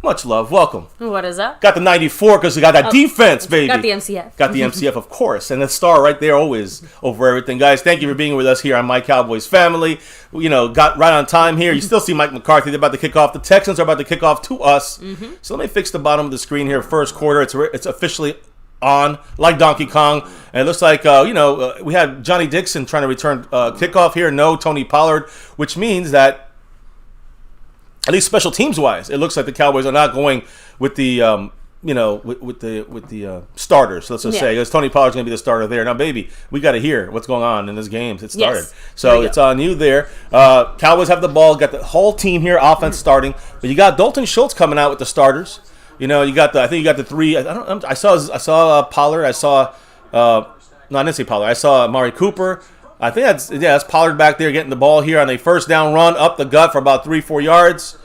Much love. Welcome. What is up? Got the 94 because we got that defense, baby. Got the MCF. Got the MCF, of course. And the star right there always over everything. Guys, thank you for being with us here on My Cowboys Family. You know, got right on time here. You still see Mike McCarthy. They're about to kick off. The Texans are about to kick off to us. So let me fix the bottom of the screen here. First quarter. It's officially on like Donkey Kong. And it looks like, we had Johnny Dixon trying to return kickoff here. No Tony Pollard, which means that at least special teams wise, it looks like the Cowboys are not going with the with the starters. Let's just say because Tony Pollard's going to be the starter there. Now, baby, we got to hear what's going on in this game. It started, so it's on you there. Cowboys have the ball. Got the whole team here, offense starting, but you got Dalton Schultz coming out with the starters. You know, I think you got the three. I saw Pollard. I saw no, I didn't see Pollard. I saw Amari Cooper. I think that's Pollard back there getting the ball here on a first down run up the gut for about 3-4 yards.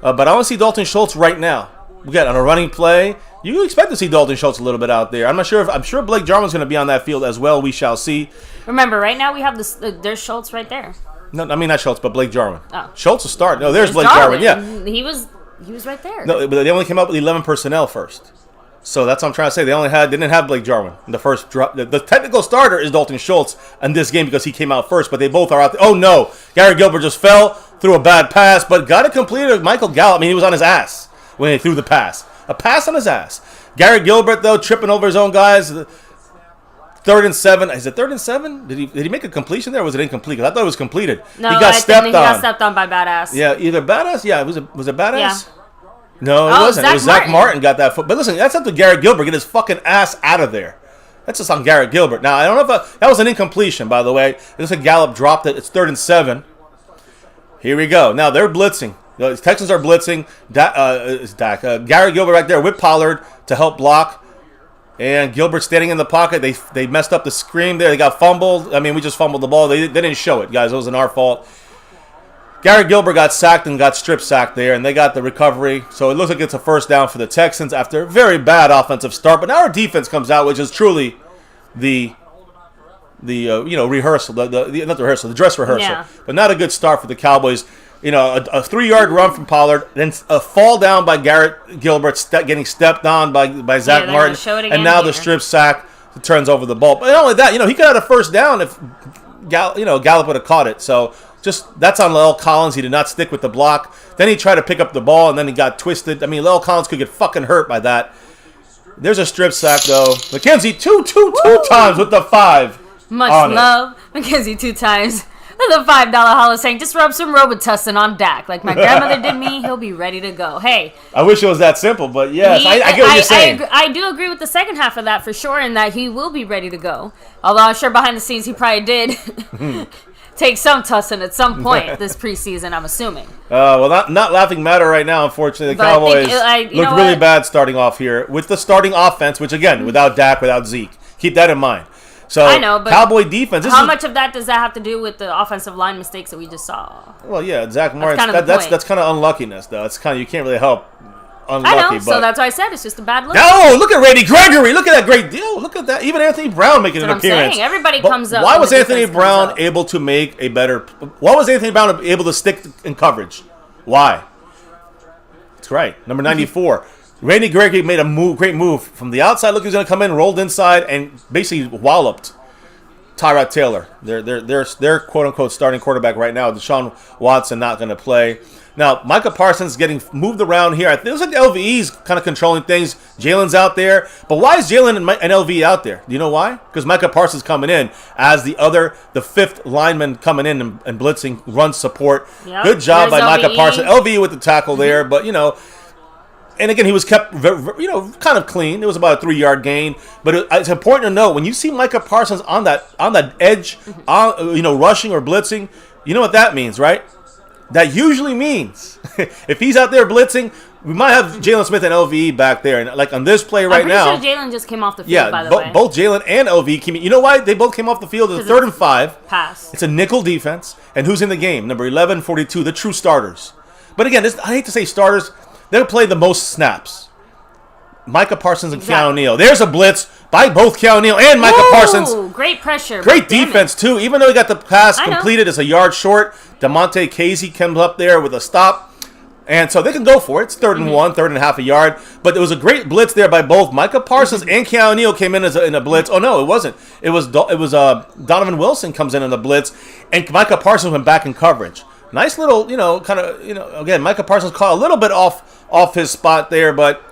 But I want to see Dalton Schultz right now. Again, on a running play, you expect to see Dalton Schultz a little bit out there. I'm sure Blake Jarman's going to be on that field as well. We shall see. Remember, right now we have this. There's Schultz right there. No, I mean not Schultz, but Blake Jarman. Oh. Schultz will start. No, there's Blake Jarman. Yeah, he was right there. No, but they only came up with 11 personnel first. So that's what I'm trying to say. They didn't have Blake Jarman in the first drop. The technical starter is Dalton Schultz in this game because he came out first, but they both are out there. Oh, no. Gary Gilbert just fell, threw a bad pass, but got it completed. Michael Gallup, I mean, he was on his ass when he threw the pass. A pass on his ass. Gary Gilbert, though, tripping over his own guys. 3rd and 7. Is it 3rd and 7? Did he make a completion there or was it incomplete? I thought it was completed. No, he got stepped on. He got stepped on by Badass. Yeah, either Badass. Yeah, was it Badass? Yeah. No, it wasn't. It was Zach Martin got that foot. But listen, that's up to Garrett Gilbert. Get his fucking ass out of there. That's just on Garrett Gilbert. Now, I don't know if that was an incompletion, by the way. It looks like Gallup dropped it. It's 3rd and 7. Here we go. Now, they're blitzing. The Texans are blitzing. Garrett Gilbert right there with Pollard to help block. And Gilbert standing in the pocket. They messed up the screen there. They got fumbled. I mean, we just fumbled the ball. They didn't show it, guys. It wasn't our fault. Garrett Gilbert got sacked and got strip sacked there, and they got the recovery. So it looks like it's a first down for the Texans after a very bad offensive start. But now our defense comes out, which is truly the rehearsal, the dress rehearsal. Yeah. But not a good start for the Cowboys. You know, a 3-yard run from Pollard, then a fall down by Garrett Gilbert, getting stepped on by Zach Martin, and now the strip sack turns over the ball. But not only that, he could have had a first down if Gallup would have caught it. So. Just that's on La'el Collins. He did not stick with the block. Then he tried to pick up the ball, and then he got twisted. I mean, La'el Collins could get fucking hurt by that. There's a strip sack, though. McKenzie, two times with the 5. Much love. McKenzie 2 times. The $5 Hall of Fame. Just rub some Robitussin on Dak. Like my grandmother did me, he'll be ready to go. Hey. I wish it was that simple, but yes, I get what you're saying. I do agree with the second half of that for sure, in that he will be ready to go. Although I'm sure behind the scenes he probably did. Take some tussin at some point this preseason, I'm assuming. Well, not laughing matter right now, unfortunately. The Cowboys look really bad starting off here with the starting offense, which, again, without Dak, without Zeke. Keep that in mind. So, I know, but Cowboy defense. How much of that does that have to do with the offensive line mistakes that we just saw? Well, yeah, Zach Martin. That's kind of unluckiness, though. It's kind of, you can't really help. Unlucky, I know, so that's why I said it's just a bad look. No, look at Randy Gregory. Look at that great deal. Look at that. Even Anthony Brown making an appearance. Saying. Everybody comes up. Why was Anthony Brown able to make a better? Why was Anthony Brown able to stick in coverage? Why? That's right. Number 94. Randy Gregory made a great move from the outside. Look, he's going to come in, rolled inside, and basically walloped Tyrod Taylor. Their quote unquote starting quarterback right now. Deshaun Watson not going to play. Now, Micah Parsons getting moved around here. I think it looks like LVE's kind of controlling things. Jalen's out there. But why is Jalen and LVE out there? Do you know why? Because Micah Parsons coming in as the 5th lineman coming in and blitzing, run support. Yep. Good job by Micah Parsons. LVE with the tackle there. But, and again, he was kept, kind of clean. It was about a 3-yard gain. But it's important to know, when you see Micah Parsons on that edge, rushing or blitzing, you know what that means, right? That usually means if he's out there blitzing, we might have Jalen Smith and LVE back there. And like on this play right now. I'm pretty sure Jalen just came off the field, by the way. Both Jalen and LVE came in. You know why they both came off the field? It's 3rd and 5. Pass. It's a nickel defense. And who's in the game? Number 11, 42, the true starters. But again, I hate to say starters. They'll play the most snaps. Micah Parsons and Keanu Neal. There's a blitz by both Keanu Neal and Micah Parsons. Great pressure. Great defense, too. Even though he got the pass completed, it's a yard short. DeMonte Casey comes up there with a stop. And so they can go for it. It's 3rd and 1, 3rd and half a yard. But there was a great blitz there by both Micah Parsons and Keanu Neal came in in a blitz. Oh no, it wasn't. It was Donovan Wilson comes in the blitz, and Micah Parsons went back in coverage. Nice little, kind of, again, Micah Parsons caught a little bit off his spot there, but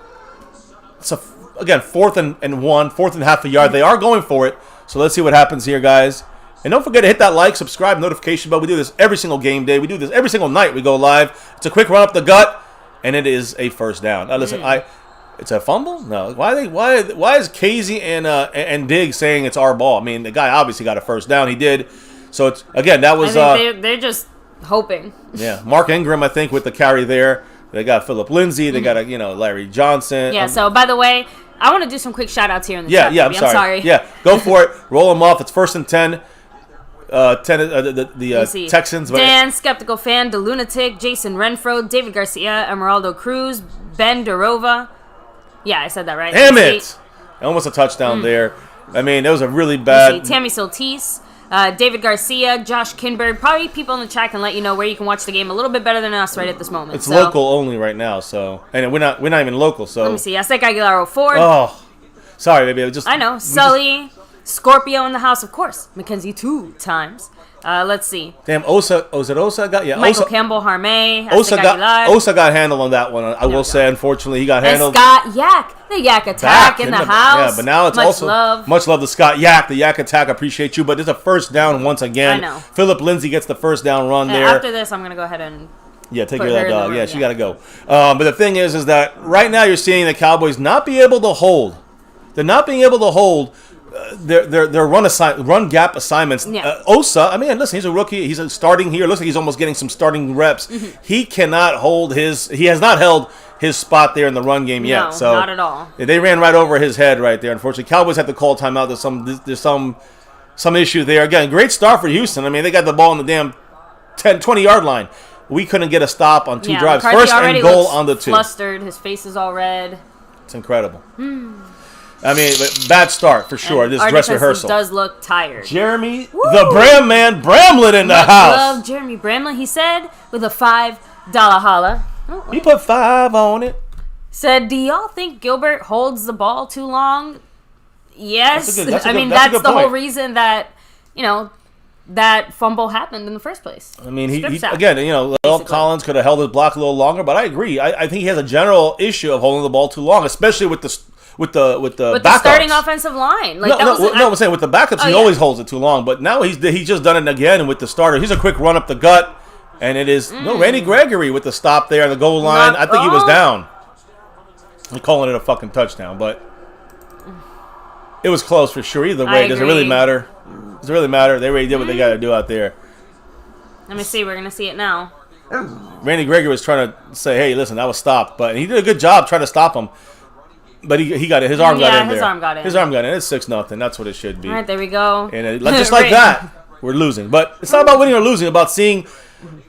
it's again 4th and 1, 4th and half a yard. They are going for it. So let's see what happens here, guys. And don't forget to hit that like, subscribe, notification bell. We do this every single game day. We do this every single night. We go live. It's a quick run up the gut, and it is a first down. Now listen, it's a fumble? No. Why is Casey and Diggs saying it's our ball? I mean, the guy obviously got a first down. He did. So it's again that was. They're just hoping. Yeah, Mark Ingram, I think, with the carry there. They got Phillip Lindsay. They got Larry Johnson. Yeah. So by the way, I want to do some quick shout outs here in the chat. Yeah. I'm sorry. Yeah, go for it. Roll them off. It's 1st and 10. The Texans. Dan, Skeptical Fan, The Lunatic, Jason Renfro, David Garcia, Emeraldo Cruz, Ben Darova. Yeah, I said that right. Damn it! Almost a touchdown there. I mean, that was a really bad. Tammy Siltis, David Garcia, Josh Kinberg. Probably people in the chat can let you know where you can watch the game a little bit better than us right at this moment. It's local only right now, so and we're not even local. So let me see. Aztec Aguilar 04. Oh, sorry, baby. I know. Sully. Scorpio in the house, of course. Mackenzie 2 times. Let's see. Damn, Osa got Michael Campbell, Harmay. Osa got handled on that one. I will say, unfortunately, he got handled. And Scott Yak, the Yak Attack in the house. Yeah, but now it's much love to Scott Yak, the Yak Attack. I appreciate you, but it's a first down once again. I know. Phillip Lindsay gets the first down run there. After this, I'm gonna go ahead and. Yeah, take care of that dog. Yeah, she got to go. But the thing is that right now you're seeing the Cowboys not be able to hold. They're not being able to hold. Their run gap assignments. Yeah. Osa, I mean, listen, he's a rookie. He's starting here. Looks like he's almost getting some starting reps. He cannot hold he has not held his spot there in the run game yet. No, so not at all. They ran right over his head right there. Unfortunately, Cowboys have to call timeout. There's some issue there. Again, great start for Houston. I mean, they got the ball on the damn 10, 20-yard line. We couldn't get a stop on 2 drives. McCarthy First and goal on the 2. Flustered. His face is all red. It's incredible. I mean, bad start for sure. This dress rehearsal does look tired. Jeremy, the Bram man, Bramlett in the house. Love Jeremy Bramlett. He said with a $5 holla. He put 5 on it. Said, do y'all think Gilbert holds the ball too long? Yes. That's the whole reason that that fumble happened in the first place. I mean, he again, Lel Collins could have held his block a little longer, but I agree. I think he has a general issue of holding the ball too long, especially with the backups. Starting offensive line. I'm saying with the backups, he always holds it too long. But now he's just done it again, and with the starter, he's a quick run up the gut, and it is Randy Gregory with the stop there on the goal line. I think he was down. I'm calling it a fucking touchdown, but it was close for sure. Either way, does it really matter? Does it really matter? They already did what they got to do out there. Let me see. We're gonna see it now. Randy Gregory was trying to say, "Hey, listen, that was stopped," but he did a good job trying to stop him. But he got it. His arm got in there. His arm got in. His arm got in. It's 6-0. That's what it should be. All right, there we go. And just like that, we're losing. But it's not about winning or losing. It's about seeing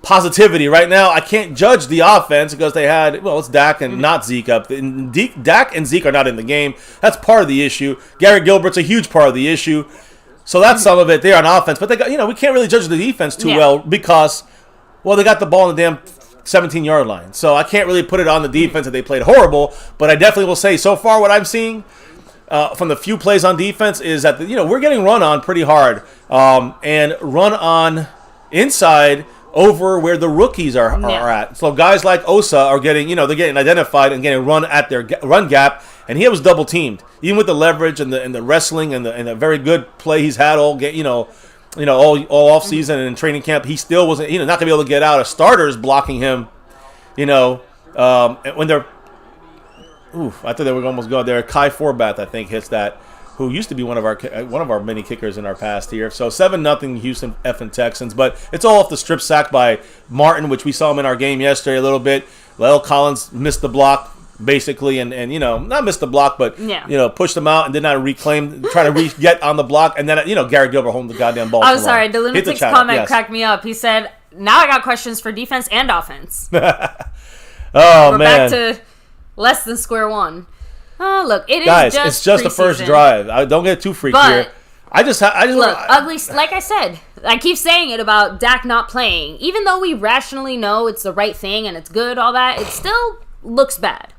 positivity. Right now, I can't judge the offense because they had, it's Dak and not Zeke up. Dak and Zeke are not in the game. That's part of the issue. Garrett Gilbert's a huge part of the issue. So that's some of it there on offense. But they got, we can't really judge the defense too well because, they got the ball in the damn 17-yard line. So I can't really put it on the defense that they played horrible, but I definitely will say so far what I'm seeing from the few plays on defense is that we're getting run on pretty hard and run on inside over where the rookies are at. So guys like Osa are getting, they're getting identified and getting run at their run gap, and he was double teamed. Even with the leverage and the wrestling and the very good play he's had all off season and in training camp, he still wasn't, not gonna be able to get out of starters blocking him, when they're, I thought they were almost going there. Kai Forbath, I think, hits that, who used to be one of our many kickers in our past here. So 7-0 Houston effing Texans, but it's all off the strip sack by Martin, which we saw him in our game yesterday a little bit. Lel Collins missed the block basically, and not missed the block, but pushed him out and did not try to get on the block, and then Garrett Gilbert holding the goddamn ball. I'm sorry, the Lunatic's comment cracked me up. He said, "Now I got questions for defense and offense." We're back to less than square one. Oh, look, it is guys. It's just the first drive. Don't get too freaky here. I just look ugly. Like I said, I keep saying it about Dak not playing. Even though we rationally know it's the right thing and it's good, all that, it still looks bad.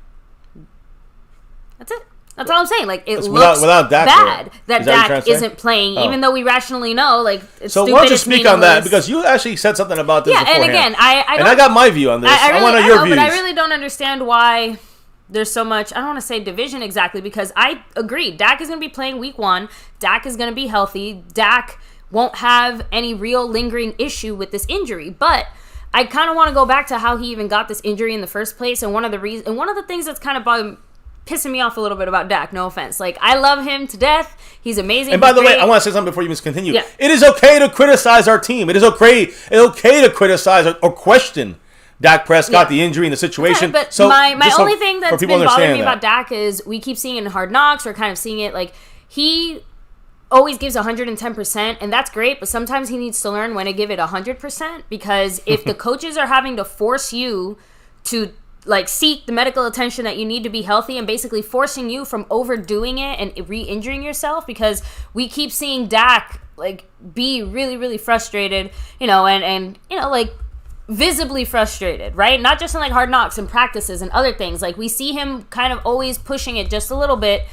That's it. That's all I'm saying. Like, it looks without Dak bad that Dak isn't playing, even though we rationally know, like, it's so stupid. why don't you speak on that? Because you actually said something about this beforehand. And again, I got my view on this. I want to know your views. But I really don't understand why there's so much, I don't want to say division exactly, because I agree. Dak is going to be playing week 1. Dak is going to be healthy. Dak won't have any real lingering issue with this injury. But I kind of want to go back to how he even got this injury in the first place. And one of the things that's kind of pissing me off a little bit about Dak, no offense. Like, I love him to death. He's amazing. And by the way, I want to say something before you continue. Yeah. It is okay to criticize our team. It is okay to criticize or question Dak Prescott, the injury and the situation. Okay, but so my only thing that's been bothering me about Dak is we keep seeing it in Hard Knocks. We're kind of seeing it, like, he always gives 110%, and that's great, but sometimes he needs to learn when to give it 100%, because if the coaches are having to force you to, like, seek the medical attention that you need to be healthy and basically forcing you from overdoing it and re-injuring yourself, because we keep seeing Dak, like, be really, really frustrated, and like, visibly frustrated, right? Not just in, like, Hard Knocks and practices and other things. Like, we see him kind of always pushing it just a little bit,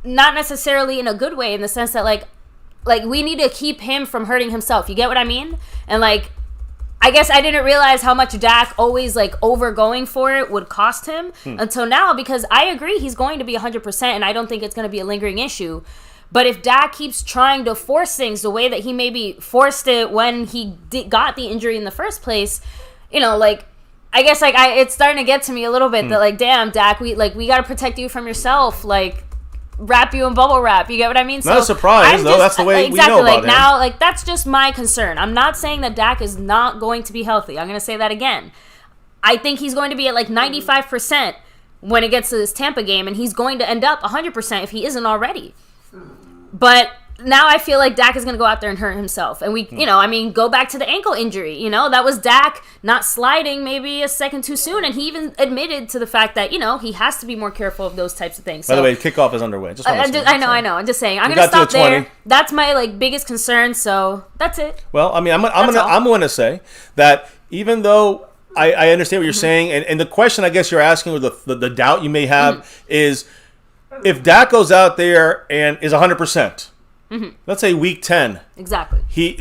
not necessarily in a good way, in the sense that, like we need to keep him from hurting himself. You get what I mean? And, like, I guess I didn't realize how much Dak always, like, overgoing for it would cost him until now, because I agree he's going to be 100%, and I don't think it's going to be a lingering issue. But if Dak keeps trying to force things the way that he maybe forced it when he got the injury in the first place, like, I guess, like, it's starting to get to me a little bit that, like, damn, Dak, we got to protect you from yourself, like, wrap you in bubble wrap. You get what I mean? Not a surprise, though. That's the way we know about him. Now, like, that's just my concern. I'm not saying that Dak is not going to be healthy. I'm going to say that again. I think he's going to be at, like, 95% when it gets to this Tampa game, and he's going to end up 100% if he isn't already. But now I feel like Dak is going to go out there and hurt himself. And go back to the ankle injury. That was Dak not sliding maybe a second too soon. And he even admitted to the fact that, he has to be more careful of those types of things. By the way, kickoff is underway. I know. I'm just saying. I'm going to stop there. That's my, like, biggest concern. So that's it. Well, I mean, I'm going to say that even though I understand what you're saying, and the question I guess you're asking, or the doubt you may have is, if Dak goes out there and is 100%, let's say week 10. Exactly.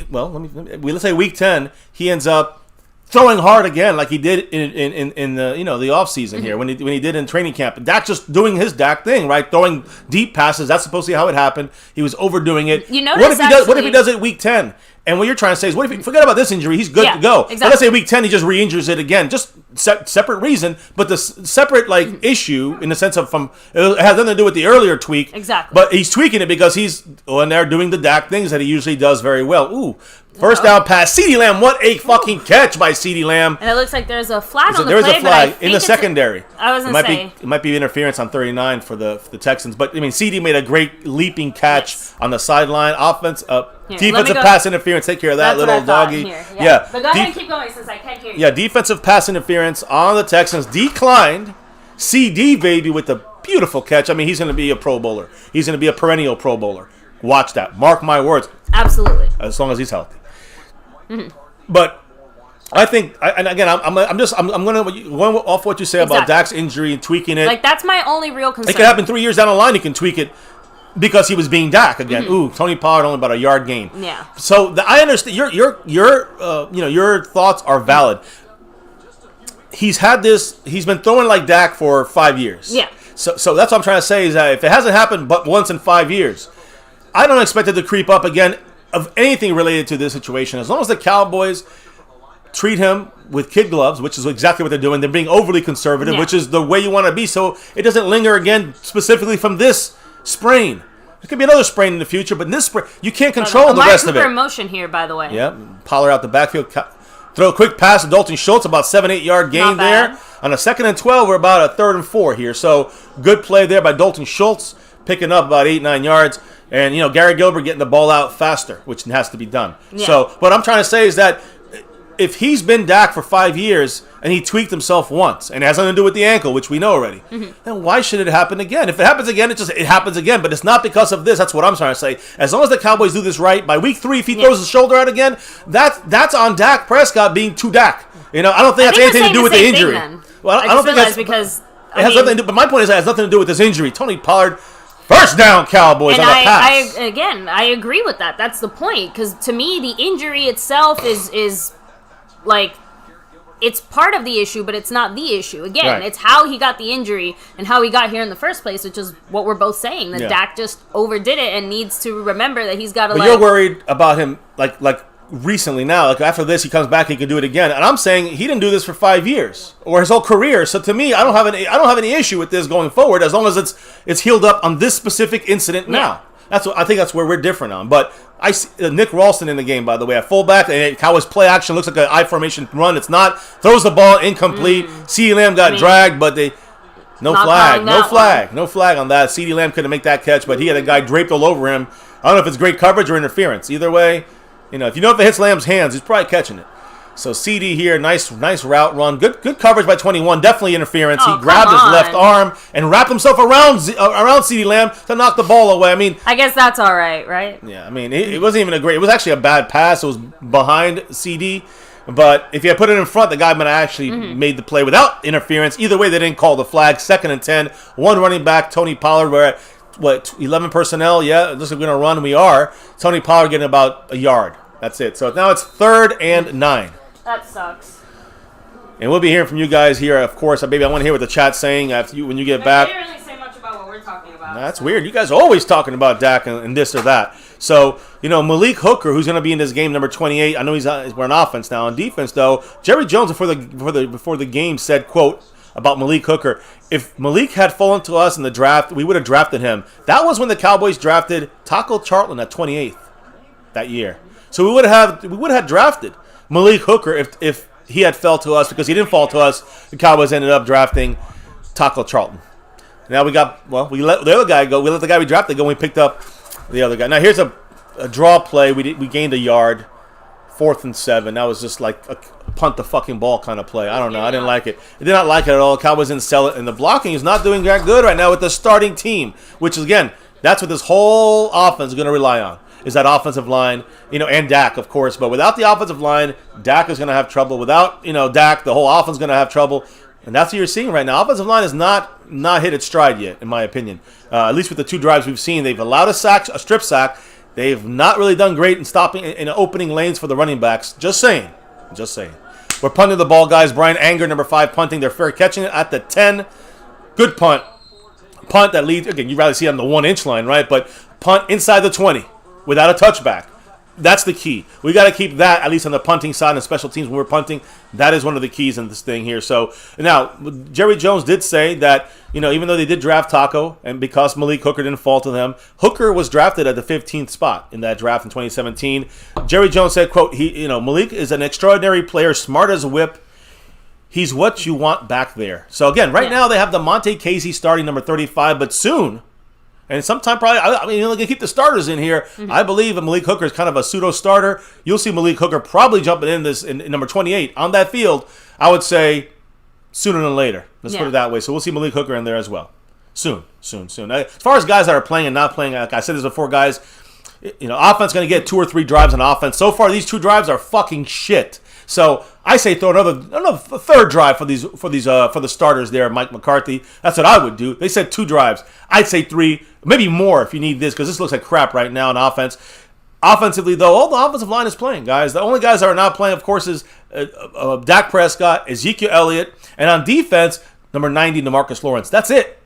Let's say week 10, he ends up throwing hard again, like he did in the the offseason here when he did in training camp. Dak just doing his Dak thing, right? Throwing deep passes. That's supposed to be how it happened. He was overdoing it. What if he does it week 10? And what you're trying to say is, what if forget about this injury? He's good to go. Exactly. But let's say week 10 he just re-injures it again. Just separate reason, but the separate issue in the sense of it has nothing to do with the earlier tweak. Exactly. But he's tweaking it because he's in there doing the Dak things that he usually does very well. Ooh. First down pass, CeeDee Lamb. What a fucking catch by CeeDee Lamb. And it looks like there's a flag on the play. There's a flag in the secondary. I was going to say. It might be interference on 39 for the Texans. But, I mean, CeeDee made a great leaping catch on the sideline. Defensive pass interference. Take care of that little doggy. Yeah. But go ahead and keep going since I can't hear you. Yeah, defensive pass interference on the Texans. Declined. CD, baby, with the beautiful catch. I mean, he's going to be a Pro Bowler. He's going to be a perennial Pro Bowler. Watch that. Mark my words. Absolutely. As long as he's healthy. But I think, and again, I'm going off what you say about Dak's injury and tweaking it. Like, that's my only real concern. It could happen 3 years down the line. He can tweak it because he was being Dak again. Ooh, Tony Pollard only about a yard gain. Yeah. So I understand your thoughts are valid. He's been throwing like Dak for 5 years. Yeah. So that's what I'm trying to say is that if it hasn't happened but once in 5 years, I don't expect it to creep up again of anything related to this situation. As long as the Cowboys treat him with kid gloves, which is exactly what they're doing. They're being overly conservative, which is the way you want to be, so it doesn't linger again specifically from this sprain. There could be another sprain in the future, but in this sprain, you can't control the rest of it. Motion here, by the way. Yeah, Pollard out the backfield. Throw a quick pass to Dalton Schultz, about 7-8 yard gain there. On a 2nd and 12, we're about a 3rd and 4 here. So good play there by Dalton Schultz, picking up about 8-9 yards. And, Gary Gilbert getting the ball out faster, which has to be done. Yeah. So what I'm trying to say is that if he's been Dak for 5 years and he tweaked himself once and it has nothing to do with the ankle, which we know already, then why should it happen again? If it happens again, it happens again. But it's not because of this. That's what I'm trying to say. As long as the Cowboys do this right, by week 3, if he throws his shoulder out again, that's on Dak Prescott being too Dak. I don't think that's anything to do with the injury. Well, I don't think that's because it has nothing to do. But my point is, it has nothing to do with this injury. Tony Pollard. First down, Cowboys, on a pass. I agree with that. That's the point. Because to me, the injury itself is like, it's part of the issue, but it's not the issue. Again, It's how he got the injury and how he got here in the first place, which is what we're both saying. That Dak just overdid it and needs to remember that he's got to. But you're worried about him, like recently now. Like after this, he comes back, he can do it again. And I'm saying he didn't do this for 5 years or his whole career. So to me, I don't have any issue with this going forward as long as it's healed up on this specific incident now. I think that's where we're different on. But I see Nick Ralston in the game, by the way, at fullback. And Cowboys play action looks like an I formation run. It's not. Throws the ball incomplete. CeeDee Lamb got dragged, but no flag on that. CeeDee Lamb couldn't make that catch, but he had a guy draped all over him. I don't know if it's great coverage or interference. Either way, if if it hits Lamb's hands, he's probably catching it. So CD here, nice route run, good coverage by 21. Definitely interference. He grabbed his left arm and wrapped himself around CeeDee Lamb to knock the ball away. I mean, I guess that's all right? Yeah, I mean, it wasn't even it was actually a bad pass. It was behind CD, but if you had put it in front, the guy might have actually made the play without interference. Either way, they didn't call the flag. 2nd and 10, one running back, Tony Pollard. We're at 11 personnel. Yeah, this is going to run. We are. Tony Pollard getting about a yard. That's it. So now it's 3rd and 9. That sucks. And we'll be hearing from you guys here, of course. Baby, I want to hear what the chat's saying when you get back. I didn't really say much about what we're talking about. That's weird. You guys are always talking about Dak and this or that. So, Malik Hooker, who's going to be in this game, number 28. I know we're on offense now. On defense, though, Jerry Jones before the game said, quote, about Malik Hooker, if Malik had fallen to us in the draft, we would have drafted him. That was when the Cowboys drafted Taco Charlton at 28th that year. So we would have drafted Malik Hooker if he had fell to us, because he didn't fall to us. The Cowboys ended up drafting Taco Charlton. Now we let the other guy go. We let the guy we drafted go, and we picked up the other guy. Now here's a draw play. We gained a yard, 4th and 7. That was just like a punt the fucking ball kind of play. I don't know. I didn't like it. I did not like it at all. Cowboys didn't sell it, and the blocking is not doing that good right now with the starting team, which is, again, that's what this whole offense is going to rely on. Is that offensive line, and Dak, of course. But without the offensive line, Dak is going to have trouble. Without, Dak, the whole offense is going to have trouble. And that's what you're seeing right now. Offensive line has not hit its stride yet, in my opinion. At least with the 2 drives we've seen. They've allowed a strip sack. They've not really done great in stopping and opening lanes for the running backs. Just saying. We're punting the ball, guys. Brian Anger, number 5, punting. They're fair catching it at the 10. Good punt. Punt that leads, again, you'd rather see it on the 1-inch line, right? But punt inside the 20. Without a touchback. That's the key. We got to keep that, at least on the punting side and special teams when we're punting. That is one of the keys in this thing here. So, now, Jerry Jones did say that, even though they did draft Taco, and because Malik Hooker didn't fall to them, Hooker was drafted at the 15th spot in that draft in 2017. Jerry Jones said, quote, Malik is an extraordinary player, smart as a whip. He's what you want back there. So, again, right now they have DeMonte Casey starting number 35, but soon... And sometime probably, they're going to keep the starters in here. I believe Malik Hooker is kind of a pseudo-starter. You'll see Malik Hooker probably jumping in number 28 on that field, I would say, sooner than later. Let's put it that way. So we'll see Malik Hooker in there as well. Soon. As far as guys that are playing and not playing, like I said this before, guys, offense going to get 2 or 3 drives on offense. So far, these 2 drives are fucking shit. So I say throw another 3rd drive for the starters there, Mike McCarthy. That's what I would do. They said 2 drives. I'd say 3, maybe more if you need this, because this looks like crap right now on offense. Offensively, though, all the offensive line is playing, guys. The only guys that are not playing, of course, is Dak Prescott, Ezekiel Elliott, and on defense, number 90, DeMarcus Lawrence. That's it.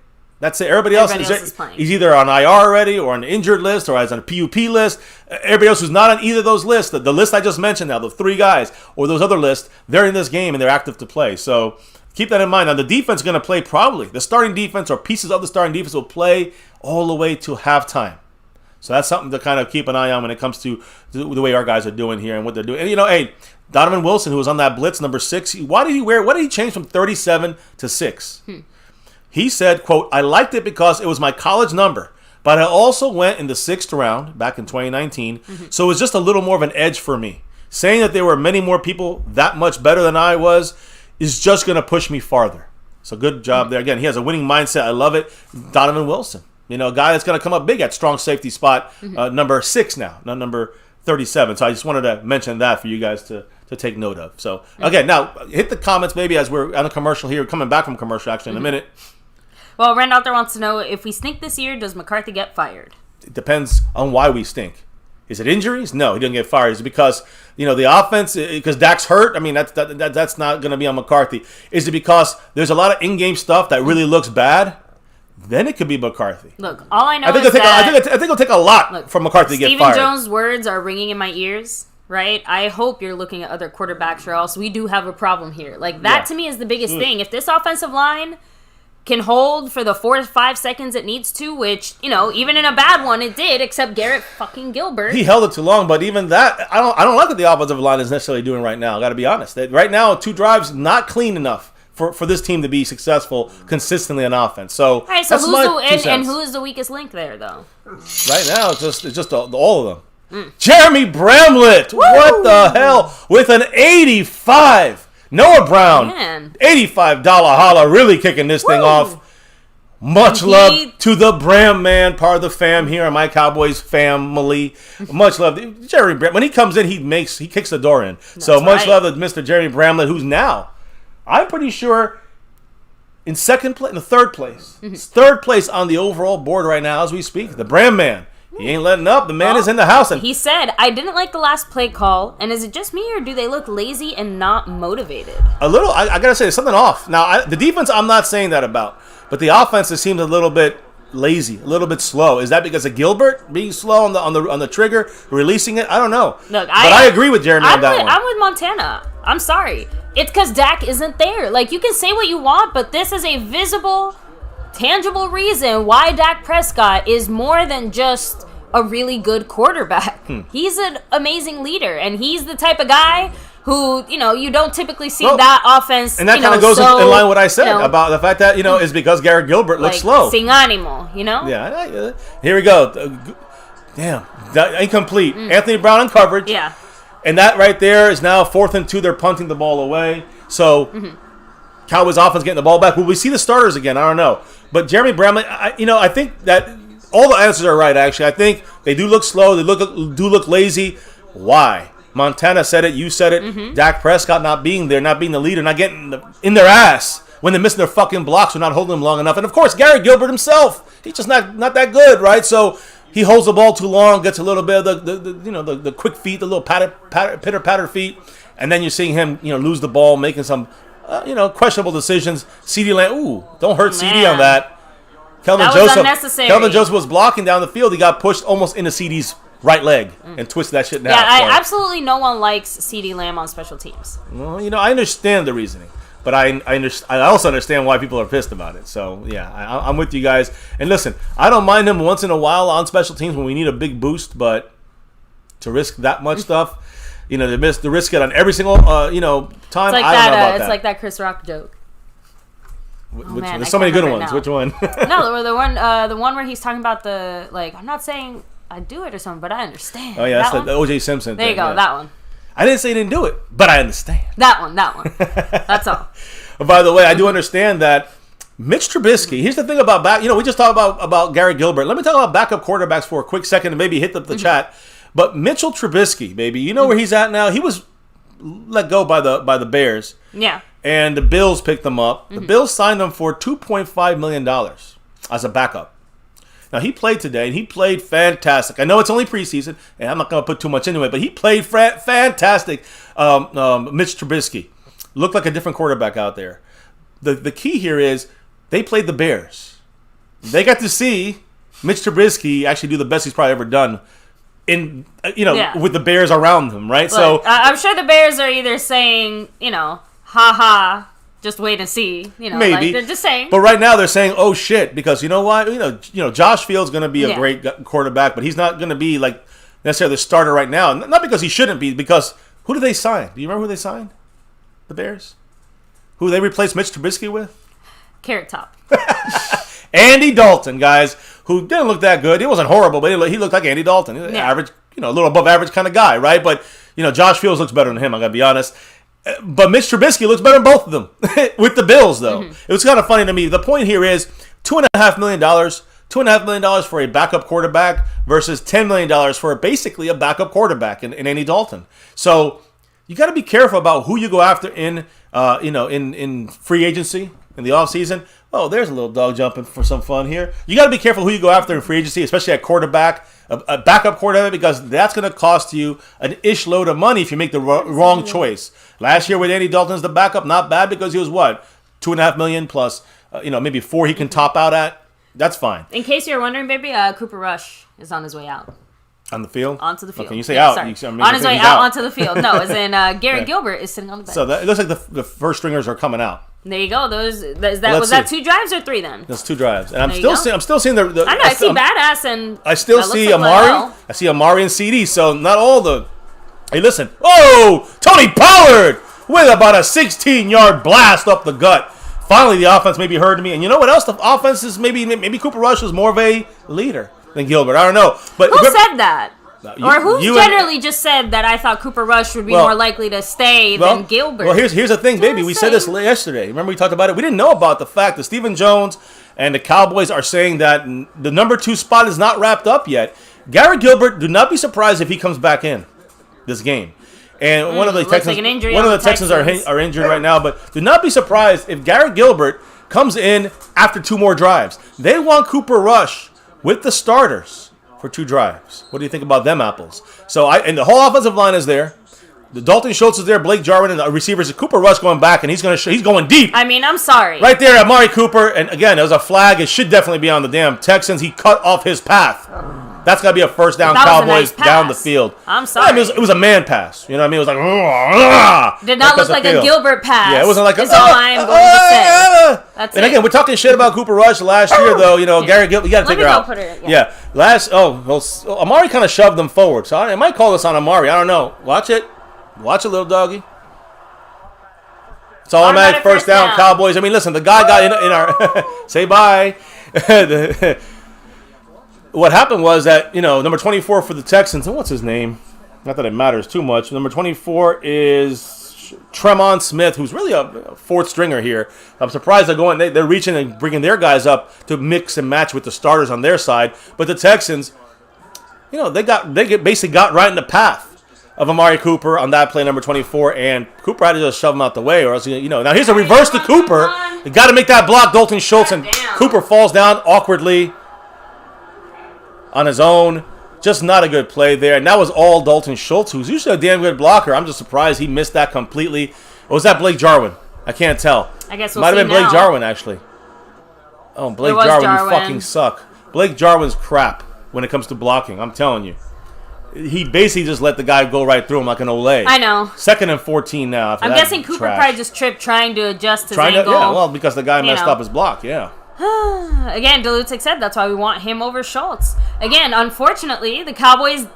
Everybody else is playing. He's either on IR already or on the injured list or is on a PUP list. Everybody else who's not on either of those lists, the list I just mentioned now, the 3 guys or those other lists, they're in this game and they're active to play. So keep that in mind. Now, the defense is going to play probably. The starting defense or pieces of the starting defense will play all the way to halftime. So that's something to kind of keep an eye on when it comes to the way our guys are doing here and what they're doing. And, hey, Donovan Wilson, who was on that blitz, number 6, what did he change from 37 to 6? He said, quote, I liked it because it was my college number, but I also went in the 6th round back in 2019, so it was just a little more of an edge for me. saying that there were many more people that much better than I was is just going to push me farther. So good job there. Again, he has a winning mindset. I love it. Donovan Wilson, a guy that's going to come up big at strong safety spot, number 6 now, not number 37. So I just wanted to mention that for you guys to take note of. So, again, now hit the comments maybe as we're on a commercial here, coming back from commercial actually in a minute. Well, Rand out there wants to know, if we stink this year, does McCarthy get fired? It depends on why we stink. Is it injuries? No, he didn't get fired. Is it because, the offense, because Dak's hurt? I mean, that's not going to be on McCarthy. Is it because there's a lot of in-game stuff that really looks bad? Then it could be McCarthy. Look, all I know I think it'll take a lot for McCarthy to get fired. Stephen Jones' words are ringing in my ears, right? I hope you're looking at other quarterbacks, or else we do have a problem here. Like, that to me is the biggest thing. If this offensive line can hold for the 4 to 5 seconds it needs to, which, even in a bad one it did, except Garrett fucking Gilbert. He held it too long, but even that, I don't like what the offensive line is necessarily doing right now. I got to be honest. Right now, 2 drives, not clean enough for this team to be successful consistently on offense. So, right, so who is the weakest link there, though? Right now, it's just all of them. Jeremy Bramlett! Woo! What the hell? With an 85! Noah Brown, $85 holla, really kicking this thing off. Much love to the Bram man, part of the fam here on My Cowboys family. Much love. Jeremy Bram, when he comes in, he kicks the door in. So much love to Mr. Jeremy Bramlett, who's now, I'm pretty sure, in third place. Third place on the overall board right now as we speak. The Bram man. He ain't letting up. The man is in the house. He said, I didn't like the last play call. And is it just me, or do they look lazy and not motivated? A little. I got to say, there's something off. Now, the defense, I'm not saying that about. But the offense, it seems a little bit lazy, a little bit slow. Is that because of Gilbert being slow on the trigger, releasing it? I don't know. Look, I agree with Jeremy on that one. I'm with Montana. I'm sorry. It's because Dak isn't there. Like, you can say what you want, but this is a visible, tangible reason why Dak Prescott is more than just a really good quarterback. He's an amazing leader, and he's the type of guy who, you don't typically see that offense. And that kind of goes in line with what I said about the fact that, is because Garrett Gilbert looks slow. Sin ánimo, Yeah. Here we go. Damn. Incomplete. Anthony Brown in coverage. Yeah. And that right there is now 4th and 2. They're punting the ball away. So, Cowboys offense getting the ball back. Will we see the starters again? I don't know. But Jeremy Bramlett, I think that all the answers are right, actually. I think they do look slow. They do look lazy. Why? Montana said it. You said it. Dak Prescott not being there, not being the leader, not getting in their ass when they're missing their fucking blocks or not holding them long enough. And, of course, Garrett Gilbert himself, he's just not that good, right? So he holds the ball too long, gets a little bit of the quick feet, the little pitter-patter feet, and then you're seeing him, lose the ball, making some, questionable decisions. CeeDee Lamb, don't hurt CD on that. Kelvin Joseph was blocking down the field. He got pushed almost into CD's right leg and twisted that shit in half. Yeah, absolutely no one likes CeeDee Lamb on special teams. Well, I understand the reasoning, but I also understand why people are pissed about it. So, yeah, I'm with you guys. And listen, I don't mind him once in a while on special teams when we need a big boost, but to risk that much stuff, to risk it on every single, time, I don't know about that. It's like that Chris Rock joke. There's so many good ones. Which one? No, the one where he's talking about I'm not saying I do it or something, but I understand. Oh yeah, that's the O.J. Simpson. There you go, that one. I didn't say he didn't do it, but I understand. That one. That's all. By the way, I do understand that Mitch Trubisky. Here's the thing about we just talked about Garrett Gilbert. Let me talk about backup quarterbacks for a quick second and maybe hit the chat. But Mitchell Trubisky, baby, where he's at now? He was let go by the Bears. Yeah. And the Bills picked him up. The Bills signed him for $2.5 million as a backup. Now, he played today, and he played fantastic. I know it's only preseason, and I'm not going to put too much into it, but he played fantastic. Mitch Trubisky looked like a different quarterback out there. The key here is they played the Bears. They got to see Mitch Trubisky actually do the best he's probably ever done with the Bears around him, right? Look, so I'm sure the Bears are either saying, ha, just wait and see. Maybe. They're just saying. But right now they're saying, oh shit, because you know what? Josh Fields going to be a great quarterback, but he's not going to be like necessarily the starter right now. Not because he shouldn't be, because who did they sign? Do you remember who they signed? The Bears? Who they replaced Mitch Trubisky with? Carrot Top. Andy Dalton, guys, who didn't look that good. He wasn't horrible, but he looked like Andy Dalton. Average, a little above average kind of guy, right? But, Josh Fields looks better than him, I got to be honest. But Mitch Trubisky looks better than both of them with the Bills, though. It was kind of funny to me. The point here is $2.5 million. $2.5 million for a backup quarterback versus $10 million for basically a backup quarterback in Andy Dalton. So you got to be careful about who you go after in free agency in the offseason. Oh, there's a little dog jumping for some fun here. You got to be careful who you go after in free agency, especially at quarterback, a backup quarterback, because that's going to cost you an ish load of money if you make the wrong choice. Last year with Andy Dalton as the backup, not bad because he was what, $2.5 million plus, maybe $4 million he can top out at. That's fine. In case you're wondering, baby, Cooper Rush is on his way out. On the field? Onto the field. Can you say out? On his way out onto the field. No, as in Garrett Gilbert is sitting on the bench. So it looks like the first stringers are coming out. There you go. Was that 2 drives or 3 then? That's 2 drives, and I'm still seeing the. I know. I see Badass and I still see Amari. I see Amari and CD. So not all the. Hey, listen! Oh, Tony Pollard with about a 16-yard blast up the gut. Finally, the offense maybe heard me, and you know what else? The offense is maybe Cooper Rush was more of a leader than Gilbert. I don't know, but who said that? Or who generally just said that I thought Cooper Rush would be more likely to stay than Gilbert? Well, here's the thing, baby. We said this yesterday. Remember we talked about it? We didn't know about the fact that Stephen Jones and the Cowboys are saying that the number 2 spot is not wrapped up yet. Garrett Gilbert, do not be surprised if he comes back in this game. And one of the Texans are injured right now, but do not be surprised if Garrett Gilbert comes in after 2 more drives. They want Cooper Rush with the starters for 2 drives. What do you think about them apples? And the whole offensive line is there. The Dalton Schultz is there, Blake Jarwin, and the receivers. Cooper Rush going back, and he's going deep. I mean, I'm sorry. Right there, Amari Cooper, and again, there was a flag. It should definitely be on the damn Texans. He cut off his path. That's got to be a first down, Cowboys down the field. I'm sorry. I mean, it was a man pass. You know what I mean? It was like, did not look like a Gilbert pass. Yeah, it wasn't like a, all I am going to say. That's and again, we're talking shit about Cooper Rush last year, though. Gary Gilbert, you got to take her out. Amari kind of shoved them forward. So I might call this on Amari. I don't know. Watch it, little doggy. It's automatic first down, Cowboys. I mean, listen, the guy got in our say bye. What happened was that, number 24 for the Texans, and what's his name? Not that it matters too much. Number 24 is Tremont Smith, who's really a 4th stringer here. I'm surprised they're reaching and bringing their guys up to mix and match with the starters on their side. But the Texans, they basically got right in the path of Amari Cooper on that play, number 24, and Cooper had to just shove him out the way, or else, Now here's a reverse to Cooper. They got to make that block, Dalton Schultz, and Cooper falls down awkwardly on his own. Just not a good play there. And that was all Dalton Schultz, who's usually a damn good blocker. I'm just surprised he missed that completely. Or was that Blake Jarwin? I can't tell. I guess might have been Blake Jarwin, actually. Oh, Blake Jarwin, you fucking suck. Blake Jarwin's crap when it comes to blocking. I'm telling you. He basically just let the guy go right through him like an Olay. I know. 2nd and 14 now. I'm guessing Cooper probably just tripped trying to adjust his angle. Because the guy messed up his block, yeah. Again, Delutic said that's why we want him over Schultz. Again, unfortunately, the Cowboys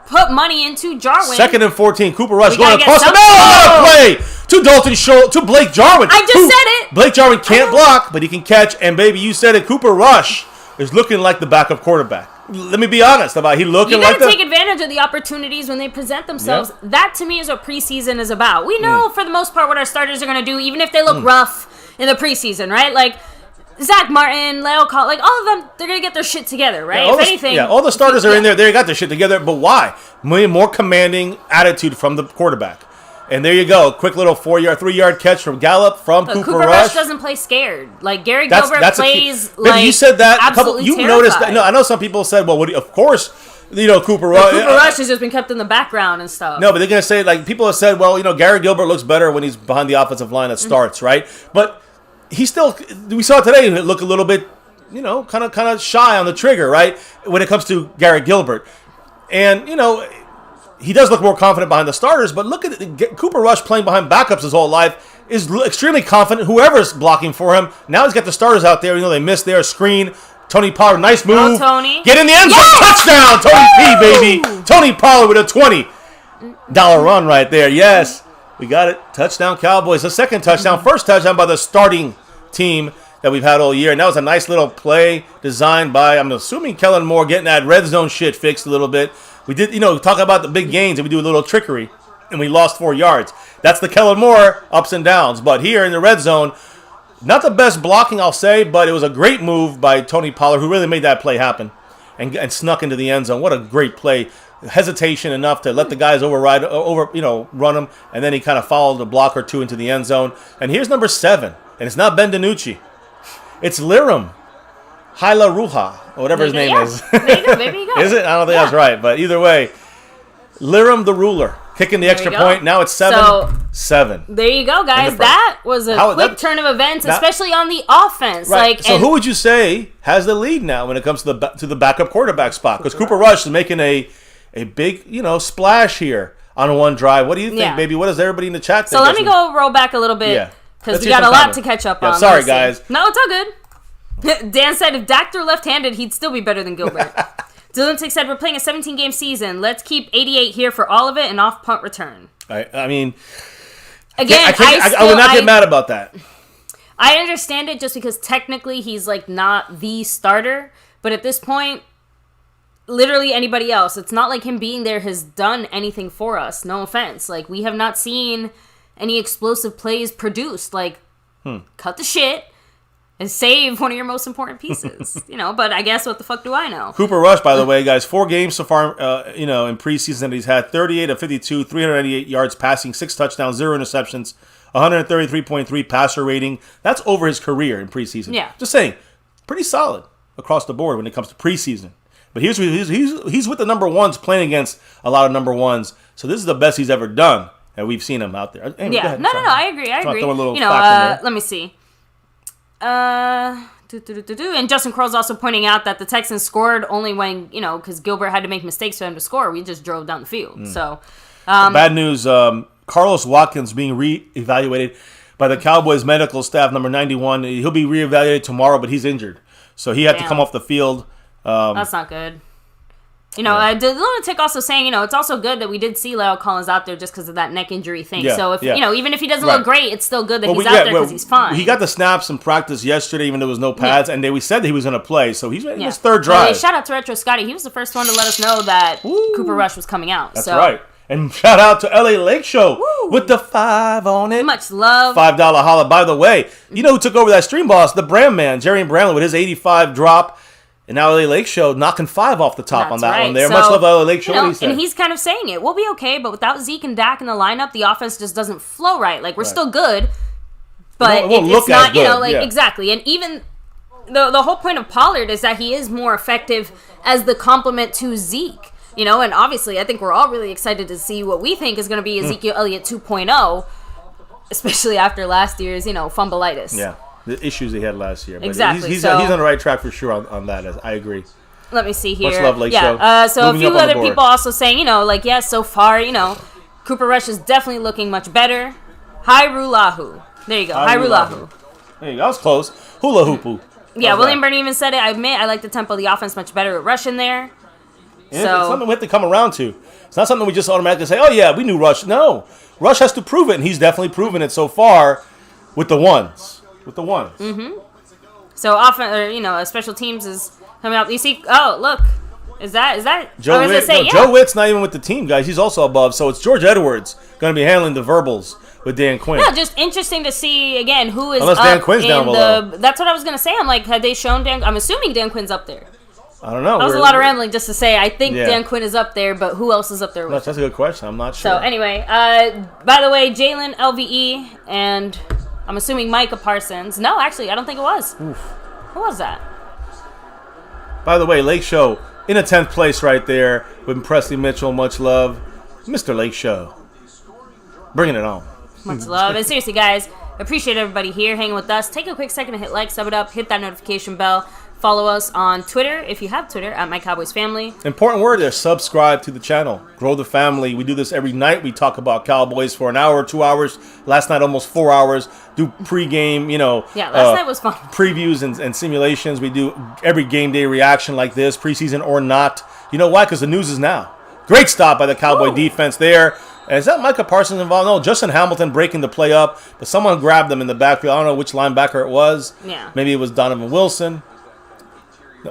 put money into Jarwin. 2nd and 14, Cooper Rush going across the middle. Play to Dalton Schultz, to Blake Jarwin. I just said it. Blake Jarwin can't block, but he can catch. And baby, you said it. Cooper Rush is looking like the backup quarterback. Let me be honest about he looking like that. You got to take advantage of the opportunities when they present themselves. Yeah. That to me is what preseason is about. We know for the most part what our starters are going to do, even if they look rough in the preseason, right? Like Zach Martin, Leo Call, like all of them, they're going to get their shit together, right? Yeah, if anything. All the starters are in there. They got their shit together. But why? More commanding attitude from the quarterback. And there you go. Quick little 3-yard catch from Gallup from Cooper Rush. Doesn't play scared. Like, Gary Gilbert plays like you said that absolutely you terrified. Noticed that. No, I know some people said, well, of course, Cooper Rush. Cooper Rush has just been kept in the background and stuff. No, but they're going to say, like, people have said, well, Gary Gilbert looks better when he's behind the offensive line that starts, right? But he still, we saw today, look a little bit, kind of shy on the trigger, right? When it comes to Garrett Gilbert. And, he does look more confident behind the starters, but look at Cooper Rush playing behind backups his whole life, is extremely confident, whoever's blocking for him. Now he's got the starters out there. They missed their screen. Tony Pollard, nice move. Tony. Get in the end zone. Yes! Touchdown, Tony P, baby. Tony Pollard with a $20 run right there. Yes, we got it. Touchdown, Cowboys. The second touchdown. First touchdown by the starting team. that we've had all year. And that was a nice little play designed by, I'm assuming, Kellen Moore, getting that red zone shit fixed a little bit. We did, talk about the big gains, and we do a little trickery, and we lost 4 yards. That's the Kellen Moore ups and downs. But here in the red zone, not the best blocking, I'll say, but it was a great move by Tony Pollard, who really made that play happen and snuck into the end zone. What a great play. Hesitation enough to let the guys run him, and then he kind of followed a block or two into the end zone. And here's number 7, and it's not Ben DiNucci. It's Lirim Haila Ruha, or whatever his name is. There you go, maybe you go. Is it? I don't think that's right, but either way, Lirim the ruler. Kicking the extra point. Now it's 7-7. There you go, guys. That was a quick turn of events, especially on the offense. Right. So who would you say has the lead now when it comes to the backup quarterback spot? Because Cooper Rush is making a big splash here on one drive. What do you think, baby? What does everybody in the chat think? So let me roll back a little bit because we got a lot to catch up on. Sorry, guys. No, it's all good. Dan said if Dak threw left-handed, he'd still be better than Gilbert. Dylan said, we're playing a 17-game season. Let's keep 88 here for all of it and off punt return. I mean, again, I would not get mad about that. I understand it just because technically he's not the starter. But at this point, literally anybody else, it's not like him being there has done anything for us. No offense. We have not seen any explosive plays produced. Cut the shit. And save one of your most important pieces, But I guess what the fuck do I know? Cooper Rush, by the way, guys, 4 games so far, in preseason that he's had 38 of 52, 398 yards passing, 6 touchdowns, 0 interceptions, 133.3 passer rating. That's over his career in preseason. Yeah, just saying, pretty solid across the board when it comes to preseason. But he's with the number ones, playing against a lot of number ones. So this is the best he's ever done, and we've seen him out there. Anyway, yeah, no, I agree. Let me see. And Justin Crowell's also pointing out that the Texans scored only when, because Gilbert had to make mistakes for them to score. We just drove down the field. So, bad news, Carlos Watkins being re-evaluated by the Cowboys medical staff, number 91. He'll be re-evaluated tomorrow, but he's injured. So he had to come off the field. That's not good. The lunatic also saying, it's also good that we did see La'el Collins out there just because of that neck injury thing. Yeah, so, even if he doesn't look great, it's still good that he's out there because he's fine. He got the snaps in practice yesterday, even though there was no pads, and we said that he was going to play. So he's in his 3rd drive. Shout out to Retro Scotty. He was the first one to let us know that Cooper Rush was coming out. That's right. And shout out to LA Lake Show with the 5 on it. Much love. $5 holla. By the way, you know who took over that stream boss? The brand man, Jerry Bramlett, with his 85 drop. And now LA Lake Show knocking 5 off the top on that one there. So, much love, LA Lake Show. And he's kind of saying it. We'll be okay, but without Zeke and Dak in the lineup, the offense just doesn't flow right. We're still good, but it's not, exactly. And even the whole point of Pollard is that he is more effective as the complement to Zeke. And obviously, I think we're all really excited to see what we think is going to be Ezekiel Elliott 2.0, especially after last year's, fumbleitis. Yeah. The issues he had last year. But exactly. He's on the right track for sure on that. I agree. Let me see here. Much love, Lake Show. So moving a few other people also saying, so far, Cooper Rush is definitely looking much better. Hi Rulahu. There you go. Hi Rulahu. There you go. That was close. Hula hoopu. Yeah, William Burney even said it. I admit I like the tempo of the offense much better with Rush in there. It's something we have to come around to. It's not something we just automatically say, oh yeah, we knew Rush. No. Rush has to prove it, and he's definitely proven it so far with the ones. Mm-hmm. So often, special teams is coming out. You see, look, is that Joe Witt? Joe Witt's not even with the team, guys. He's also above. So it's George Edwards going to be handling the verbals with Dan Quinn. Yeah, just interesting to see again who is unless Dan Quinn's down below. That's what I was going to say. I'm like, had they shown Dan? I'm assuming Dan Quinn's up there. I don't know. That was a lot of rambling just to say I think Dan Quinn is up there, but who else is up there with him? That's a good question. I'm not sure. So anyway, by the way, Jalen LVE and I'm assuming Micah Parsons. No, actually, I don't think it was. Oof. Who was that? By the way, Lake Show in a 10th place right there with Presley Mitchell. Much love. Mr. Lake Show. Bringing it on. Much love. And seriously, guys, appreciate everybody here hanging with us. Take a quick second to hit like, sub it up, hit that notification bell. Follow us on Twitter, if you have Twitter, at MyCowboysFamily. Important word there, subscribe to the channel. Grow the family. We do this every night. We talk about Cowboys for an hour, 2 hours. Last night, almost 4 hours. Do pregame, Yeah, last night was fun. Previews and simulations. We do every game day reaction like this, preseason or not. You know why? Because the news is now. Great stop by the Cowboy defense there. Is that Micah Parsons involved? No, Justin Hamilton breaking the play up, but someone grabbed him in the backfield. I don't know which linebacker it was. Yeah. Maybe it was Donovan Wilson.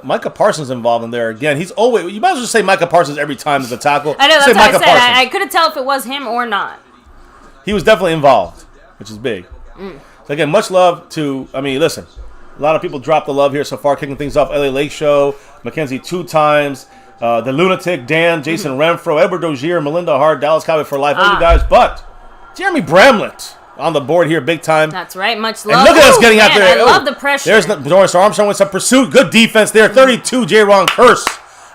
Micah Parsons involved in there again. He's always. You might as well just say Micah Parsons every time as a tackle. I know, that's what I said. I couldn't tell if it was him or not. He was definitely involved, which is big. So again, much love to, listen, a lot of people dropped the love here so far, kicking things off. LA Lake Show, Mackenzie 2 times, The Lunatic, Dan, Jason Renfro, Edward Dozier, Melinda Hart, Dallas Cowboy for life, all you guys. But Jeremy Bramlett on the board here big time. That's right, much love. And look at us getting out there. I love the pressure. There's Doris Armstrong with some pursuit. Good defense there. 32, J-Ron Curse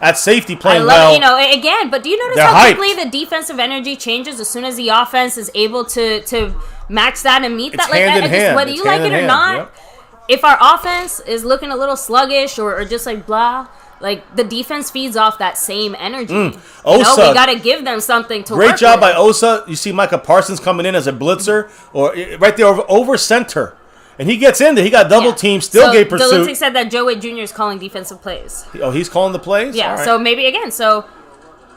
at safety playing well. I love it, again, but do you notice how quickly the defensive energy changes as soon as the offense is able to match that and meet that? Hand in hand. Whether you like it or not, if our offense is looking a little sluggish or just like blah, like the defense feeds off that same energy. Osa, we got to give them something to work great job with. by Osa. You see Micah Parsons coming in as a blitzer or right there over center. And he gets in there. He got double teamed, still gave pursuit. Delutic said that Joe Wade Jr. is calling defensive plays. Oh, he's calling the plays? Yeah, right. So maybe again. So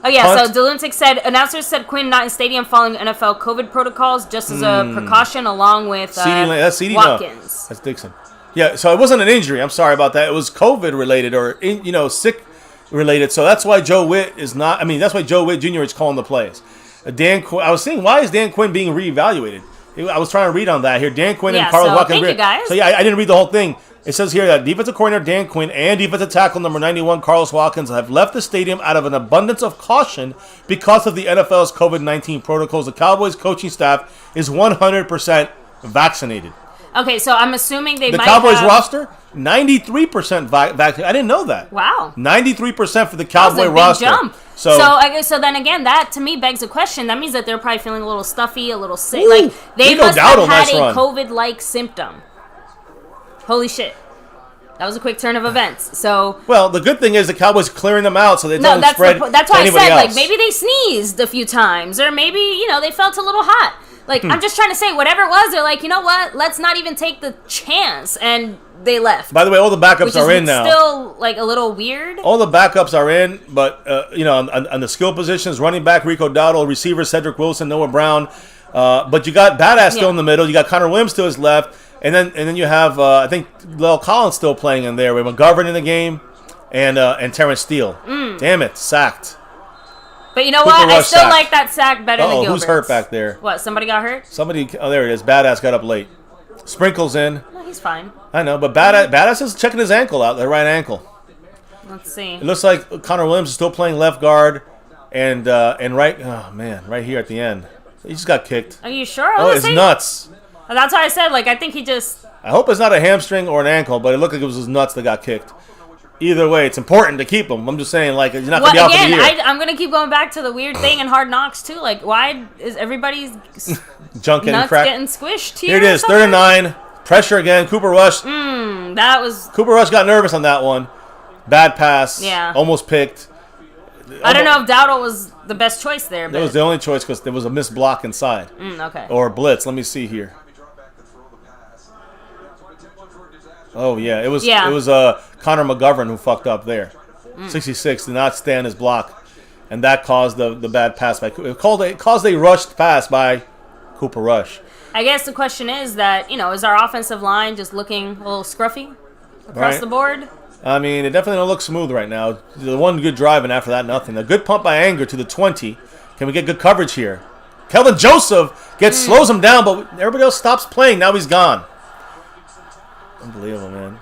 Delutic said, announcers said Quinn not in stadium following NFL COVID protocols just as a precaution along with that's CD, Watkins. That's Dixon. Yeah, so it wasn't an injury. I'm sorry about that. It was COVID related or, sick related. So that's why Joe Witt is not, that's why Joe Witt Jr. is calling the plays. I was saying, why is Dan Quinn being reevaluated? I was trying to read on that here. Dan Quinn and Carlos Watkins. Thank you, guys. So, I didn't read the whole thing. It says here that defensive coordinator Dan Quinn and defensive tackle number 91, Carlos Watkins, have left the stadium out of an abundance of caution because of the NFL's COVID-19 protocols. The Cowboys coaching staff is 100% vaccinated. Okay, so I'm assuming the Cowboys roster, 93% vaccinated. I didn't know that. Wow. 93% for the Cowboy roster. That was a big jump. So then again, that to me begs a question. That means that they're probably feeling a little stuffy, a little sick. Like they must have had a COVID-like symptom. Holy shit. That was a quick turn of events. So the good thing is the Cowboys clearing them out so they don't spread. That's why I said else. maybe they sneezed a few times, or maybe they felt a little hot. I'm just trying to say, whatever it was, they're like, you know what? Let's not even take the chance, and they left. By the way, all the backups are in now. Still a little weird. All the backups are in, but on the skill positions, running back Rico Dowdle, receiver Cedric Wilson, Noah Brown, but you got Badass still in the middle. You got Connor Williams to his left, and then you have I think Lel Collins still playing in there with McGovern in the game, and Terrence Steele. Damn it, sacked. But you know what? I still like that sack better than Gilbert's. Who's hurt back there? What, somebody got hurt? There it is. Badass got up late. Sprinkles in. No, he's fine. I know, but Badass is checking his ankle out, the right ankle. Let's see. It looks like Connor Williams is still playing left guard, and right here at the end. He just got kicked. Are you sure? It's nuts. That's why I said, I think he just... I hope it's not a hamstring or an ankle, but it looked like it was his nuts that got kicked. Either way, it's important to keep him. I'm just saying, you're not going to be out for the year. I'm going to keep going back to the weird thing in Hard Knocks, too. Why is everybody's junk nuts getting squished here? Here it is, 3rd and 9. Pressure again. Cooper Rush. Cooper Rush got nervous on that one. Bad pass. Yeah. Almost picked. I don't know if Dowdle was the best choice there. But it was the only choice because there was a missed block inside. Okay. Or blitz. Let me see here. Oh, yeah. It was Connor McGovern who fucked up there. 66 did not stand his block. And that caused the bad pass by Cooper. It caused a rushed pass by Cooper Rush. I guess the question is that, is our offensive line just looking a little scruffy across the board? It definitely don't look smooth right now. The one good drive, and after that, nothing. A good pump by Anger to the 20. Can we get good coverage here? Kelvin Joseph slows him down, but everybody else stops playing. Now he's gone. Unbelievable, man.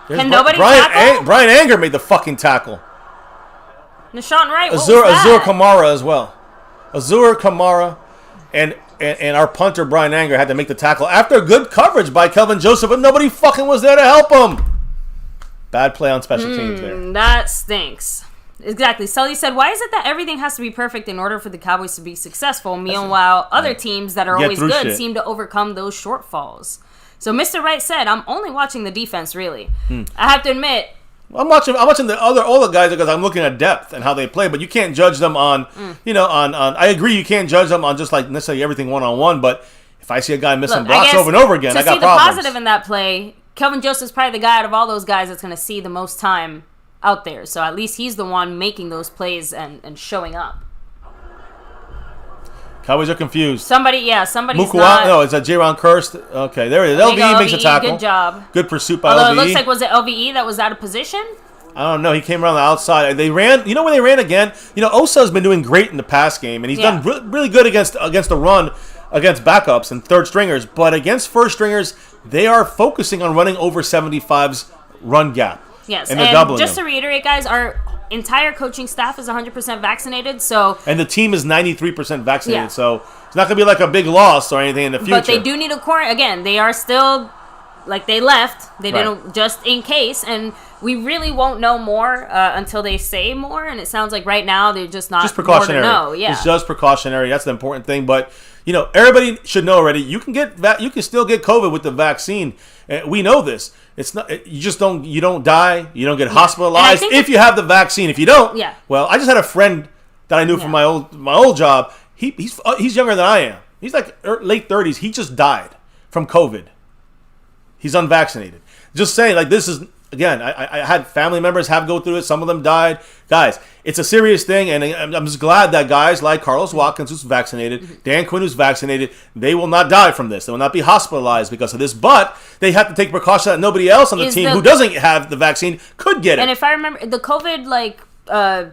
Can nobody tackle? Brian Anger made the fucking tackle. Nashawn Wright, Azur Kamara as well. Azur Kamara and our punter Brian Anger had to make the tackle after good coverage by Kelvin Joseph, but nobody fucking was there to help him. Bad play on special teams there. That stinks. Exactly. Sully said, why is it that everything has to be perfect in order for the Cowboys to be successful? Meanwhile, other teams that are always good seem to overcome those shortfalls. So Mr. Wright said, I'm only watching the defense, really. I have to admit, I'm watching all the guys because I'm looking at depth and how they play, but you can't judge them on, on I agree you can't judge them on just like necessarily everything one-on-one, but if I see a guy missing blocks over and over again, I got problems. To see the positive in that play, Kelvin Joseph's probably the guy out of all those guys that's going to see the most time out there. So at least he's the one making those plays and showing up. Cowboys are confused. Somebody's not. No, it's a J-Ron Kirst. Okay, there it is. LVE makes a tackle. Good job. Good pursuit by Although LVE. it looks like, was it LVE that was out of position? I don't know. He came around the outside. They ran. You know where they ran again? You know, Osa's been doing great in the pass game, and he's done really good against the run, against backups and third stringers. But against first stringers, they are focusing on running over 75's run gap. Yes, and they're doubling just them. To reiterate, guys, our entire coaching staff is 100% vaccinated. So and the team is 93% vaccinated. Yeah. So it's not going to be like a big loss or anything in the future. But they do need a quarantine. Again, they are still, like, they left. They didn't, just in case. And we really won't know more until they say more. And it sounds like right now they're just not precautionary. More to know. Yeah. It's just precautionary. That's the important thing. But, you know, everybody should know already. You can still get COVID with the vaccine. We know this. It's not. You just don't. You don't die. You don't get hospitalized if you have the vaccine. If you don't, well, I just had a friend that I knew from my old job. He's younger than I am. He's like late 30s. He just died from COVID. He's unvaccinated. Just saying, like, this is, again, I had family members go through it. Some of them died. Guys, it's a serious thing, and I'm just glad that guys like Carlos Watkins, who's vaccinated, Dan Quinn, who's vaccinated, they will not die from this. They will not be hospitalized because of this. But they have to take precautions that nobody else on the team who doesn't have the vaccine could get it. And if I remember, the COVID,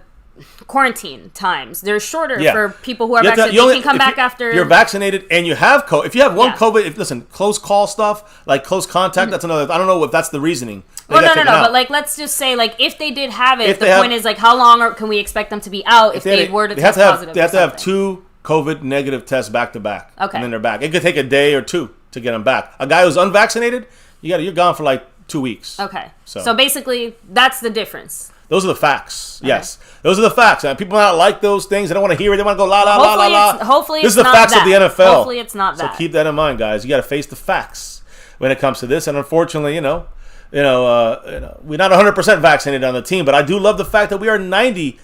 quarantine times, they're shorter for people who are vaccinated. They can come back after you're vaccinated and you have COVID. If you have one COVID, listen, close call stuff, like close contact, that's another. I don't know if that's the reasoning. No. But like, let's just say, like, if they did have it, point is, like, how long can we expect them to be out if they were to test positive? They have to have 2 COVID negative tests back to back. Okay, and then they're back. It could take a day or 2 to get them back. A guy who's unvaccinated, you're gone for like 2 weeks. Okay, so basically, that's the difference. Those are the facts. Okay. Yes, those are the facts. People not like those things. They don't want to hear it. They want to go la la la la la. Hopefully, this is the facts of the NFL. Hopefully, it's not that. So keep that in mind, guys. You got to face the facts when it comes to this. And unfortunately, we're not 100% vaccinated on the team, but I do love the fact that we are 93%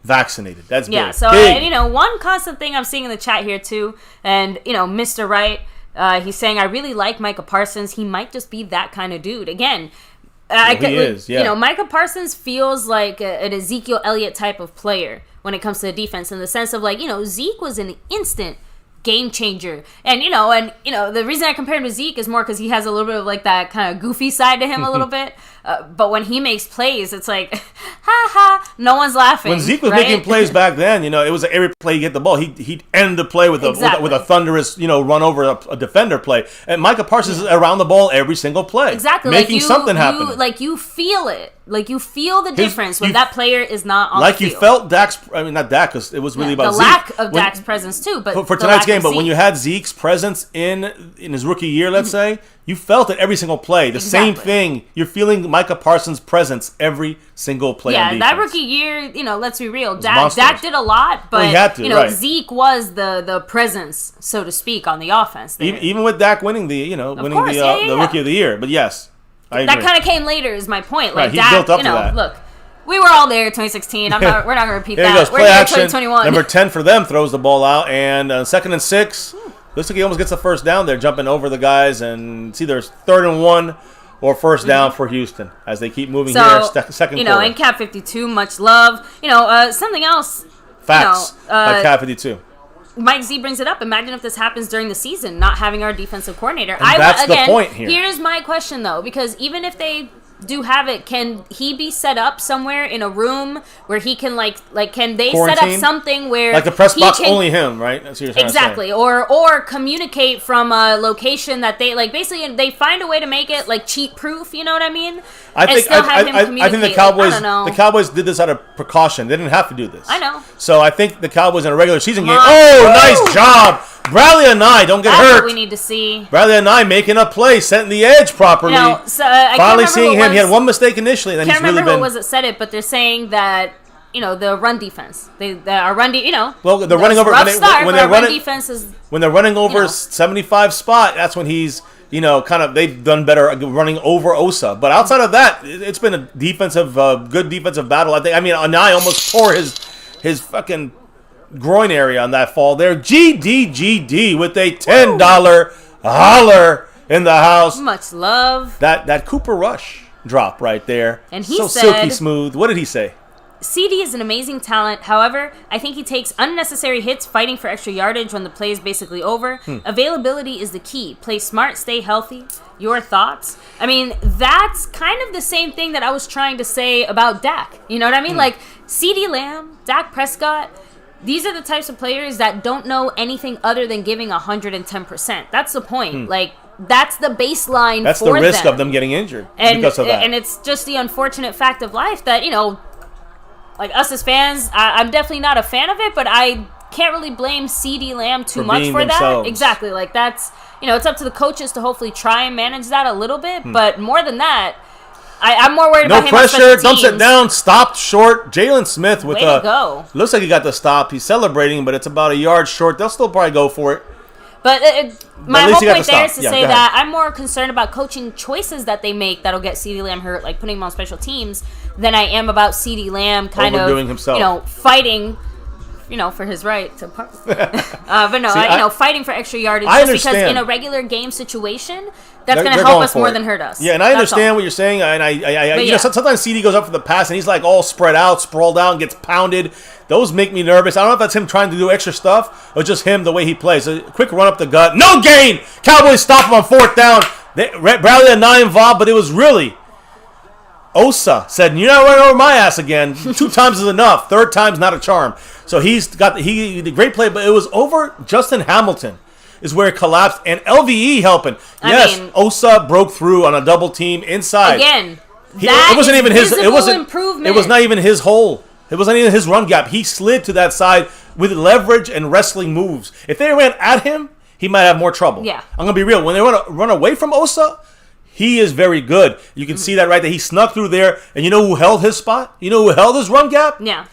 vaccinated. That's big. Yeah. So big. One constant thing I'm seeing in the chat here too, and Mr. Wright, he's saying, I really like Micah Parsons. He might just be that kind of dude. Again. He is, yeah. Micah Parsons feels like an Ezekiel Elliott type of player when it comes to the defense, in the sense of, like, Zeke was an instant game changer, and the reason I compared him to Zeke is more because he has a little bit of, like, that kind of goofy side to him a little bit, but when he makes plays, it's like, ha ha, no one's laughing. When Zeke was making plays back then, it was every play you get the ball, he'd end the play with a thunderous, run over a defender play, and Micah Parsons is around the ball every single play, making something happen. You feel it. Like, you feel the difference when that player is not on the field. Like, you felt not Dak, because it was really about Zeke. The lack of Dak's presence, too. But for tonight's game, but when you had Zeke's presence in his rookie year, let's say, you felt it every single play. The same thing. You're feeling Micah Parsons' presence every single play on defense. That rookie year, let's be real. Dak did a lot, but, he had to, Zeke was the presence, so to speak, on the offense there. Even with Dak winning the rookie of the year. But yes. That kind of came later, is my point. Like, he Dak, built up to that. Look, we were all there 2016. We're not going to repeat that. Goes, we're here 2021. Number 10 for them throws the ball out, and 2nd and 6. Looks like he almost gets the first down there, jumping over the guys, and it's either 3rd and 1 or first down for Houston as they keep moving here. Second quarter. In Cap 52, much love. Something else. Facts by Cap 52. Mike Z brings it up. Imagine if this happens during the season, not having our defensive coordinator. And that's the point here. Here's my question, though, because even if they do have it, can he be set up somewhere in a room where he can can they set up something where, like, the press box, only him, right? That's what you're exactly, or communicate from a location that they basically they find a way to make it cheat proof. You know what I mean? I think the Cowboys the Cowboys did this out of precaution. They didn't have to do this. I know. So I think the Cowboys in a regular season game. Nice job. Bradley and I don't get hurt. That's what we need to see. Bradley and I making a play, setting the edge properly. Finally seeing him. He had one mistake initially, and then he's really been. I can't remember who was it said it, but they're saying that the run defense, are running. Well, they're running over when they're running. Defense is when they're running over 75 spot. That's when he's they've done better running over Osa. But outside of that, it's been a good defensive battle. I think. Anai almost tore his fucking groin area on that fall there. GD with a $10 holler in the house. Much love. That Cooper Rush drop right there. And he said, silky smooth. What did he say? CD is an amazing talent. However, I think he takes unnecessary hits fighting for extra yardage when the play is basically over. Availability is the key. Play smart, stay healthy. Your thoughts? I mean, that's kind of the same thing that I was trying to say about Dak. You know what I mean? Like, CD Lamb, Dak Prescott, these are the types of players that don't know anything other than giving 110%. That's the point. Like, that's the baseline. That's for the risk them. Of them getting injured because of that. And it's just the unfortunate fact of life that, you know, like us as fans, I'm definitely not a fan of it, but I can't really blame CD Lamb too much for that. Exactly. Like, that's, you know, it's up to the coaches to hopefully try and manage that a little bit. But more than that, I'm more worried about him. No pressure. Dumps it down. Stopped short. Jalen Smith with Way to go. Looks like he got the stop. He's celebrating, but it's about a yard short. They'll still probably go for it. But my whole point there is to say that I'm more concerned about coaching choices that they make that'll get CeeDee Lamb hurt, like putting him on special teams, than I am about CeeDee Lamb kind of, himself. You know, fighting, you know, for his right to but no, see, you know, fighting for extra yardage just because in a regular game situation, that's going to help us more than hurt us. Yeah, and I understand what you're saying. And I you know, sometimes CD goes up for the pass and he's like all spread out, sprawled out, and gets pounded. Those make me nervous. I don't know if that's him trying to do extra stuff or just him the way he plays. A quick run up the gut, no gain. Cowboys stop him on 4th down. Bradley had 9 involved, but it was really Osa said, "You're not running over my ass again. 2 times is enough. 3rd time's not a charm." So he did a great play, but it was over Justin Hamilton is where it collapsed, and LVE helping. Yes, I mean, Osa broke through on a double team inside. Again, it wasn't even his. It wasn't. Improvement. It was not even his hole. It wasn't even his run gap. He slid to that side with leverage and wrestling moves. If they ran at him, he might have more trouble. Yeah, I'm gonna be real. When they run away from Osa, he is very good. You can see that right there. He snuck through there, and you know who held his spot? You know who held his run gap? Yeah.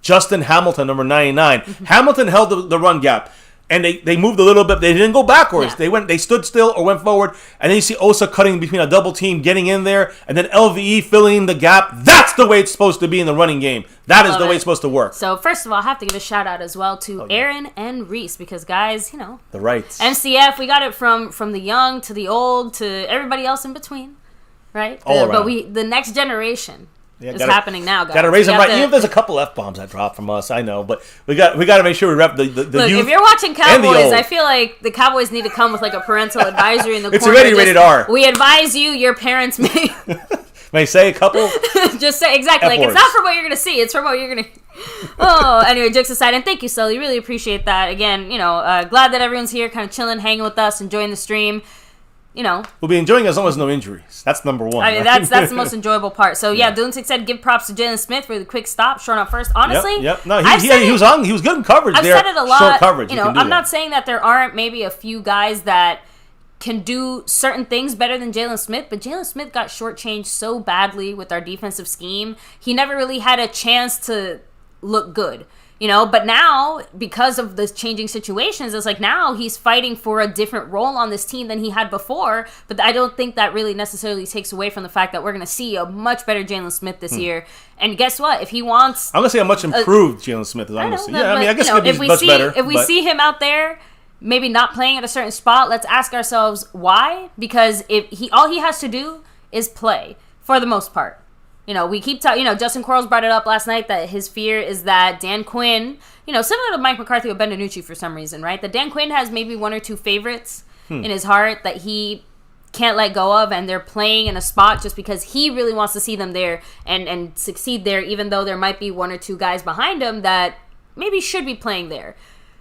Justin Hamilton, number 99. Hamilton held the run gap, and they moved a little bit. They didn't go backwards. Yeah. They stood still or went forward, and then you see Osa cutting between a double team, getting in there, and then LVE filling in the gap. That's the way it's supposed to be in the running game. That is the way it's supposed to work. So first of all, I have to give a shout out as well to Aaron and Reese because guys, you know, the rights. MCF, we got it from the young to the old to everybody else in between, right? All around. But the next generation. It's happening now, guys. Got to raise them right. Even if there's a couple F-bombs that drop from us, I know, but we got to make sure we rep the Look, youth. If you're watching Cowboys, I feel like the Cowboys need to come with like a parental advisory in the it's corner. It's already rated R. We advise you, your parents may say a couple. Just say exactly. Like, it's not from what you're gonna see; it's from what you're gonna. Oh, anyway, jokes aside, and thank you, Sully. Really appreciate that. Again, you know, glad that everyone's here, kind of chilling, hanging with us, enjoying the stream. You know, we'll be enjoying as long as no injuries. That's number one. I mean, right? that's the most enjoyable part. So yeah, Doonsik said give props to Jalen Smith for the quick stop, showing up first. Honestly, yep. No, he was good in coverage. I've there. said it a lot. Short coverage. You know, I'm not saying that there aren't maybe a few guys that can do certain things better than Jalen Smith, but Jalen Smith got shortchanged so badly with our defensive scheme. He never really had a chance to look good. You know, but now, because of the changing situations, it's like now he's fighting for a different role on this team than he had before. But I don't think that really necessarily takes away from the fact that we're going to see a much better Jalen Smith this year. And guess what? If he wants... I'm going to say a much improved Jalen Smith is honestly. Yeah, I mean, I guess it could be much better. If we see him out there, maybe not playing at a certain spot, let's ask ourselves why. Because all he has to do is play, for the most part. You know, we keep talking, you know, Justin Quarles brought it up last night that his fear is that Dan Quinn, you know, similar to Mike McCarthy or Ben DiNucci for some reason, right? That Dan Quinn has maybe 1 or 2 favorites in his heart that he can't let go of, and they're playing in a spot just because he really wants to see them there and succeed there, even though there might be 1 or 2 guys behind him that maybe should be playing there.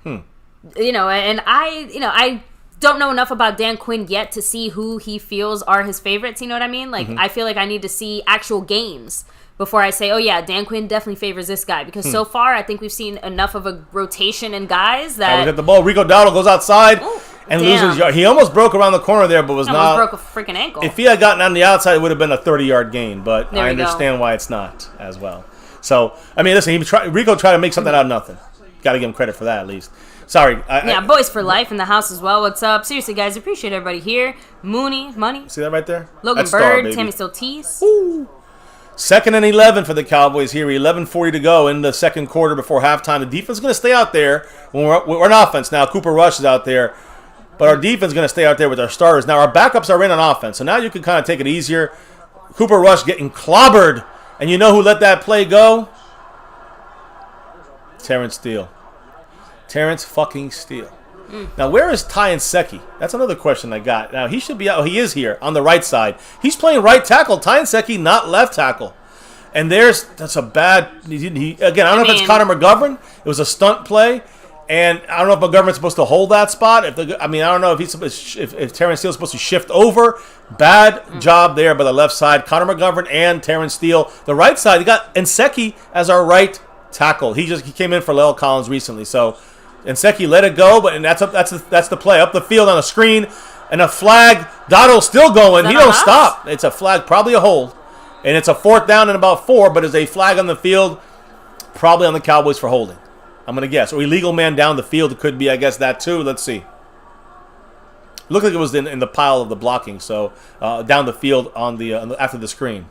You know, and I don't know enough about Dan Quinn yet to see who he feels are his favorites. You know what I mean? Like, I feel like I need to see actual games before I say, oh, yeah, Dan Quinn definitely favors this guy. Because so far, I think we've seen enough of a rotation in guys that... we got the ball. Rico Dowdle goes outside and loses yard. He almost broke around the corner there, but almost broke a freaking ankle. If he had gotten on the outside, it would have been a 30-yard gain. But I understand why it's not as well. So, I mean, listen, Rico tried to make something out of nothing. Got to give him credit for that, at least. Sorry. Boys for life in the house as well. What's up? Seriously, guys, appreciate everybody here. Mooney, Money. See that right there? Logan Bird, Tammy Sotis. Ooh. 2nd and 11 for the Cowboys here. 11:40 to go in the second quarter before halftime. The defense is going to stay out there. We're on offense now. Cooper Rush is out there. But our defense is going to stay out there with our starters. Now, our backups are in on offense. So now you can kind of take it easier. Cooper Rush getting clobbered. And you know who let that play go? Terrence Steele. Terrence fucking Steele. Now, where is Ty Nseki? That's another question I got. Now, he should be out. Oh, he is here on the right side. He's playing right tackle. Ty Nseki, not left tackle. And that's a bad... again, I don't know if it's Connor McGovern. It was a stunt play. And I don't know if McGovern's supposed to hold that spot. I don't know if Terrence Steele's supposed to shift over. Bad job there by the left side. Connor McGovern and Terrence Steele. The right side, you got Nseki as our right tackle. He came in for Lel Collins recently. So... Nseki let it go, but that's the play. Up the field on a screen, and a flag. Dottle's still going. He don't stop. It's a flag, probably a hold. And it's a 4th down and about 4, but it's a flag on the field, probably on the Cowboys for holding. I'm going to guess. Or illegal man down the field. It could be, I guess, that too. Let's see. Looked like it was in the pile of the blocking, so down the field on the after the screen.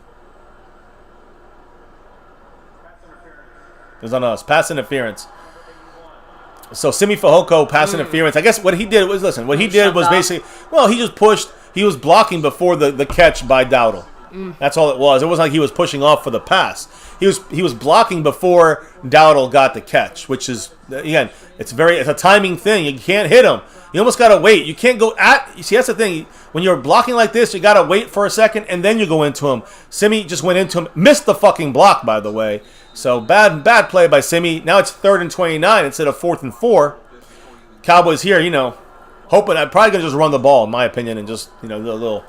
It was on us. Pass interference. So Simi Fehoko pass interference. I guess what he did was basically, he just pushed. He was blocking before the catch by Dowdle. That's all it was. It wasn't like he was pushing off for the pass. He was blocking before Dowdle got the catch, which is, again, it's a timing thing. You can't hit him. You almost got to wait. You can't go you see, that's the thing. When you're blocking like this, you got to wait for a second, and then you go into him. Simi just went into him. Missed the fucking block, by the way. So, bad play by Simi. Now it's 3rd and 29 instead of 4th and 4. Cowboys here, hoping. I'm probably going to just run the ball, in my opinion, and just, little...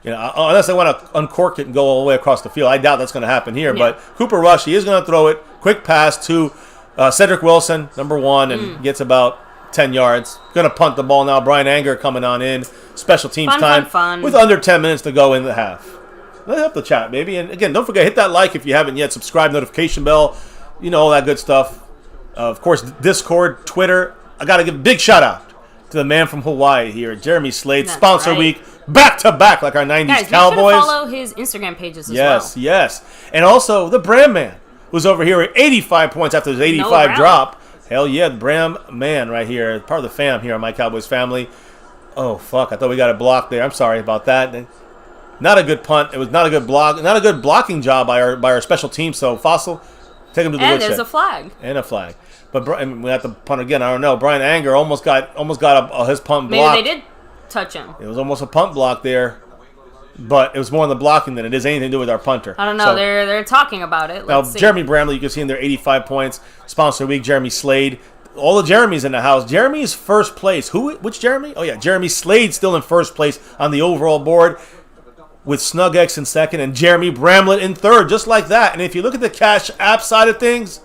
unless they want to uncork it and go all the way across the field. I doubt that's going to happen here. Yeah. But Cooper Rush, he is going to throw it. Quick pass to Cedric Wilson, number 1, and gets about 10 yards. Going to punt the ball now. Brian Anger coming on in. Special teams time. Fun. With under 10 minutes to go in the half. Let's help the chat, baby. And again, don't forget, hit that like if you haven't yet. Subscribe, notification bell. All that good stuff. Of course, Discord, Twitter. I got to give a big shout out to the man from Hawaii here, Jeremy Slade. That's Sponsor week. Back to back like our 90s Guys, Cowboys. Guys, follow his Instagram pages as well. Yes. And also the Brand Man, who's over here at 85 points after his 85 drop. Hell yeah, the Brand Man right here. Part of the fam here on My Cowboys Family. Oh, fuck. I thought we got a block there. I'm sorry about that. Not a good punt. It was not a good block. Not a good blocking job by our special team. So, Fossil, take him to the woodshed. And there's a flag. And a flag. But we have to punt again. I don't know. Brian Anger almost got his punt blocked. Maybe they did touch him. It was almost a punt block there. But it was more on the blocking than it is anything to do with our punter. I don't know. So, they're talking about it. Let's see. Jeremy Bramley, you can see him there, 85 points. Sponsor week, Jeremy Slade. All the Jeremys in the house. Jeremy's first place. Which Jeremy? Oh, yeah. Jeremy Slade still in first place on the overall board with Snug X in second and Jeremy Bramlett in third, just like that. And if you look at the Cash App side of things,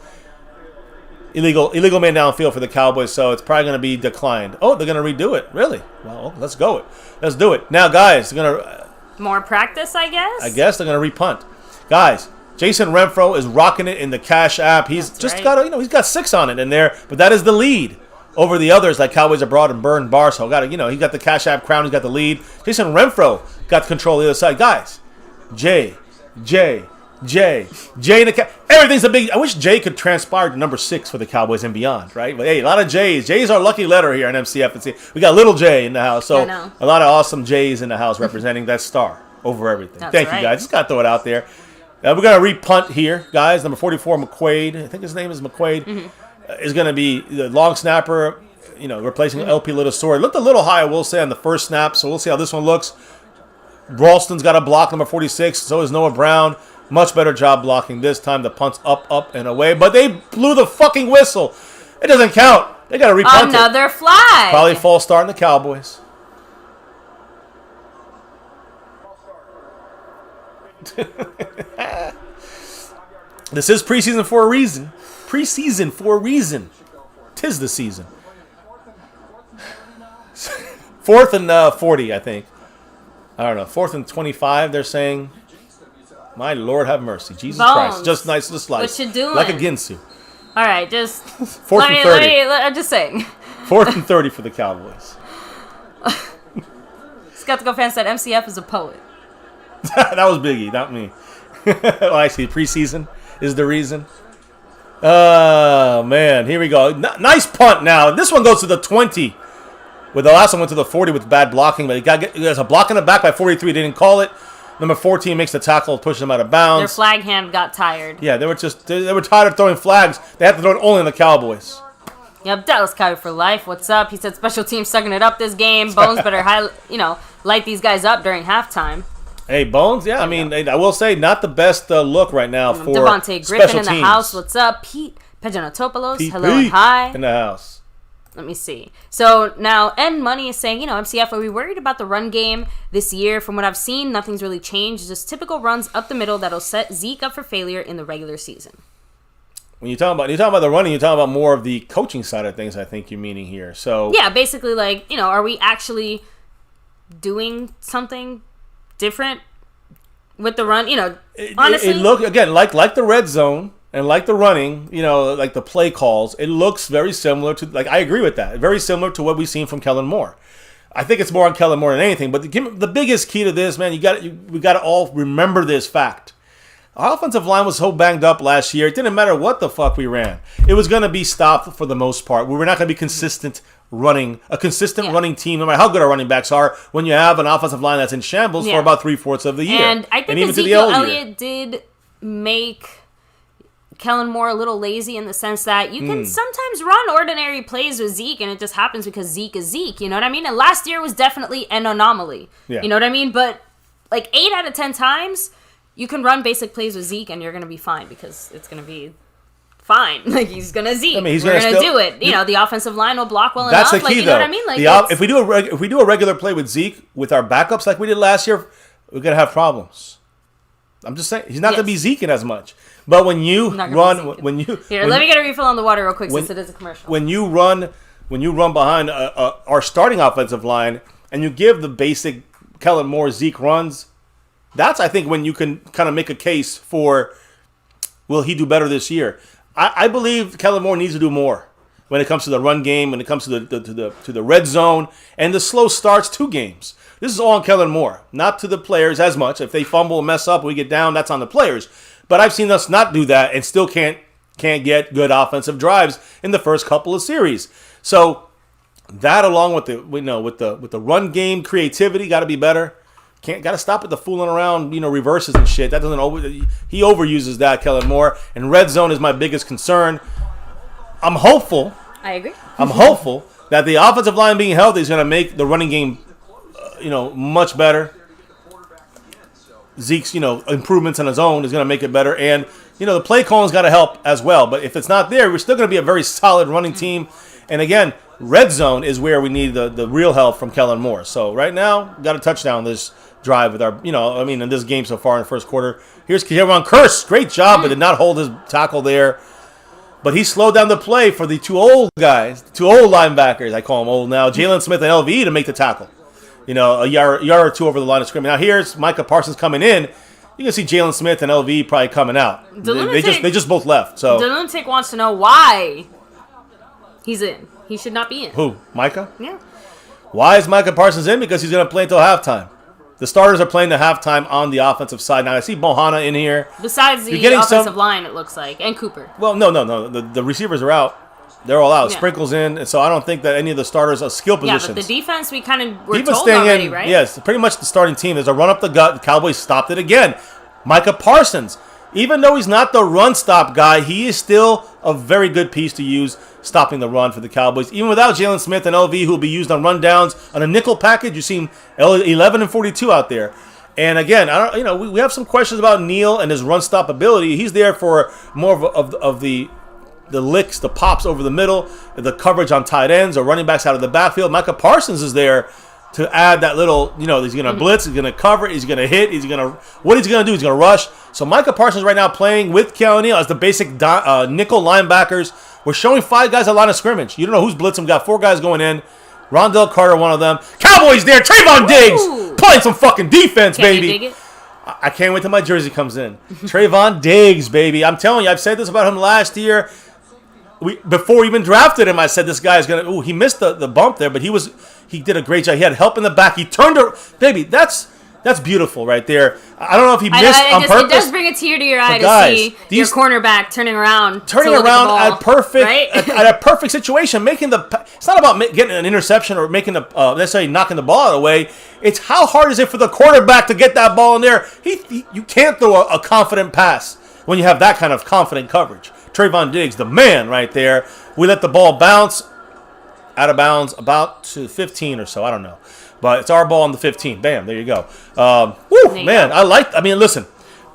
illegal man downfield for the Cowboys, so it's probably going to be declined. Oh, they're going to redo it. Really? Well, let's go. Let's do it. Now, guys, they're going to... more practice, I guess? I guess they're going to repunt. Guys, Jason Renfro is rocking it in the Cash App. He's got he's got 6 on it in there, but that is the lead over the others like Cowboys Abroad and Burn Barso. He got the Cash App crown. He's got the lead. Jason Renfro got control of the other side. Guys, Jay in the everything's a big. I wish Jay could transpire to number 6 for the Cowboys and beyond, right? But hey, a lot of J's. J's our lucky letter here in MCF. And we got little J in the house, so a lot of awesome J's in the house representing that star over everything. Thank you, guys. Just gotta throw it out there. We're gonna repunt here, guys. Number 44, McQuaid. I think his name is McQuaid. Is gonna be the long snapper. Replacing LP Little Sword. Looked a little high, I will say, on the first snap. So we'll see how this one looks. Ralston's got a block, number 46. So is Noah Brown. Much better job blocking this time. The punt's up, and away. But they blew the fucking whistle. It doesn't count. They got to repunt Another flag. Probably false start in the Cowboys. This is preseason for a reason. Preseason for a reason. 'Tis the season. 4th and 40, I think. I don't know. 4th and 25, they're saying. My Lord have mercy. Jesus Christ. Just nice to slice. What you doing? Like a Ginsu. All right, just... 4th and 30. I'm just saying. 4th and 30 for the Cowboys. Skeptical fan said MCF is a poet. That was Biggie, not me. Oh, I see. Preseason is the reason. Oh, man. Here we go. Nice punt now. This one goes to the 20. With the last one went to the 40 with bad blocking, but there's a block in the back by 43. They didn't call it. Number 14 makes the tackle, pushes him out of bounds. Their flag hand got tired. Yeah, they were tired of throwing flags. They had to throw it only on the Cowboys. Yep, Dallas Cowboy for life. What's up? He said special teams sucking it up this game. Bones better light these guys up during halftime. Hey, Bones, yeah, I mean, I will say, not the best look right now for Devontae special Griffin in the teams. house. What's up? Pete Pajanotopoulos, hello and hi. In the house. Let me see. So now, N Money is saying, MCF, are we worried about the run game this year? From what I've seen, nothing's really changed. Just typical runs up the middle that'll set Zeke up for failure in the regular season. When you're talking about the running, you're talking about more of the coaching side of things, I think you're meaning here. So yeah, basically, are we actually doing something different with the run? Honestly, it look again like the red zone and like the running, like the play calls. It looks very similar to I agree with that. Very similar to what we've seen from Kellen Moore. I think it's more on Kellen Moore than anything. But the biggest key to this, man, we got to all remember this fact. Our offensive line was so banged up last year, it didn't matter what the fuck we ran. It was going to be stopped for the most part. We were not going to be consistent running team, no matter how good our running backs are, when you have an offensive line that's in shambles for about 3/4 of the year. And I think Ezekiel Elliott did make Kellen Moore a little lazy in the sense that you can sometimes run ordinary plays with Zeke, and it just happens because Zeke is Zeke, you know what I mean? And last year was definitely an anomaly, you know what I mean? But 8 out of 10 times, you can run basic plays with Zeke and you're going to be fine because it's going to be fine. He's going to Zeke. I mean, we're going to do it. The offensive line will block well enough. That's the key, you know what I mean? If we do a regular play with Zeke with our backups like we did last year, we're going to have problems. I'm just saying. He's not going to be Zeking as much. But when you run... let me get a refill on the water real quick since it is a commercial. When you run behind our starting offensive line and you give the basic Kellen Moore Zeke runs... That's, I think, when you can kind of make a case for, will he do better this year? I believe Kellen Moore needs to do more when it comes to the run game, when it comes to the red zone, and the slow starts to games. This is all on Kellen Moore, not to the players as much. If they fumble and mess up, we get down, that's on the players. But I've seen us not do that and still can't get good offensive drives in the first couple of series. So that, along with the run game creativity, got to be better. Got to stop with the fooling around, reverses and shit. That doesn't he overuses that, Kellen Moore. And red zone is my biggest concern. I'm hopeful. I agree. I'm hopeful that the offensive line being healthy is going to make the running game, much better. Zeke's, improvements on his own is going to make it better. And, the play calling's got to help as well. But if it's not there, we're still going to be a very solid running team. And again, red zone is where we need the real help from Kellen Moore. So right now, got a touchdown this drive with our, in this game so far in the first quarter. Here's Kieran Curse. Great job, but did not hold his tackle there. But he slowed down the play for the two old linebackers. I call them old now. Jalen Smith and LV to make the tackle. A yard or two over the line of scrimmage. Now here's Micah Parsons coming in. You can see Jalen Smith and LV probably coming out. They just both left. So the lunatic wants to know why he's in. He should not be in. Who? Micah? Yeah. Why is Micah Parsons in? Because he's going to play until halftime. The starters are playing the halftime on the offensive side. Now, I see Bohanna in here. Besides the offensive line, it looks like. And Cooper. Well, no. The receivers are out. They're all out. Yeah. Sprinkles in. And so I don't think that any of the starters are skill positions. Yeah, but the defense, we kind of were told already, right? Yes, pretty much the starting team. There's a run up the gut. The Cowboys stopped it again. Micah Parsons. Even though he's not the run-stop guy, he is still a very good piece to use stopping the run for the Cowboys. Even without Jalen Smith and LV, who will be used on rundowns on a nickel package, you've seen 11 and 42 out there. And again, we have some questions about Neal and his run-stop ability. He's there for more of the licks, the pops over the middle, the coverage on tight ends or running backs out of the backfield. Micah Parsons is there to add that little, he's going to blitz, he's going to cover, he's going to hit, what he's going to do, he's going to rush. So Micah Parsons right now playing with Keanu Neal as the basic nickel linebackers. We're showing 5 guys at line of scrimmage. You don't know who's blitzing. We got 4 guys going in. Rondell Carter, one of them. Cowboys there. Trayvon Diggs playing some fucking defense, baby. You dig it? I can't wait till my jersey comes in. Trayvon Diggs, baby. I'm telling you, I've said this about him last year. Before we even drafted him, I said this guy is going to... he missed the bump there, but he did a great job. He had help in the back. He turned... baby, that's That's beautiful right there. I don't know if he missed on purpose. It does bring a tear to your eye to see your cornerback turning around at a perfect situation, making it's not about getting an interception or making necessarily knocking the ball away. It's how hard is it for the quarterback to get that ball in there? You can't throw a confident pass when you have that kind of confident coverage. Trayvon Diggs, the man right there. We let the ball bounce out of bounds about to 15 or so. I don't know. But it's our ball on the 15. Bam, there you go. Listen,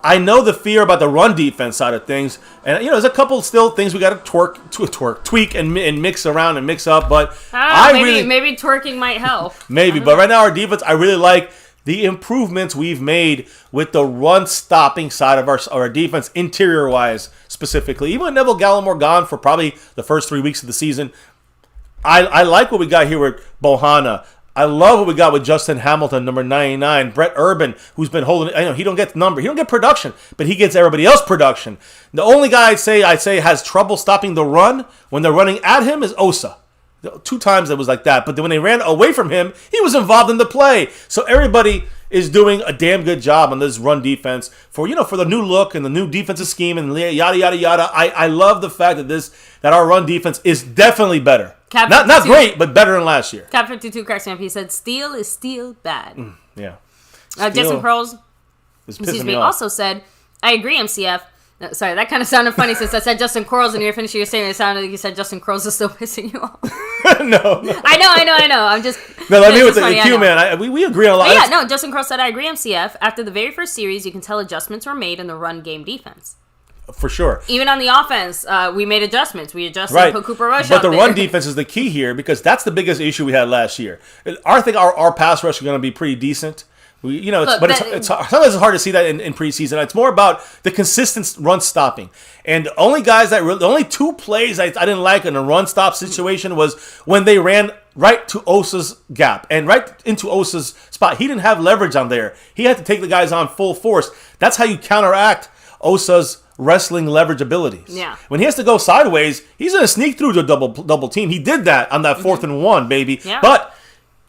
I know the fear about the run defense side of things. And, there's a couple still things we got to tweak and mix around and mix up. But maybe twerking might help. Maybe. But right now our defense, I really like the improvements we've made with the run-stopping side of our defense, interior-wise specifically. Even with Neville Gallimore gone for probably the first 3 weeks of the season, I like what we got here with Bohanna. I love what we got with Justin Hamilton, number 99. Brett Urban, who's been holding. I know he don't get the number. He don't get production, but he gets everybody else production. The only guy I'd say has trouble stopping the run when they're running at him is Osa. 2 times it was like that. But when they ran away from him, he was involved in the play. So everybody is doing a damn good job on this run defense for the new look and the new defensive scheme and yada yada yada. I love the fact that our run defense is definitely better. Not great, but better than last year. Cap 52 cracks me up. He said, "Steal is still bad." Yeah. Justin Pearls, also said, "I agree, MCF." Sorry, that kind of sounded funny since I said Justin Quarles and you're finishing your statement. It sounded like you said Justin Quarles is still pissing you off. No. I know. I'm just... No, let me with the Q, man. We agree on a lot. Justin Quarles said, "I agree, MCF. After the very first series, you can tell adjustments were made in the run game defense." For sure. Even on the offense, we made adjustments. We adjusted and put Cooper Rush out there. But the run defense is the key here because that's the biggest issue we had last year. I think our pass rush is going to be pretty decent. Sometimes it's hard to see that in preseason. It's more about the consistent run stopping. And the only 2 plays I didn't like in a run stop situation was when they ran right to Osa's gap and right into Osa's spot. He didn't have leverage on there. He had to take the guys on full force. That's how you counteract Osa's wrestling leverage abilities. Yeah. When he has to go sideways, he's going to sneak through the double team. He did that on that 4th and 1, baby. Yeah. But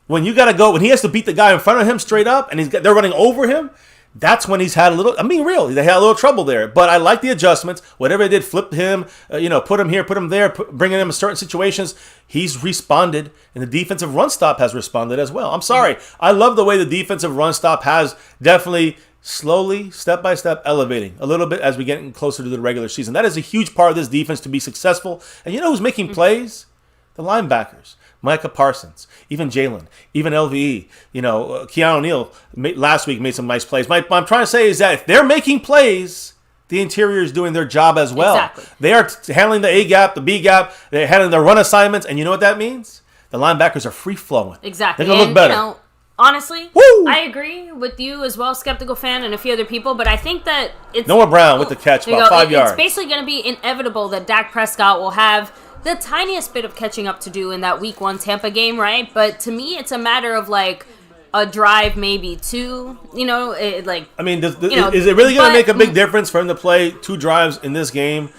when he has to beat the guy in front of him straight up and they're running over him, that's when he's had they had a little trouble there. But I like the adjustments. Whatever they did, flip him, put him here, put him there, bringing him in certain situations. He's responded, and the defensive run stop has responded as well. I'm sorry. I love the way the defensive run stop has definitely slowly, step-by-step, elevating a little bit as we get closer to the regular season. That is a huge part of this defense to be successful. And you know who's making plays? The linebackers. Micah Parsons, even Jalen, even LVE. Keanu Neal last week made some nice plays. What I'm trying to say is that if they're making plays, the interior is doing their job as well. Exactly. They are handling the A gap, the B gap. They're handling their run assignments. And you know what that means? The linebackers are free-flowing. Exactly. They're going to look better. Honestly, Woo! I agree with you as well, Skeptical Fan, and a few other people, but I think that it's... Noah Brown with the catch, about 5 yards. It's basically going to be inevitable that Dak Prescott will have the tiniest bit of catching up to do in that Week 1 Tampa game, right? But to me, it's a matter of, a drive, maybe 2, is it really going to make a big difference for him to play 2 drives in this game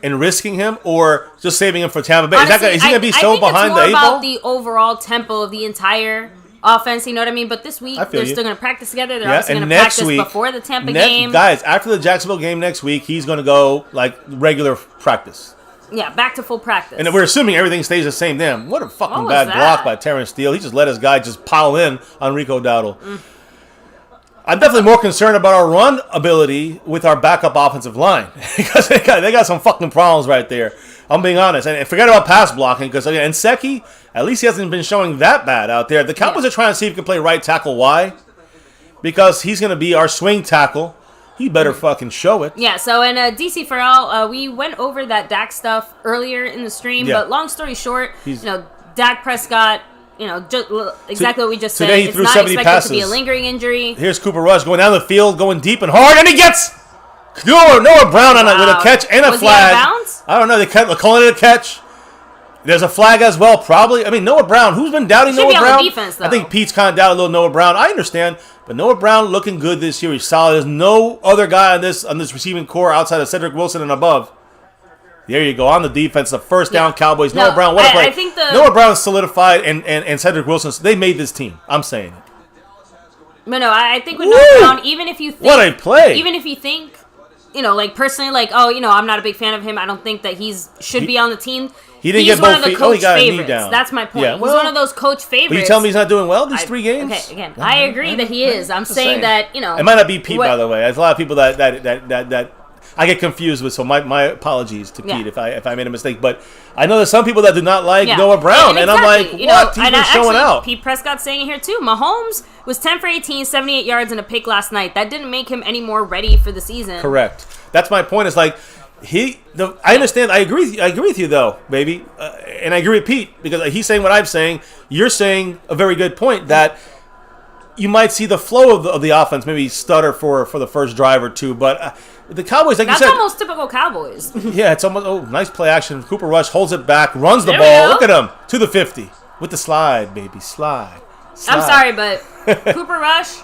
and risking him, or just saving him for Tampa Bay? Honestly, is he going to be so behind the 8 ball? I think it's more about the overall tempo of the entire offense, you know what I mean? But this week, they're still going to practice together. They're obviously going to practice before the Tampa game. Guys, after the Jacksonville game next week, he's going to go, regular practice. Yeah, back to full practice. And we're assuming everything stays the same. Damn, what a fucking bad block by Terrence Steele. He just let his guy just pile in on Rico Dowdle. I'm definitely more concerned about our run ability with our backup offensive line because they got some fucking problems right there. I'm being honest. And forget about pass blocking because, again, Nseki, at least he hasn't been showing that bad out there. The Cowboys are trying to see if he can play right tackle. Why? Because he's going to be our swing tackle. He better fucking show it. Yeah, so in DC Farrell, we went over that Dak stuff earlier in the stream, but long story short, Dak Prescott, just exactly what we just said. It's not expected passes. To be a lingering injury. Here's Cooper Rush going down the field, going deep and hard, and he gets Noah Brown on it with a catch and a flag. He out of bounds? I don't know. They're calling it a catch. There's a flag as well, probably. I mean, Noah Brown. Who's been doubting Noah Brown? Should be on the defense, though. I think Pete's kind of doubted a little Noah Brown. I understand, but Noah Brown looking good this year. He's solid. There's no other guy on this receiving core outside of Cedric Wilson and above. There you go. On the defense, the first down Cowboys. Noah Brown, what a play. I think Noah Brown is solidified, and Cedric Wilson, they made this team. I'm saying it. But no, I think with Noah Brown, even if you think... What a play! Even if you think, like, personally, like, oh, I'm not a big fan of him. I don't think that should be on the team. He didn't get both feet. He got a knee down. That's my point. Yeah, well, he's one of those coach favorites. But you tell me he's not doing well these 3 games? Okay, again, I agree that he is. I'm saying that, It might not be Pete, by the way. There's a lot of people that I get confused with, so my apologies to Pete if I made a mistake. But I know there's some people that do not like Noah Brown, and I'm like, what? He's been showing out. Pete Prescott's saying it here too. Mahomes was 10 for 18, 78 yards and a pick last night. That didn't make him any more ready for the season. Correct. That's my point. It's like I understand. I agree with you though, baby, and I agree with Pete because he's saying what I'm saying. You're saying a very good point that you might see the flow of the offense maybe stutter for the first drive or two, but the Cowboys, like you said, that's almost typical Cowboys. Yeah, it's almost nice play action. Cooper Rush holds it back, runs the ball. Look at him to the 50 with the slide, baby, slide. I'm sorry, but Cooper Rush.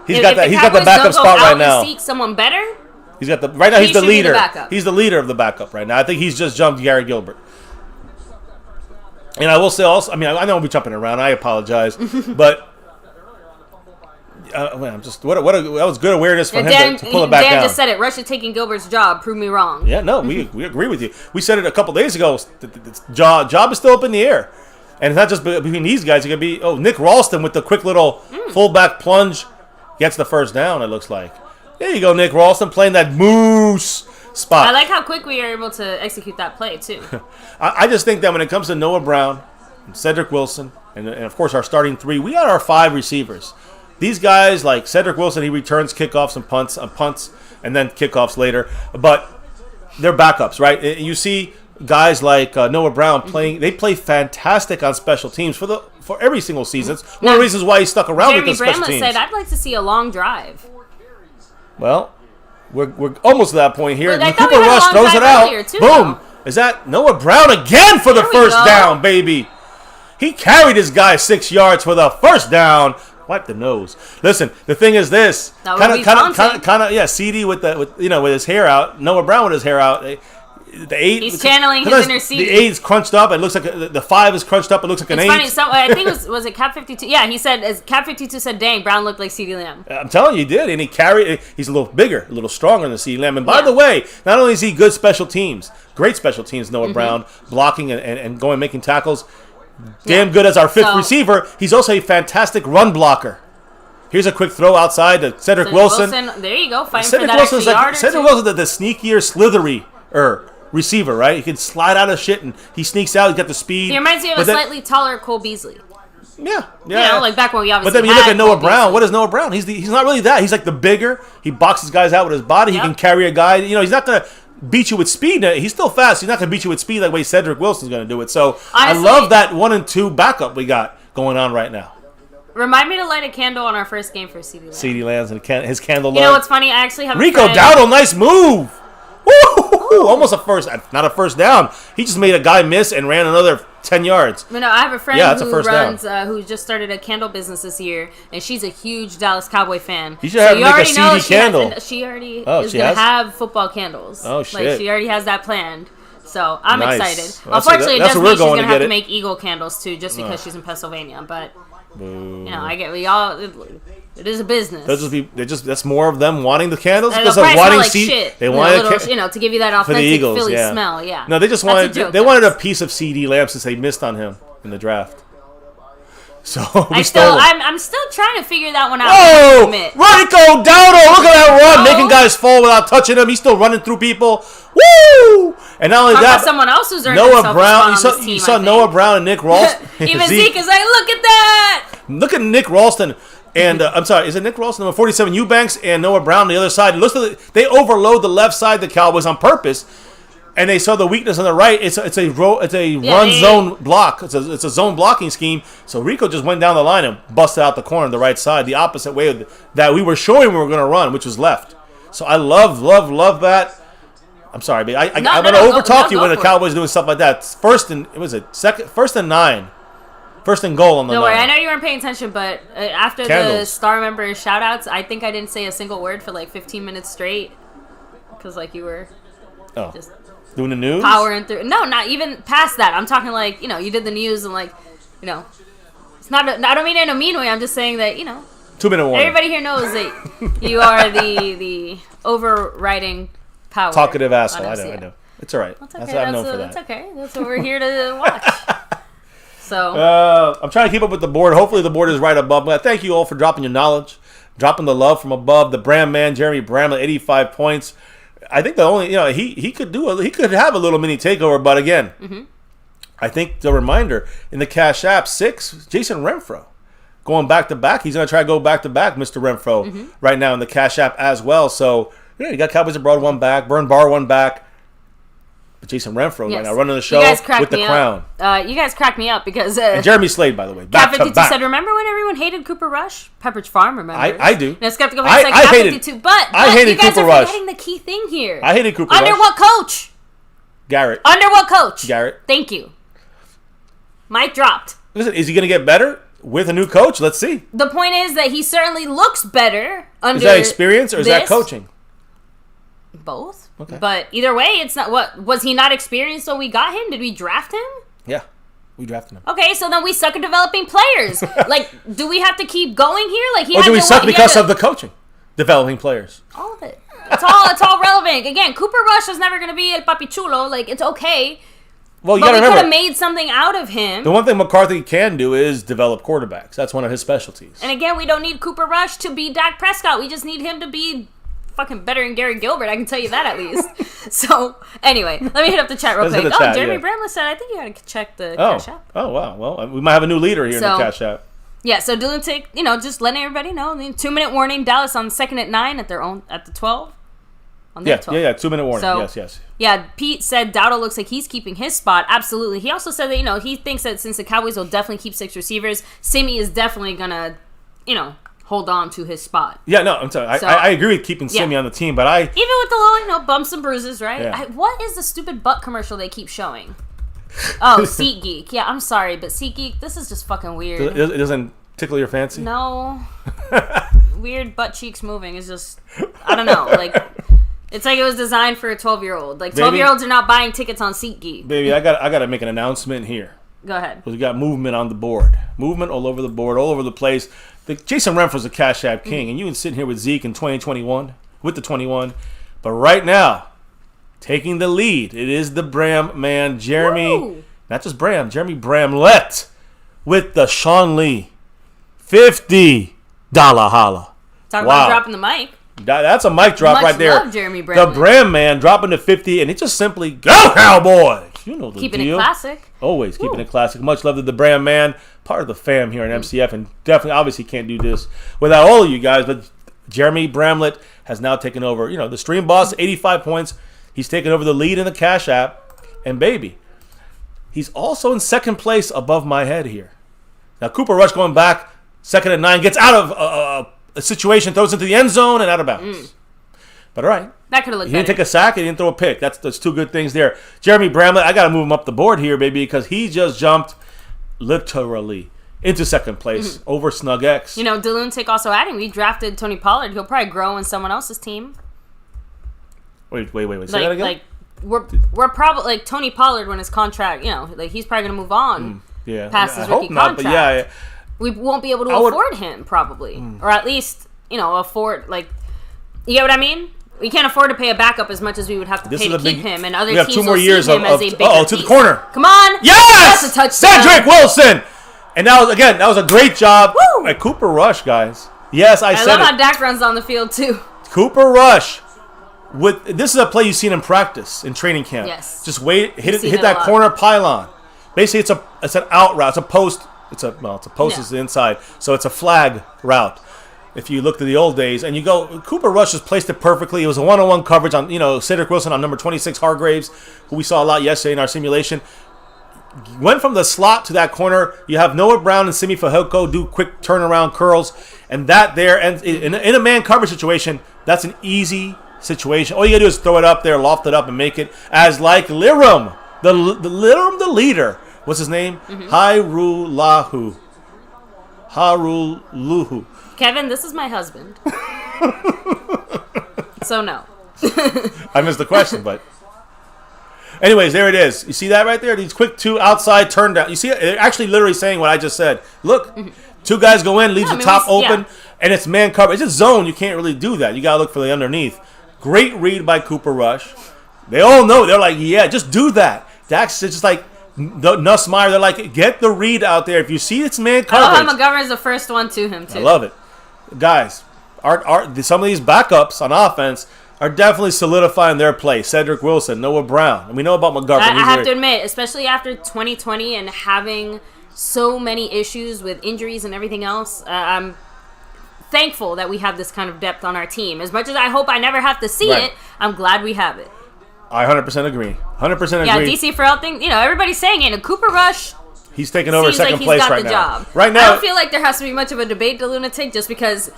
He's got the backup spot right now. Seek someone better. He's got right now. He's the leader. He's the leader of the backup right now. I think he's just jumped Gary Gilbert. And I will say also, I mean, I know we'll be jumping around. I apologize, but. That was good awareness from him to pull it back down. Dan just said it. Rush is taking Gilbert's job. Prove me wrong. Yeah, no, we agree with you. We said it a couple days ago. The job is still up in the air. And it's not just between these guys. It could be, Nick Ralston with the quick little fullback plunge gets the first down, it looks like. There you go, Nick Ralston playing that moose spot. I like how quick we are able to execute that play, too. I just think that when it comes to Noah Brown, and Cedric Wilson, and of course our starting 3, we got our 5 receivers. These guys, like Cedric Wilson, he returns kickoffs and punts, and then kickoffs later. But they're backups, right? You see guys like Noah Brown playing; they play fantastic on special teams for every single season. It's one of the reasons why he stuck around with the special teams. Said, "I'd like to see a long drive." Well, we're almost to that point here. Look, Cooper Rush throws it out. Boom! Though. Is that Noah Brown again for the first down, baby? He carried his guy 6 yards for the first down. Wipe the nose. Listen, the thing is this. Kind of, CD with his hair out. Noah Brown with his hair out. The 8. He's channeling his inner CD. The 8 is crunched up. It looks like the 5 is crunched up. It looks like an 8. It's funny. I think was it Cap 52? Yeah, he said as Cap 52 said, "Dang, Brown looked like CeeDee Lamb." I'm telling you, he did, and he carried. He's a little bigger, a little stronger than CeeDee Lamb. And by the way, not only is he good special teams, great special teams, Noah Brown blocking and going making tackles, damn good as our 5th receiver. He's also a fantastic run blocker. Here's a quick throw outside to Cedric Wilson. There you go. Fighting for that extra yard or two. Cedric Wilson's the sneakier, slithery receiver, right? He can slide out of shit and he sneaks out. He's got the speed. He reminds me of a slightly taller Cole Beasley. Yeah. Like back when we obviously. But then you look at Noah Brown. What is Noah Brown? He's not really that. He's like the bigger. He boxes guys out with his body. He can carry a guy. He's not gonna beat you with speed. He's still fast. He's not gonna beat you with speed like the way Cedric Wilson's gonna do it. So honestly, I love that 1 and 2 backup we got going on right now. Remind me to light a candle on our first game for CeeDee Lamb. CeeDee Lamb's and his candle. You know what's funny? I actually have Rico Dowdle, nice move. Woo! Almost not a first down. He just made a guy miss and ran another 10 yards. No, I have a friend who just started a candle business this year, and she's a huge Dallas Cowboy fan. You should have make a CD candle. She already is going to have football candles. Oh, shit. She already has that planned. So I'm excited. Well, unfortunately, it does mean she's going to have to make Eagle candles, too, just because she's in Pennsylvania. But, I get it is a business. That's more of them wanting the candles because of wanting shit. They wanted to give you that authentic Eagles, Philly smell. Yeah. No, they just wanted wanted a piece of CeeDee Lamb since they missed on him in the draft. So I'm still trying to figure that one out. Oh, Rico Dowdle! Look at that run, making guys fall without touching him. He's still running through people. Woo! And not only that, someone else who's earned Noah Brown. You saw Noah Brown and Nick Ralston. Even Zeke is like, look at that. Look at Nick Ralston. And I'm sorry, is it Nick Ralston, number 47, Eubanks, and Noah Brown on the other side? They overload the left side, the Cowboys, on purpose, and they saw the weakness on the right. It's a run zone block. It's a zone blocking scheme. So Rico just went down the line and busted out the corner on the right side, the opposite way that we were showing we were going to run, which was left. So I love that. I'm sorry, babe. I'm going to overtalk you when the Cowboys doing stuff like that. First and 9. First and goal on the line. Don't worry, I know you weren't paying attention, but after the star member shout-outs, I think I didn't say a single word for like 15 minutes straight. Because you were just doing the news? Powering through. No, not even past that. I'm talking you did the news and it's not, I don't mean it in a mean way. I'm just saying that, 2-minute warning. Everybody here knows that you are the overriding power. Talkative asshole. I know. It's all right. That's okay. That's what I'm known for that. That's okay. That's what we're here to watch. So I'm trying to keep up with the board. Hopefully the board is right above me. Thank you all for dropping your knowledge, dropping the love from above. The brand man, Jeremy Bramlett, 85 points. I think the only, he could have a little mini takeover, but again, I think the reminder in the Cash App 6, Jason Renfro. Going back to back, he's going to try to go back to back, Mr. Renfro, right now in the Cash App as well. So, you got Cowboys Abroad one back, Burn Bar one back. But Jason Renfro right now running the show with the crown. You guys cracked me up because... and Jeremy Slade, by the way, back to back. Said, remember when everyone hated Cooper Rush? Pepperidge Farm remembers. I do. Now, Skeptical Face's like, I hated Cooper Rush. Forgetting the key thing here. I hated Cooper Rush. Under what coach? Garrett. Under what coach? Garrett. Thank you. Mic dropped. Listen, is he going to get better with a new coach? Let's see. The point is that he certainly looks better under Is that experience or is that coaching? Both. Okay. But either way, it's not what was he not experienced when we got him? Did we draft him? Yeah. We drafted him. Okay, so then we suck at developing players. Like, do we have to keep going here? Like, or do we suck because of the coaching? Developing players. All of it. It's all relevant. Again, Cooper Rush is never gonna be El Papi Chulo. Like, it's okay. Well, you but gotta remember, we could have made something out of him. The one thing McCarthy can do is develop quarterbacks. That's one of his specialties. And again, we don't need Cooper Rush to be Dak Prescott. We just need him to be fucking better than Gary Gilbert. I can tell you that at least. So, anyway, let me hit up the chat real quick. Jeremy Bramlett said, I think you gotta check the Cash App. Oh, wow. Well, we might have a new leader here in the Cash App. Yeah, so Lunatic, just letting everybody know. 2-minute warning. Dallas on 2nd and 9 at the 12. On their 12. Yeah. 2-minute warning. So, yes. Yeah, Pete said Dowdle looks like he's keeping his spot. Absolutely. He also said that, he thinks that since the Cowboys will definitely keep 6 receivers, Simi is definitely gonna, hold on to his spot. Yeah, no, I'm sorry. I agree with keeping Simi on the team, but even with the little, bumps and bruises, right? Yeah. What is the stupid butt commercial they keep showing? Oh, SeatGeek. Yeah, I'm sorry, but SeatGeek, this is just fucking weird. It doesn't tickle your fancy? No. Weird butt cheeks moving is just, I don't know, like... It's like it was designed for a 12-year-old. Like, 12-year-olds are not buying tickets on SeatGeek. Baby, I got to make an announcement here. Go ahead. Because we got movement on the board. Movement all over the board, all over the place. Jason Renfro's a Cash App king, and you can sit here with Zeke in 2021, with the 21. But right now, taking the lead, it is the Bram man, Jeremy. Woo! Not just Bram, Jeremy Bramlett with the Sean Lee $50 holla. Talk about dropping the mic. That's a mic drop right there. Love Jeremy Bramlett. The Bram man dropping to 50, and it just simply go Cowboys. You know the keeping deal. Keeping it classic. Always keeping it classic. Much love to the Bram man, part of the fam here in MCF, and definitely, obviously, can't do this without all of you guys. But Jeremy Bramlett has now taken over. The stream boss, 85 points. He's taken over the lead in the Cash App, and baby, he's also in second place above my head here. Now Cooper Rush going back, 2nd and 9, gets out of a situation, throws into the end zone and out of bounds. But all right. That could have looked He didn't take a sack. He didn't throw a pick. That's two good things there. Jeremy Bramlett, I got to move him up the board here, baby, because he just jumped literally into second place over Snug X. Lunatic also adding, we drafted Tony Pollard. He'll probably grow in someone else's team. Wait. Say that again? We're probably, like, Tony Pollard, when his contract, he's probably going to move on past his rookie contract. But yeah. We won't be able to afford him, probably. Or at least, afford, like... You get what I mean? We can't afford to pay a backup as much as we would have to pay to keep him, and other teams will see him as a bigger piece. To the corner. Come on! Yes! That's a touchdown. Cedric Wilson! And that was a great job by Cooper Rush, guys. Yes, I said it. I love how Dak runs on the field, too. Cooper Rush. This is a play you've seen in practice, in training camp. Yes. Just wait, hit that corner pylon. Basically, it's an out route. It's a post. It's a post is the inside, so it's a flag route. If you looked at the old days, and you go, Cooper Rush just placed it perfectly. It was a one-on-one coverage on, Cedric Wilson on number 26, Hargraves, who we saw a lot yesterday in our simulation. Went from the slot to that corner. You have Noah Brown and Simi Fehoko do quick turnaround curls, and that there, and in a man coverage situation, that's an easy situation. All you gotta do is throw it up there, loft it up, and make it as like Lirum, the leader. What's his name? Hairuluhu. Kevin, this is my husband. So no. I missed the question, but anyways, there it is. You see that right there? These quick 2 outside turn down. You see it? They're actually literally saying what I just said. Look, 2 guys go in, leaves the top open, And it's man coverage. It's a zone. You can't really do that. You got to look for the underneath. Great read by Cooper Rush. They all know. They're like, yeah, just do that. Dak's just like, Nussmeier, they're like, get the read out there. If you see it's man coverage. McGovern's the first one to him, too. I love it. Guys, some of these backups on offense are definitely solidifying their play. Cedric Wilson, Noah Brown. And we know about McGovern. I have to admit, especially after 2020 and having so many issues with injuries and everything else, I'm thankful that we have this kind of depth on our team. As much as I hope I never have to see it, I'm glad we have it. I 100% agree. 100% agree. Yeah, DC for thing. Everybody's saying it. And Cooper Rush, he's taking over second place right now. Job. Right now, I don't feel like there has to be much of a debate, the lunatic, just because.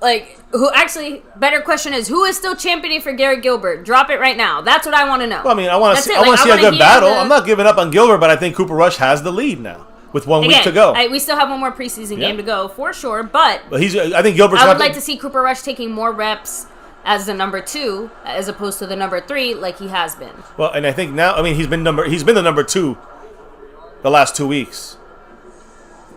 Better question is, who is still championing for Garrett Gilbert? Drop it right now. That's what I want to know. Well, I mean, I want to see a good battle. I'm not giving up on Gilbert, but I think Cooper Rush has the lead now with 1 week to go. We still have one more preseason game to go for sure, but I think Gilbert's. I would like to see Cooper Rush taking more reps as the number 2 as opposed to the number 3 like he has been. Well, and I think now, he's been the number 2 the last 2 weeks.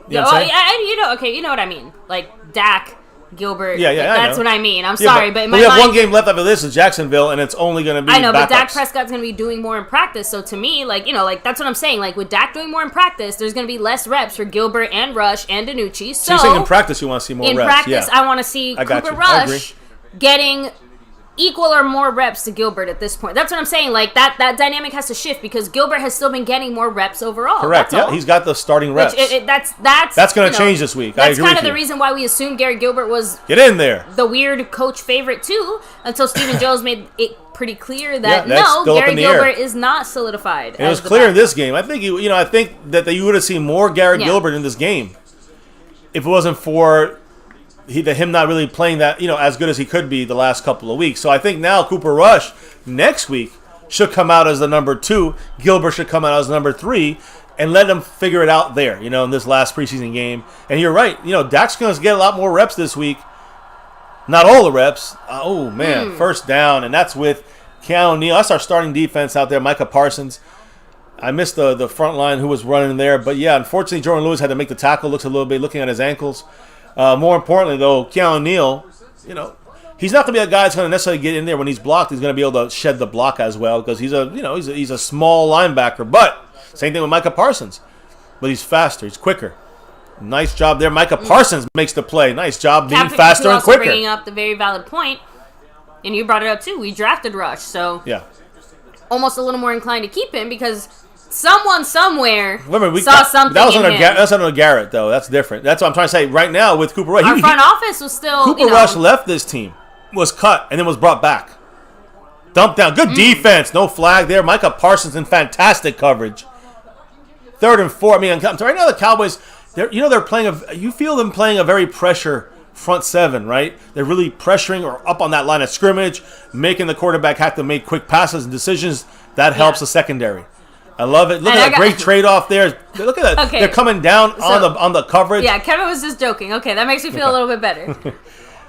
You know what I'm saying? You know what I mean. Like Dak, Gilbert. That's what I mean. I'm sorry, but in my we have mind, 1 game left after this in Jacksonville, and it's only going to be. I know, backups. but Dak Prescott's going to be doing more in practice. So to me, that's what I'm saying. Like with Dak doing more in practice, there's going to be less reps for Gilbert and Rush and DiNucci. So you're saying in practice you want to see more reps? In practice, I want to see Cooper Rush getting equal or more reps to Gilbert at this point. That's what I'm saying. Like that dynamic has to shift because Gilbert has still been getting more reps overall. Correct. He's got the starting reps. That's going to change this week. That's kind of the reason why we assumed Garrett Gilbert was get in there the weird coach favorite too, until Stephen Jones made it pretty clear that Garrett Gilbert is not solidified. And it was clear in this game. I think I think that you would have seen more Garrett Gilbert in this game if it wasn't for him not really playing that, as good as he could be the last couple of weeks. So I think now Cooper Rush next week should come out as the number 2. Gilbert should come out as the number 3 and let them figure it out there, in this last preseason game. And you're right. Dak's going to get a lot more reps this week. Not all the reps. Oh, man. First down. And that's with Keanu Neal. That's our starting defense out there. Micah Parsons. I missed the front line who was running there. But, yeah, unfortunately, Jordan Lewis had to make the tackle. Looks a little bit looking at his ankles. More importantly, though, Keanu Neal, he's not going to be a guy that's going to necessarily get in there when he's blocked. He's going to be able to shed the block as well because he's a small linebacker. But same thing with Micah Parsons. But he's faster. He's quicker. Nice job there. Micah Parsons makes the play. Nice job being faster and quicker. Bringing up the very valid point, and you brought it up too. We drafted Rush, so almost a little more inclined to keep him because someone somewhere saw something. That's under Garrett, though. That's different. That's what I'm trying to say. Right now with Cooper Rush, our front office was still. Cooper Rush left this team, was cut, and then was brought back. Dumped down. Good defense. No flag there. Micah Parsons in fantastic coverage. 3rd and 4. I mean, right now the Cowboys, they're playing you feel them playing a very pressure front 7, right? They're really pressuring or up on that line of scrimmage, making the quarterback have to make quick passes and decisions. That helps the secondary. I love it. Look at that great trade-off there. Look at that. Okay. They're coming down on the coverage. Yeah, Kevin was just joking. Okay, that makes me feel a little bit better.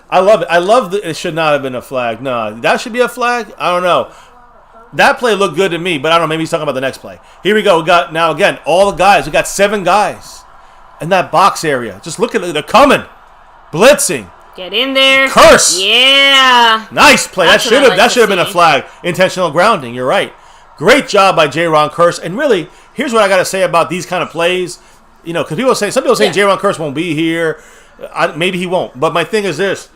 I love it. It should not have been a flag. No, that should be a flag? I don't know. That play looked good to me, but I don't know. Maybe he's talking about the next play. Here we go. We got, now again, all the guys. We got 7 guys in that box area. Just look at it. They're coming. Blitzing. Get in there. Curse. Yeah. Nice play. That should have been a flag. Intentional grounding. You're right. Great job by Jaron Kearse. And really, here's what I got to say about these kind of plays. Because some people say Jaron Kearse won't be here. Maybe he won't. But my thing is this.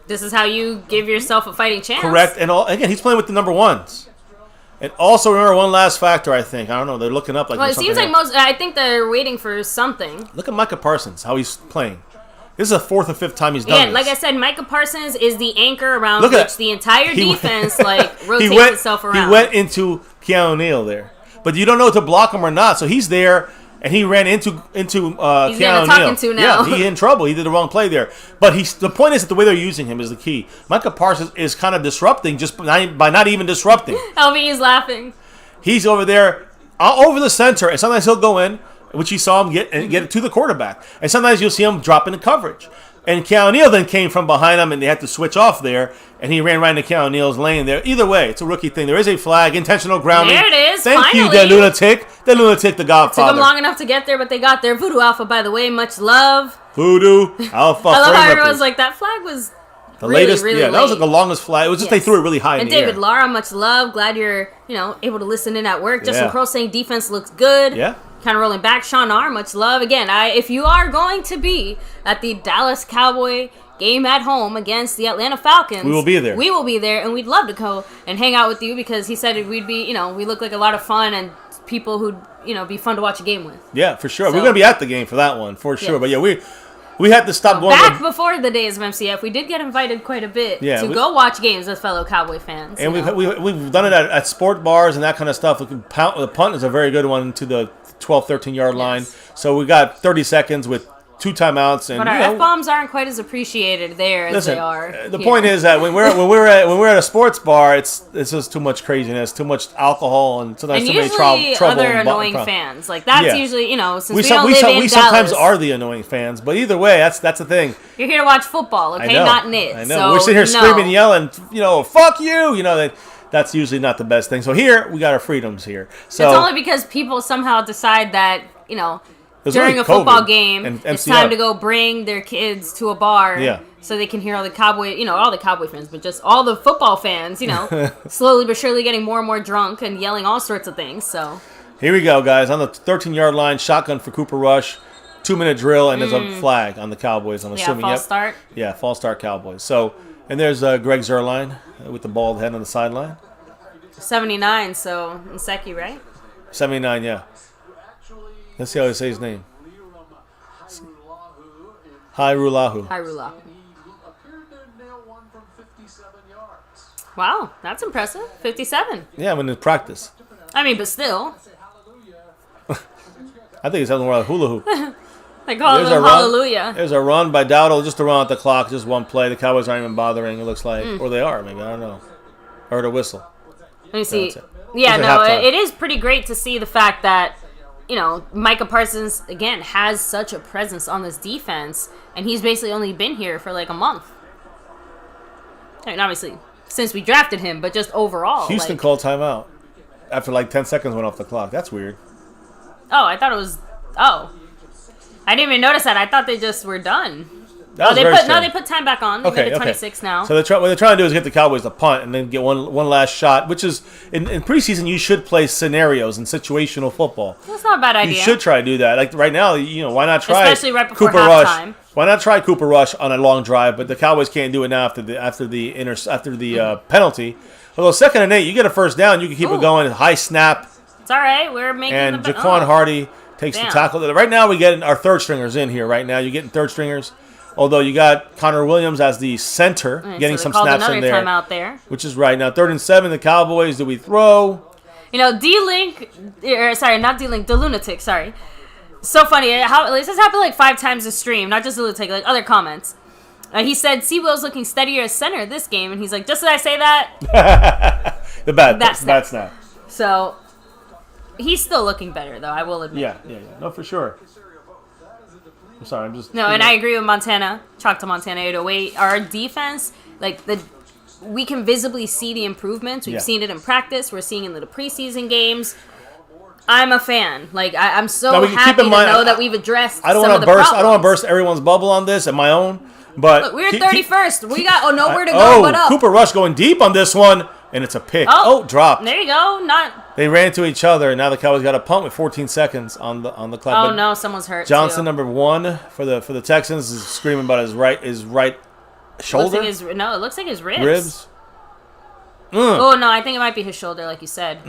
This is how you give yourself a fighting chance. Correct. And again, he's playing with the number 1s. And also remember one last factor, I think. I don't know. They're looking up like. Well, it seems like I think they're waiting for something. Look at Micah Parsons, how he's playing. This is the 4th or 5th time he's done this. Like I said, Micah Parsons is the anchor around which the entire defense rotates itself around. He went into Keanu Neal there. But you don't know to block him or not. So he's there, and he ran into Keanu Neal. Talking to now. Yeah, he's in trouble. He did the wrong play there. But the point is that the way they're using him is the key. Micah Parsons is kind of disrupting just by not even disrupting. LV is laughing. He's over there, over the center, and sometimes he'll go in, which you saw him get it to the quarterback. And sometimes you'll see him drop into coverage. And Keanu Neal then came from behind him, and they had to switch off there, and he ran right into Keanu Neal's lane there. Either way, it's a rookie thing. There is a flag, intentional grounding. There it is, Thank you, the lunatic, the Godfather. It took them long enough to get there, but they got there. Voodoo Alpha, by the way, much love. Voodoo Alpha. I love how everyone's like, that flag was the latest. Yeah, that was like the longest flag. It was just they threw it really high in the air. And David Lara, much love. Glad you're able to listen in at work. Justin Crow saying defense looks good. Yeah. Kind of rolling back. Sean R, much love. Again, if you are going to be at the Dallas Cowboy game at home against the Atlanta Falcons, we will be there. We will be there, and we'd love to go and hang out with you because he said we'd be, we look like a lot of fun and people who'd, be fun to watch a game with. Yeah, for sure. So, we're going to be at the game for that one, for sure. Yes. But yeah, we had to stop going. Back before the days of MCF, we did get invited quite a bit to go watch games with fellow Cowboy fans. And we've done it at sport bars and that kind of stuff. The punt is a very good one to the 12, 13-yard line. So we got 30 seconds with 2 timeouts, and but our F-bombs aren't quite as appreciated there as they are. The point is that when we're at a sports bar, it's just too much craziness, too much alcohol, and sometimes too many trouble. Other annoying fans, like that's usually since we sometimes are the annoying fans, but either way, that's the thing. You're here to watch football, okay? Not knit. I know. So, we're sitting here screaming, yelling, fuck you, That's usually not the best thing. So here we got our freedoms here. So it's only because people somehow decide that during a football game, it's time to go bring their kids to a bar so they can hear all the Cowboy fans, but just all the football fans, slowly but surely getting more and more drunk and yelling all sorts of things. So here we go, guys. On the 13-yard line, shotgun for Cooper Rush, 2-minute drill, and there's a flag on the Cowboys, I'm assuming. False start. Yeah, false start Cowboys. So, and there's Greg Zuerlein with the bald head on the sideline. 79, so Nseki, right? 79, yeah. Let's see how they say his name. Hairulahu. Wow, that's impressive. 57. Yeah, when in practice. I mean, but still. I think it's something more like hula hoop. They call it hallelujah. There's a run by Dowdle, just a run at the clock, just one play. The Cowboys aren't even bothering, it looks like. Or they are, maybe. I don't know. I heard a whistle. Let me see. Yeah, no, it is pretty great to see the fact that Micah Parsons, again, has such a presence on this defense, and he's basically only been here for like a month. I mean, obviously, since we drafted him, but just overall. Houston called timeout after like 10 seconds went off the clock. That's weird. Oh, I thought it was... Oh. I didn't even notice that. I thought they just were done. They put time back on. They made it 26 now. So what they're trying to do is get the Cowboys to punt and then get one last shot, which is, in preseason, you should play scenarios in situational football. That's not a bad idea. You should try to do that. Like right now, why not try especially right before Cooper halftime. Rush? Why not try Cooper Rush on a long drive? But the Cowboys can't do it now after the penalty. Although 2nd and 8, you get a first down, you can keep it going. High snap. It's all right. We're making and Jaquan Hardy takes the tackle. Right now, we're getting our third stringers in here. Right now, you're getting third stringers. Although you got Connor Williams as the center, getting some snaps in there. Timeout there. Which is right. Now, 3rd and 7, the Cowboys, do we throw? D-Link, not D-Link, the Lunatic, sorry. So funny. This has happened like 5 times this stream, not just the Lunatic, like other comments. He said, Seawill's looking steadier as center this game, and he's like, just did I say that? the bad snap. So, he's still looking better, though, I will admit. Yeah. No, for sure. I'm sorry, I'm just... No, and I agree with Montana. Chalk to Montana 808. Our defense, we can visibly see the improvements. We've seen it in practice. We're seeing it in the preseason games. I'm a fan. I'm so happy to know that we've addressed some of the problems. I don't want to burst everyone's bubble on this and my own, but... Look, we're 31st. We got nowhere to go but up. Cooper Rush going deep on this one, and it's a pick. Dropped. There you go. They ran into each other, and now the Cowboys got a punt with 14 seconds on the clock. Oh, no, someone's hurt, Johnson, number 1 for the Texans, is screaming about his right shoulder. It looks like his ribs. Oh, no, I think it might be his shoulder, like you said.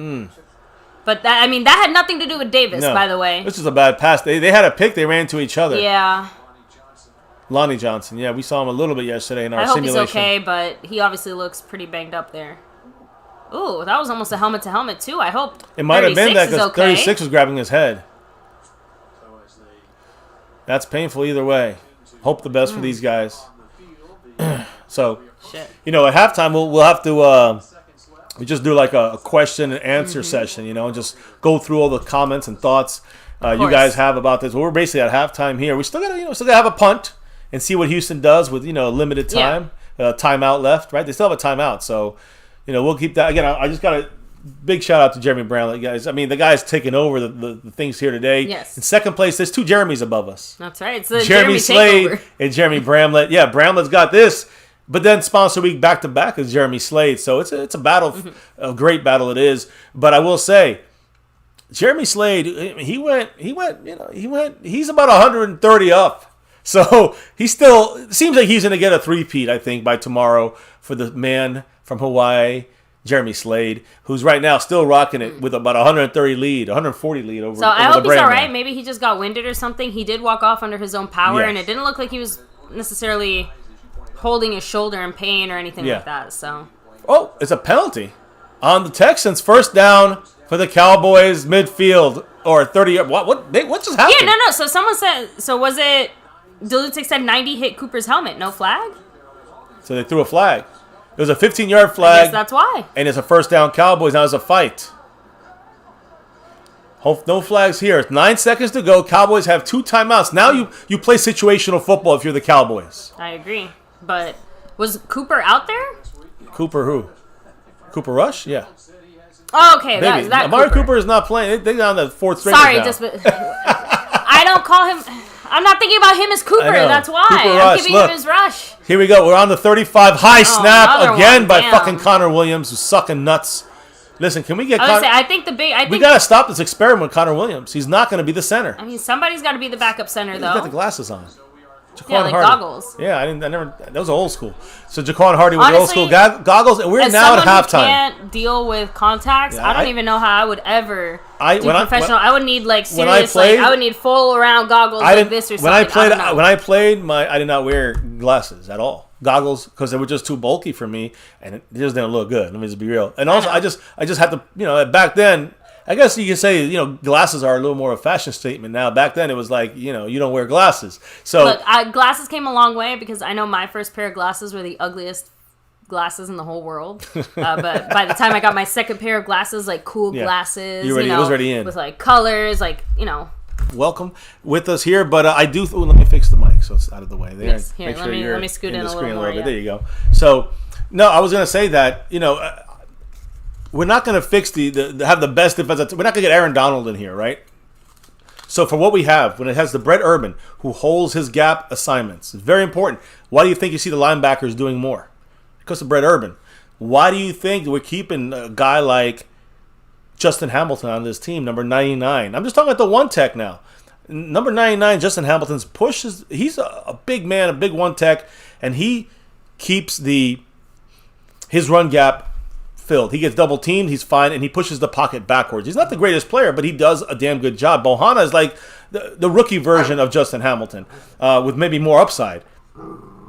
But that had nothing to do with Davis, by the way. This is a bad pass. They had a pick. They ran into each other. Yeah. Lonnie Johnson. Yeah, we saw him a little bit yesterday in our simulation. I hope he's okay, but he obviously looks pretty banged up there. Ooh, that was almost a helmet-to-helmet, too. I hope it might have been that because 36 was grabbing his head. That's painful either way. Hope the best for these guys. So, at halftime, we'll have to we just do like a question and answer session, and just go through all the comments and thoughts you guys have about this. Well, we're basically at halftime here. We still gotta have a punt and see what Houston does with limited time, timeout left. Right? They still have a timeout, so. We'll keep that. Again, I just got to big shout out to Jeremy Bramlett, guys. I mean, the guy's taking over the things here today. Yes. In second place, there's 2 Jeremys above us. That's right. It's the Jeremy Slade takeover. And Jeremy Bramlett. Yeah, Bramlett's got this. But then sponsor week back to back is Jeremy Slade. So it's a battle, a great battle it is. But I will say, Jeremy Slade, he's about 130 up. So he still seems like he's going to get a three-peat, I think, by tomorrow for the man from Hawaii, Jeremy Slade, who's right now still rocking it with about 140 lead over So I hope he's all right. Maybe he just got winded or something. He did walk off under his own power, and it didn't look like he was necessarily holding his shoulder in pain or anything like that. So, it's a penalty on the Texans. First down for the Cowboys midfield or 30. What just happened? Yeah, no. So someone said. So was it? Dilutic said 90 hit Cooper's helmet. No flag. So they threw a flag. It was a 15-yard flag. I guess that's why. And it's a first down Cowboys. Now it's a fight. No flags here. It's 9 seconds to go. Cowboys have 2 timeouts. Now you play situational football if you're the Cowboys. I agree. But was Cooper out there? Cooper who? Cooper Rush? Yeah. Oh, okay. That Amari Cooper is not playing. They're on the 4th string. Sorry, I don't call him... I'm not thinking about him as Cooper. That's why. I'm keeping him as Rush. Here we go. We're on the 35. High snap again by fucking Connor Williams, who's sucking nuts. Listen, can we get Connor? We got to stop this experiment with Connor Williams. He's not going to be the center. I mean, somebody's got to be the backup center, though. He's got the glasses on. Jaquan Hardy. Goggles. Yeah, I never. That was old school. So Jaquan Hardy with old school goggles, and we're now at halftime. Who can't deal with contacts. I don't even know how I would ever do professional. I would need serious. I would need full around goggles like this or something. When I played, I did not wear glasses at all. Goggles, because they were just too bulky for me, and it just didn't look good. Let me just be real. And also, I just had to, back then. I guess you could say, glasses are a little more of a fashion statement now. Back then, it was like, you don't wear glasses. So look, glasses came a long way because I know my first pair of glasses were the ugliest glasses in the whole world. But by the time I got my second pair of glasses, like cool glasses, it was already in with like colors, Welcome with us here, but I do. Let me fix the mic so it's out of the way. There, yes, here. Let me scoot in a little more. There you go. So, no, I was gonna say that we're not going to fix have the best defense. We're not going to get Aaron Donald in here, right? So for what we have, when it has the Brett Urban, who holds his gap assignments, it's very important. Why do you think you see the linebackers doing more? Because of Brett Urban. Why do you think we're keeping a guy like Justin Hamilton on this team, number 99? I'm just talking about the one tech now. Number 99, Justin Hamilton's push he's a big man, a big one tech, and he keeps his run gap filled. He gets double teamed, he's fine, and he pushes the pocket backwards. He's not the greatest player, but he does a damn good job. Bohanna is like the rookie version of Justin Hamilton, with maybe more upside.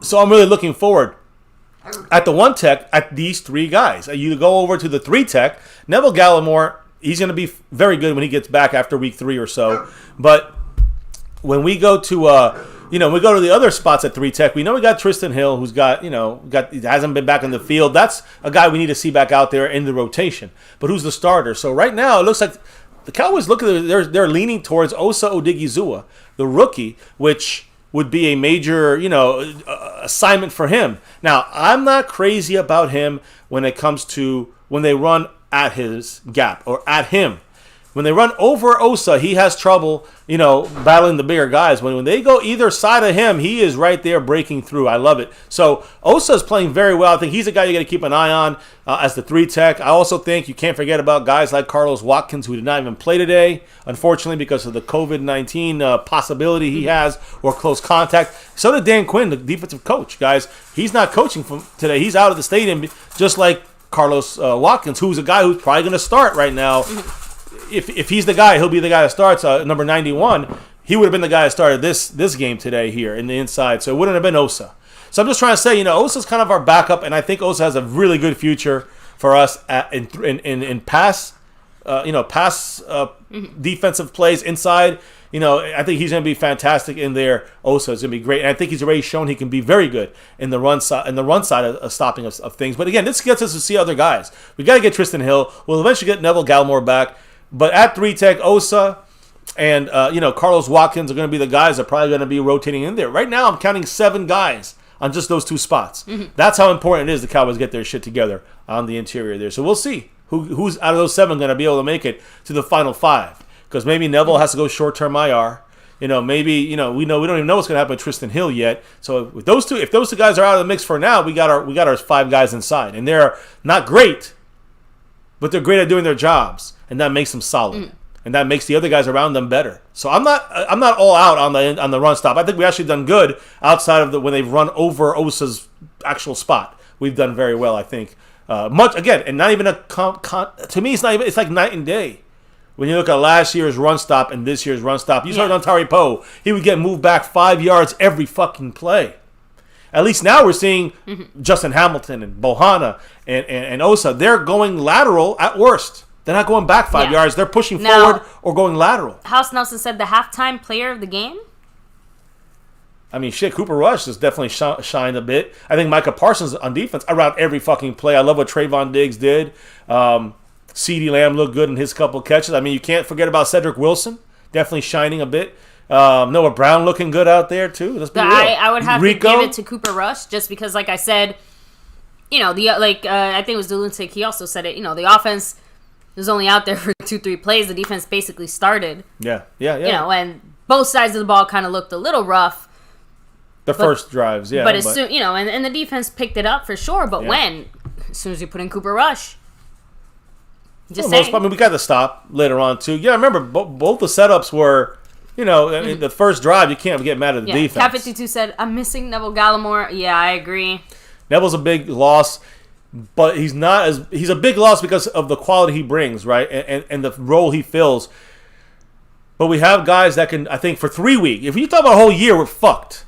So I'm really looking forward at the one tech at these 3 guys. You go over to the 3 tech, Neville Gallimore, he's going to be very good when he gets back after week 3 or so. But when we go to we go to the other spots at 3 tech. We know we got Tristan Hill, who's hasn't been back in the field. That's a guy we need to see back out there in the rotation. But who's the starter? So right now, it looks like the Cowboys they're leaning towards Osa Odigizua, the rookie, which would be a major, assignment for him. Now, I'm not crazy about him when it comes to when they run at his gap or at him. When they run over Osa, he has trouble, battling the bigger guys. When they go either side of him, he is right there breaking through. I love it. So Osa is playing very well. I think he's a guy you got to keep an eye on as the 3 tech. I also think you can't forget about guys like Carlos Watkins, who did not even play today, unfortunately, because of the COVID-19 possibility he has or close contact. So did Dan Quinn, the defensive coach. Guys, he's not coaching from today. He's out of the stadium, just like Carlos Watkins, who's a guy who's probably going to start right now. If he's the guy, he'll be the guy that starts. Number 91, he would have been the guy that started this game today here in the inside. So it wouldn't have been Osa. So I'm just trying to say, Osa's kind of our backup, and I think Osa has a really good future for us in pass defensive plays inside. I think he's going to be fantastic in there. Osa is going to be great, and I think he's already shown he can be very good in the run side of stopping of things. But again, this gets us to see other guys. We got to get Tristan Hill. We'll eventually get Neville Gallimore back. But at 3 tech, Osa and Carlos Watkins are going to be the guys that are probably going to be rotating in there. Right now, I'm counting 7 guys on just those 2 spots. Mm-hmm. That's how important it is the Cowboys get their shit together on the interior there. So we'll see. Who's out of those 7 going to be able to make it to the final 5? Because maybe Neville has to go short-term IR. Maybe we don't even know what's going to happen with Tristan Hill yet. So with those two, if those 2 guys are out of the mix for now, we got our 5 guys inside, and they're not great, but they're great at doing their jobs, and that makes them solid, and that makes the other guys around them better. So I'm not all out on the run stop. I think we actually done good outside of when they've run over Osa's actual spot. We've done very well, I think. Much again, and not even to me, it's not even. It's like night and day. When you look at last year's run stop and this year's run stop, you saw Dontari Poe. He would get moved back 5 yards every fucking play. At least now we're seeing Justin Hamilton and Bohanna and Osa. They're going lateral at worst. They're not going back 5 yards. They're pushing forward or going lateral. House Nelson said the halftime player of the game. I mean, shit, Cooper Rush has definitely shined a bit. I think Micah Parsons on defense around every fucking play. I love what Trayvon Diggs did. CeeDee Lamb looked good in his couple catches. I mean, you can't forget about Cedric Wilson. Definitely shining a bit. Noah Brown looking good out there, too. Let's be real. I would have to give it to Cooper Rush just because, like I said, I think it was Duluntic. He also said it. The offense was only out there for 2-3 plays. The defense basically started. Yeah. And both sides of the ball kind of looked a little rough. First drives, yeah. But as soon, and the defense picked it up for sure. But as soon as you put in Cooper Rush. Just saying. I mean, we got the stop later on, too. Yeah, I remember both the setups were, in the first drive, you can't get mad at the defense. Cat 52 said, I'm missing Neville Gallimore. Yeah, I agree. Neville's a big loss, but he's a big loss because of the quality he brings, right? And the role he fills. But we have guys that can, I think, for 3 weeks. If you talk about a whole year, we're fucked.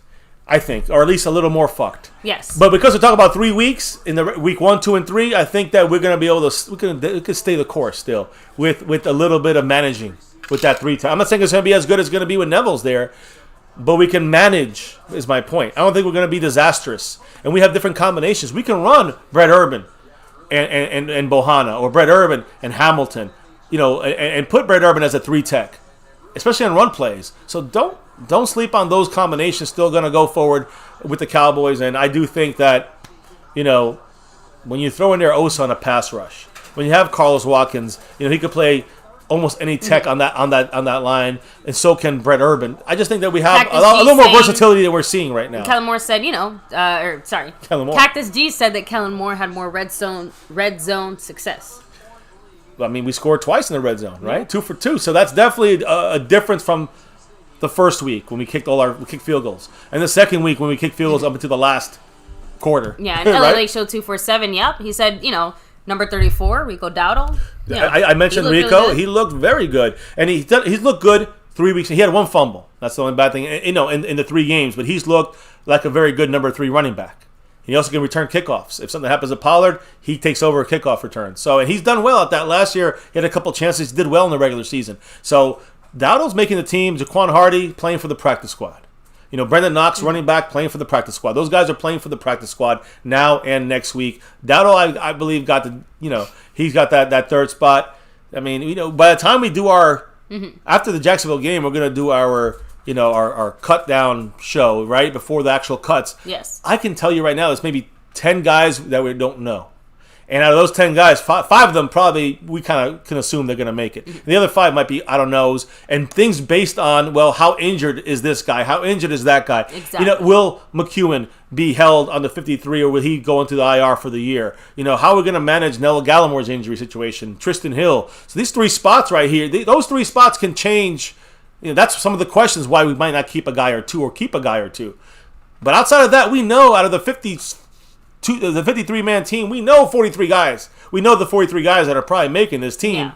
I think, or at least a little more fucked. Yes. But because we're talking about 3 weeks, in the week 1, 2, and 3, I think that we're going to be able to, we can stay the course still with a little bit of managing with that 3 times. I'm not saying it's going to be as good as it's going to be with Neville's there, but we can manage, is my point. I don't think we're going to be disastrous. And we have different combinations. We can run Brett Urban and Bohanna, or Brett Urban and Hamilton, and put Brett Urban as a 3-tech, especially on run plays. So don't sleep on those combinations. Still going to go forward with the Cowboys, and I do think that, when you throw in there Osa on a pass rush, when you have Carlos Watkins, he could play almost any tech on that line, and so can Brett Urban. I just think that we have a little more versatility than we're seeing right now. Kellen Moore said, Cactus G said that Kellen Moore had more red zone success. I mean, we scored twice in the red zone, right? 2 for 2. So that's definitely a difference from the first week when we kicked field goals, and the second week when we kicked field goals up into the last quarter. Yeah, and LA Lake Show 247. Yep, he said, number 34, Rico Dowdle. I mentioned Rico. Really, he looked very good, and he's looked good 3 weeks. He had 1 fumble. That's the only bad thing, in the 3 games. But he's looked like a very good number 3 running back. He also can return kickoffs. If something happens to Pollard, he takes over a kickoff return. So, and he's done well at that. Last year, he had a couple chances. He did well in the regular season. So Dowdle's making the team. Jaquan Hardy playing for the practice squad. Brendan Knox, running back, playing for the practice squad. Those guys are playing for the practice squad now and next week. Dowdle, I believe, got he's got that 3rd spot. I mean, by the time we do our after the Jacksonville game, we're gonna do our cut down show right before the actual cuts. Yes, I can tell you right now, there's maybe 10 guys that we don't know. And out of those 10 guys, 5 of them probably we kind of can assume they're going to make it. The other 5 might be, I don't know, and things based on, well, how injured is this guy? How injured is that guy? Exactly. Will McEwen be held on the 53, or will he go into the IR for the year? How are we going to manage Neville Gallimore's injury situation? Tristan Hill. So these 3 spots right here, those 3 spots can change. That's some of the questions why we might not keep a guy or 2 or keep a guy or 2. But outside of that, we know out of the 53-man team, we know 43 guys. We know the 43 guys that are probably making this team,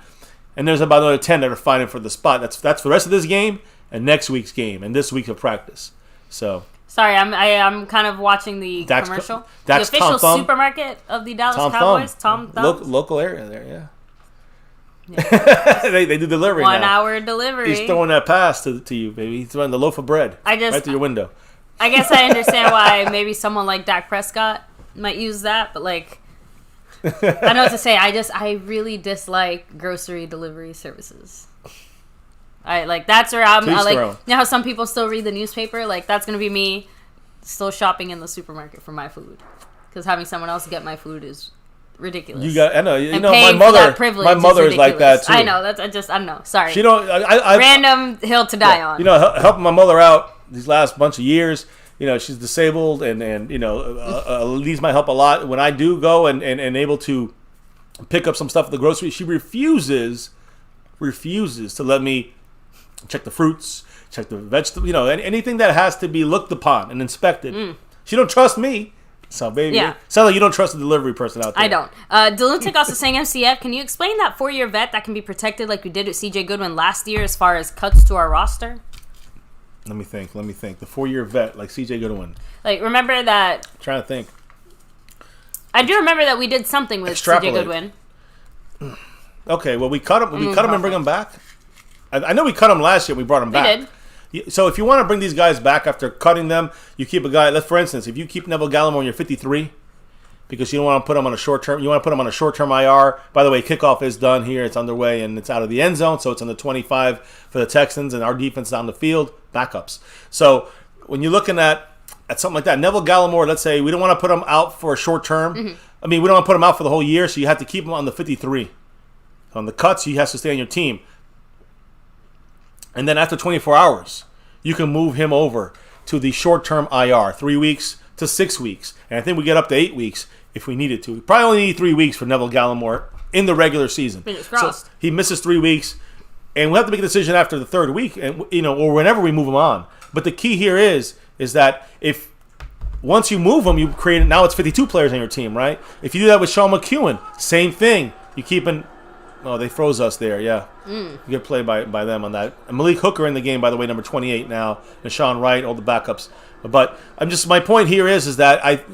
and there's about another 10 that are fighting for the spot. That's for the rest of this game and next week's game and this week of practice. So sorry, I'm kind of watching the commercial. The official supermarket of the Dallas Cowboys. Tom Thumb. Local area there, yeah. they do delivery 1 now. hour delivery. He's throwing that pass to you, baby. He's throwing the loaf of bread right to your window. I guess I understand why maybe someone like Dak Prescott might use that, but I don't know what to say. I really dislike grocery delivery services. That's where I'm how some people still read the newspaper. That's gonna be me still shopping in the supermarket for my food, because having someone else get my food is ridiculous. I know. My mother is like that too. I know. I don't know. Sorry. She don't. Random hill to die on. Helping my mother out these last bunch of years. She's disabled, and needs my help a lot. When I do go and able to pick up some stuff at the grocery, she refuses to let me check the fruits, check the vegetables, anything that has to be looked upon and inspected. She don't trust me. So, baby, sound like you don't trust the delivery person out there. I don't. Delutic also saying, MCF, can you explain that 4-year vet that can be protected like we did with CJ Goodwin last year as far as cuts to our roster? Let me think. The 4-year vet like CJ Goodwin. Like, remember that... I'm trying to think. I do remember that we did something with CJ Goodwin. Okay, well, we cut him. We cut him and bring him back. I know we cut him last year. We brought him back. We did. So if you want to bring these guys back after cutting them, you keep a guy. For instance, if you keep Neville Gallimore when you're 53, because you don't want to put him on a short term. You want to put him on a short term IR. By the way, kickoff is done here. It's underway and it's out of the end zone, so it's on the 25 for the Texans, and our defense is on the field. Backups. So when you're looking at something like that, Neville Gallimore, let's say we don't want to put him out for a short term. Mm-hmm. I mean, we don't want to put him out for the whole year, so you have to keep him on the 53. On the cuts, he has to stay on your team. And then after 24 hours, you can move him over to the short-term IR, 3 weeks to 6 weeks. And I think we get up to 8 weeks if we needed to. We probably only need 3 weeks for Neville Gallimore in the regular season. Fingers crossed. So he misses 3 weeks, and we have to make a decision after the 3rd week, and or whenever we move him on. But the key here is that if once you move him, you create now it's 52 players on your team, right? If you do that with Sean McEwen, same thing. You keep an Oh, they froze us there, yeah. Good play by them on that. And Malik Hooker in the game, by the way, number 28 now. And Sean Wright, all the backups. But my point here is that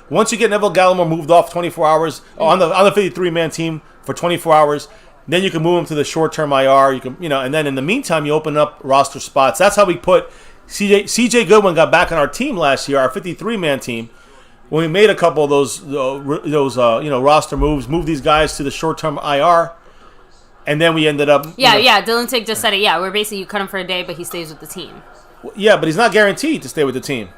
once you get Neville Gallimore moved off 24 hours on the 53-man team for 24 hours, then you can move him to the short-term IR. You can, and then in the meantime, you open up roster spots. That's how we put CJ Goodwin got back on our team last year, our 53-man team. When we made a couple of those roster moves, moved these guys to the short-term IR, and then we ended up... Dylan Tig just said it. Yeah, we're basically, you cut him for a day, but he stays with the team. Yeah, but he's not guaranteed to stay with the team.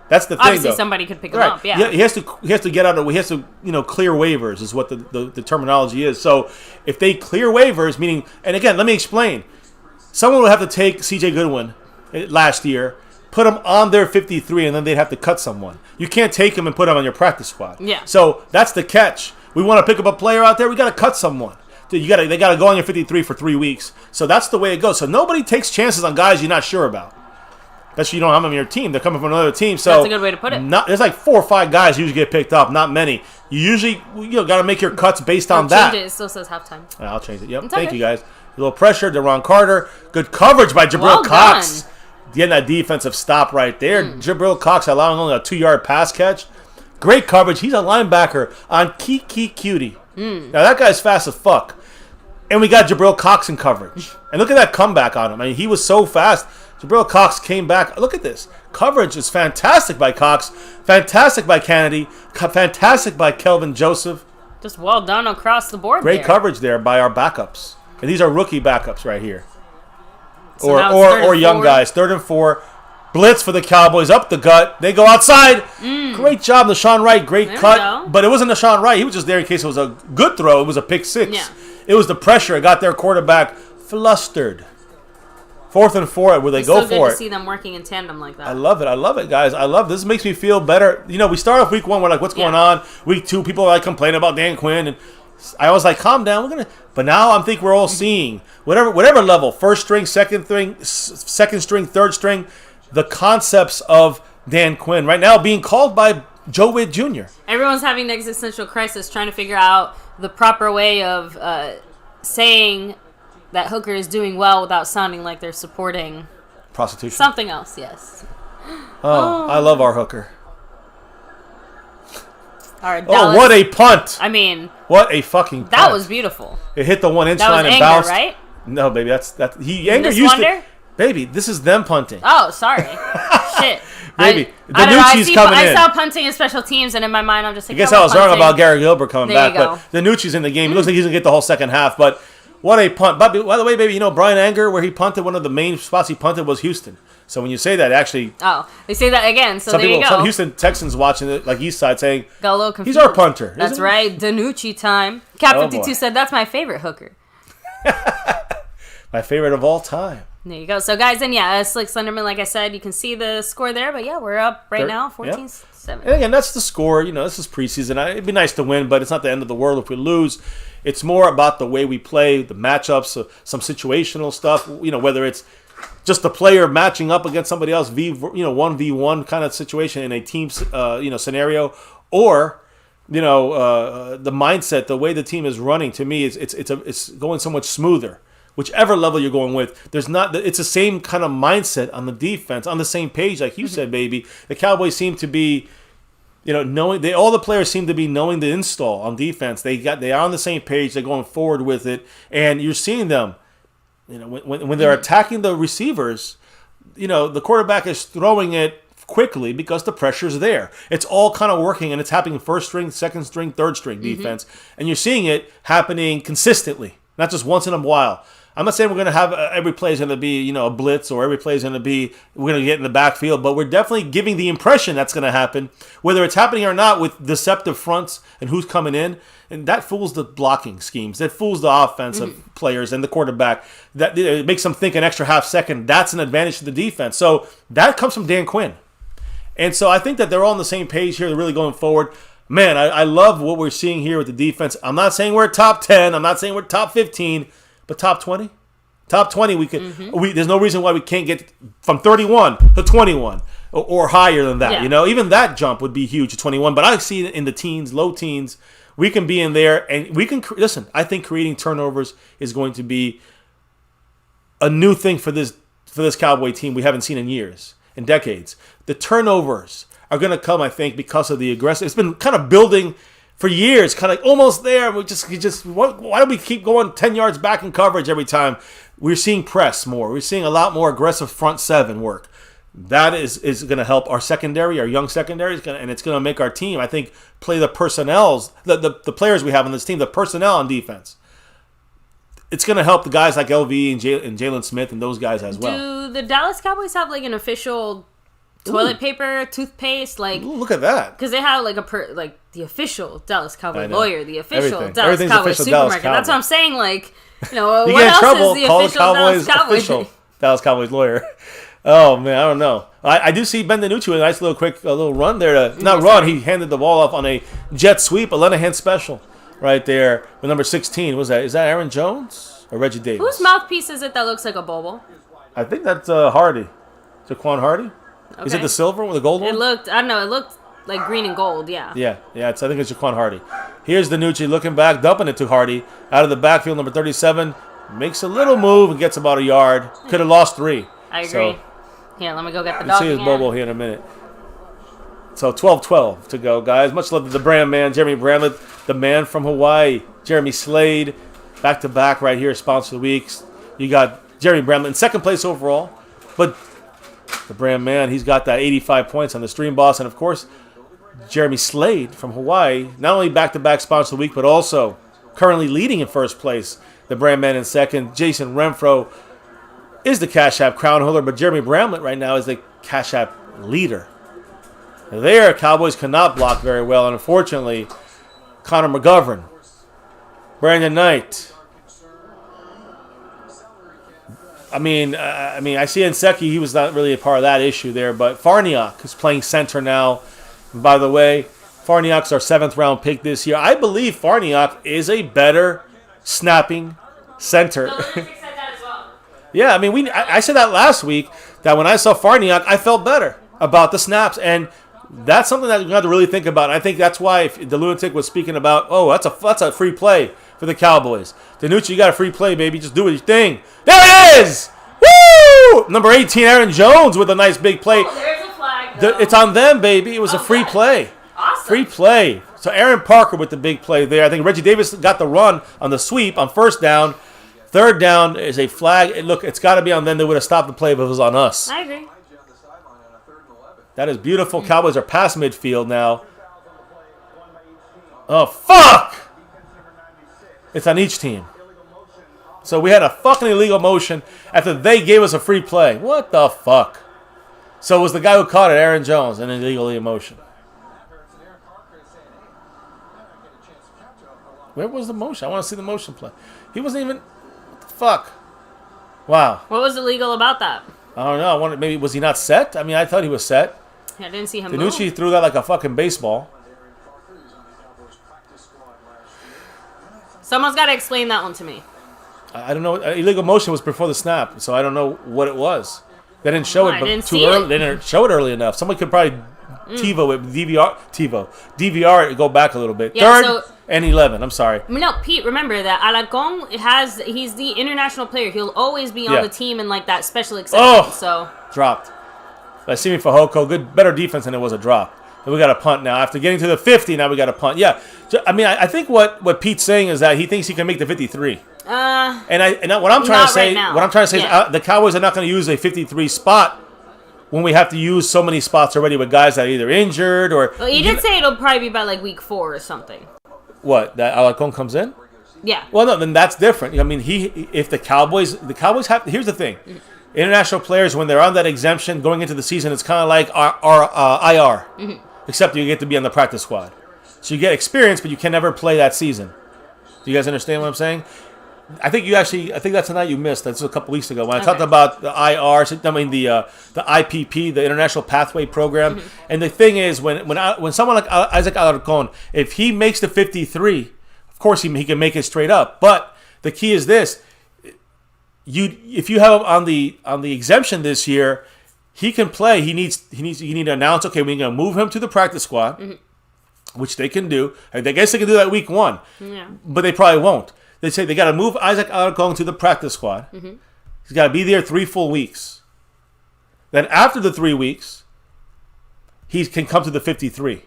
That's the thing, Obviously, somebody could pick him up, yeah. He has to get out of... He has to, clear waivers is what the terminology is. So, if they clear waivers, meaning... And again, let me explain. Someone would have to take C.J. Goodwin last year, put him on their 53, and then they'd have to cut someone. You can't take him and put him on your practice squad. Yeah. So that's the catch. We want to pick up a player out there. We got to cut someone. They got to go on your 53 for 3 weeks. So that's the way it goes. So nobody takes chances on guys you're not sure about. Especially you don't have them on your team. They're coming from another team. So that's a good way to put it. There's like 4 or 5 guys who usually get picked up. Not many. You usually got to make your cuts based on that. Change it. It still says halftime. Yeah, I'll change it. Yep. Thank you guys. A little pressure. Deron Carter. Good coverage by Jabril Cox. Getting that defensive stop right there. Jabril Cox allowing only a 2-yard pass catch. Great coverage. He's a linebacker on Kiki Cutie. Now, that guy's fast as fuck. And we got Jabril Cox in coverage. And look at that comeback on him. I mean, he was so fast. Jabril Cox came back. Look at this. Coverage is fantastic by Cox. Fantastic by Kennedy. Fantastic by Kelvin Joseph. Just well done across the board. Great coverage there by our backups. And these are rookie backups right here. So or young guys. 3rd and 4. Blitz for the Cowboys. Up the gut. They go outside. Great job, Deshaun Wright. Great cut. But it wasn't Deshaun Wright. He was just there in case it was a good throw. It was a pick 6. Yeah. It was the pressure. It got their quarterback flustered. 4th and 4 where they go for it. It's so good to see them working in tandem like that. I love it, guys. I love it. This makes me feel better. We start off week 1. We're like, what's going on? Week 2, people are like complaining about Dan Quinn. And I was like, calm down. But now I think we're all seeing whatever level, 1st string, 2nd string, 3rd string, the concepts of Dan Quinn right now being called by Joe Witt Jr. Everyone's having an existential crisis trying to figure out the proper way of saying that Hooker is doing well without sounding like they're supporting prostitution. Something else, yes. I love our Hooker. Dallas, what a punt! I mean, what a fucking punt. That was beautiful. It hit the 1-inch line and bounced. Right? No, baby, that's Anger used to. Baby, this is them punting. Oh, sorry. Shit. Baby, Danucci's coming in. I saw punting in special teams, and in my mind, I'm just like, I guess I was wrong about Gary Gilbert coming back, but Danucci's in the game. It looks like he's going to get the whole second half, but what a punt. By the way, baby, Brian Anger, where he punted, one of the main spots he punted was Houston. So when you say that, actually... Oh, they say that again, so there you go. Some Houston Texans watching it, like East Side, saying, got a little confused. He's our punter. That's right. Danucci time. Cap 52 said, that's my favorite hooker. My favorite of all time. There you go. So, guys, then, Slick Slenderman, like I said, you can see the score there. But, we're up right now, 14-7. And again, that's the score. This is preseason. It'd be nice to win, but it's not the end of the world if we lose. It's more about the way we play, the matchups, some situational stuff, whether it's just the player matching up against somebody else, 1v1 kind of situation in a team, scenario, or the mindset, the way the team is running. To me, it's going so much smoother. Whichever level you're going with, it's the same kind of mindset on the defense, on the same page, like you said, baby. The Cowboys seem to be, knowing. All the players seem to be knowing the install on defense. They are on the same page. They're going forward with it, and you're seeing them. When they're attacking the receivers, the quarterback is throwing it quickly because the pressure's there. It's all kind of working, and it's happening first string, second string, third string defense, and you're seeing it happening consistently, not just once in a while. I'm not saying we're going to have every play is going to be, a blitz, or every play is going to be we're going to get in the backfield, but we're definitely giving the impression that's going to happen, whether it's happening or not, with deceptive fronts and who's coming in, and that fools the blocking schemes. That fools the offensive players and the quarterback. That it makes them think an extra half second. That's an advantage to the defense. So that comes from Dan Quinn, and so I think that they're all on the same page here. They're really going forward. Man, I love what we're seeing here with the defense. I'm not saying we're top 10. I'm not saying we're top 15. But top 20? Top 20, we could. There's no reason why we can't get from 31 to 21 or higher than that. Even that jump would be huge to 21. But I see it in the teens, low teens. We can be in there, and we can listen. I think creating turnovers is going to be a new thing for this Cowboy team we haven't seen in years, in decades. The turnovers are going to come, I think, because of the aggressive. It's been kind of building for years, kind of like almost there. Why do we keep going 10 yards back in coverage every time? We're seeing press more. We're seeing a lot more aggressive front seven work. That is going to help our secondary, our young secondary, and it's going to make our team, I think, play the personnels, the players we have on this team, the personnel on defense. It's going to help the guys like LV and Jalen Smith and those guys as well. Do the Dallas Cowboys have like an official toilet paper, toothpaste, like? Ooh, look at that! Because they have like the official Dallas Cowboy lawyer, the official Dallas Cowboy supermarket. That's what I'm saying. Like, you what get in else trouble, is the call official Dallas Cowboys? Official Dallas Cowboys lawyer. Oh man, I don't know. I do see Ben DiNucci with a nice little run there. He handed the ball off on a jet sweep, a Lenahan special, right there with number 16. Is that Aaron Jones or Reggie Davis? Whose mouthpiece is it that looks like a bobo? I think that's Hardy, Jaquan Hardy. Okay. Is it the silver or the gold one? It looked like green and gold, yeah. Yeah, I think it's Jaquan Hardy. Here's DiNucci looking back, dumping it to Hardy. Out of the backfield, number 37. Makes a little move and gets about a yard. Could have lost 3. I agree. So, here, let me go get the dog. You'll see his Bobo here in a minute. So 12-12 to go, guys. Much love to the brand man, Jeremy Bramlett, the man from Hawaii. Jeremy Slade, back-to-back right here, sponsor of the week. You got Jeremy Bramlett in second place overall. But the brand man, he's got that 85 points on the Stream Boss. And, of course, Jeremy Slade from Hawaii, not only back-to-back sponsor of the week, but also currently leading in first place. The brand man in second. Jason Renfro is the Cash App crown holder, but Jeremy Bramlett right now is the Cash App leader. There, Cowboys cannot block very well, and unfortunately, Connor McGovern, Brandon Knight. I see Nseki, he was not really a part of that issue there, but Farniok is playing center now. And by the way, Farniok's our 7th round pick this year. I believe Farniok is a better snapping center. Yeah, I said that last week, that when I saw Farniok, I felt better about the snaps, and that's something that you have to really think about. I think that's why the Lunatic was speaking about, that's a free play for the Cowboys. DiNucci, you got a free play, baby. Just do your thing. There it is! Woo! Number 18, Aaron Jones with a nice big play. Oh, there's a flag, it's on them, baby. It was a free play. Awesome. Free play. So Aaron Parker with the big play there. I think Reggie Davis got the run on the sweep on first down. Third down is a flag. Look, it's got to be on them. They would have stopped the play if it was on us. I agree. That is beautiful. Cowboys are past midfield now. Oh, fuck! It's on each team. So we had a fucking illegal motion after they gave us a free play. What the fuck? So it was the guy who caught it, Aaron Jones, an illegally in motion. Where was the motion? I want to see the motion play. He wasn't even... What the fuck? Wow. What was illegal about that? I don't know. I wondered, maybe was he not set? I mean, I thought he was set. Yeah, I didn't see him move. DiNucci threw that like a fucking baseball. Someone's got to explain that one to me. I don't know. Illegal motion was before the snap, so I don't know what it was. They didn't show it too early. They didn't show it early enough. Someone could probably TiVo it, DVR it, and go back a little bit. Yeah, Third and 11. I'm sorry. No, Pete, remember that Alarcon he's the international player. He'll always be on the team in like that special exception. Oh, so dropped. I see me for Hoko. Better defense than it was a drop. And we got a punt now. After getting to the 50, now we got a punt. Yeah, I mean, I think what Pete's saying is that he thinks he can make the 53. And what I'm trying to say, is the Cowboys are not going to use a 53 spot when we have to use so many spots already with guys that are either injured or. Well, he did say it'll probably be by like week 4 or something. What, that Alarcon comes in? Yeah. Well, no, then that's different. I mean, if the Cowboys have. Here's the thing. International players, when they're on that exemption going into the season, it's kind of like our IR, except you get to be on the practice squad. So you get experience, but you can never play that season. Do you guys understand what I'm saying? I think that's the night you missed. That's a couple weeks ago when I talked about the IR. I mean the IPP, the International Pathway Program. And the thing is, when someone like Isaac Alarcon, if he makes the 53, of course he can make it straight up. But the key is this: if you have him on the exemption this year, he can play. You need to announce, okay, we're going to move him to the practice squad, which they can do. I guess they can do that week 1, but they probably won't. They say they got to move Isaac Alarcon to the practice squad. He's got to be there 3 full weeks. Then after the 3 weeks, he can come to the 53.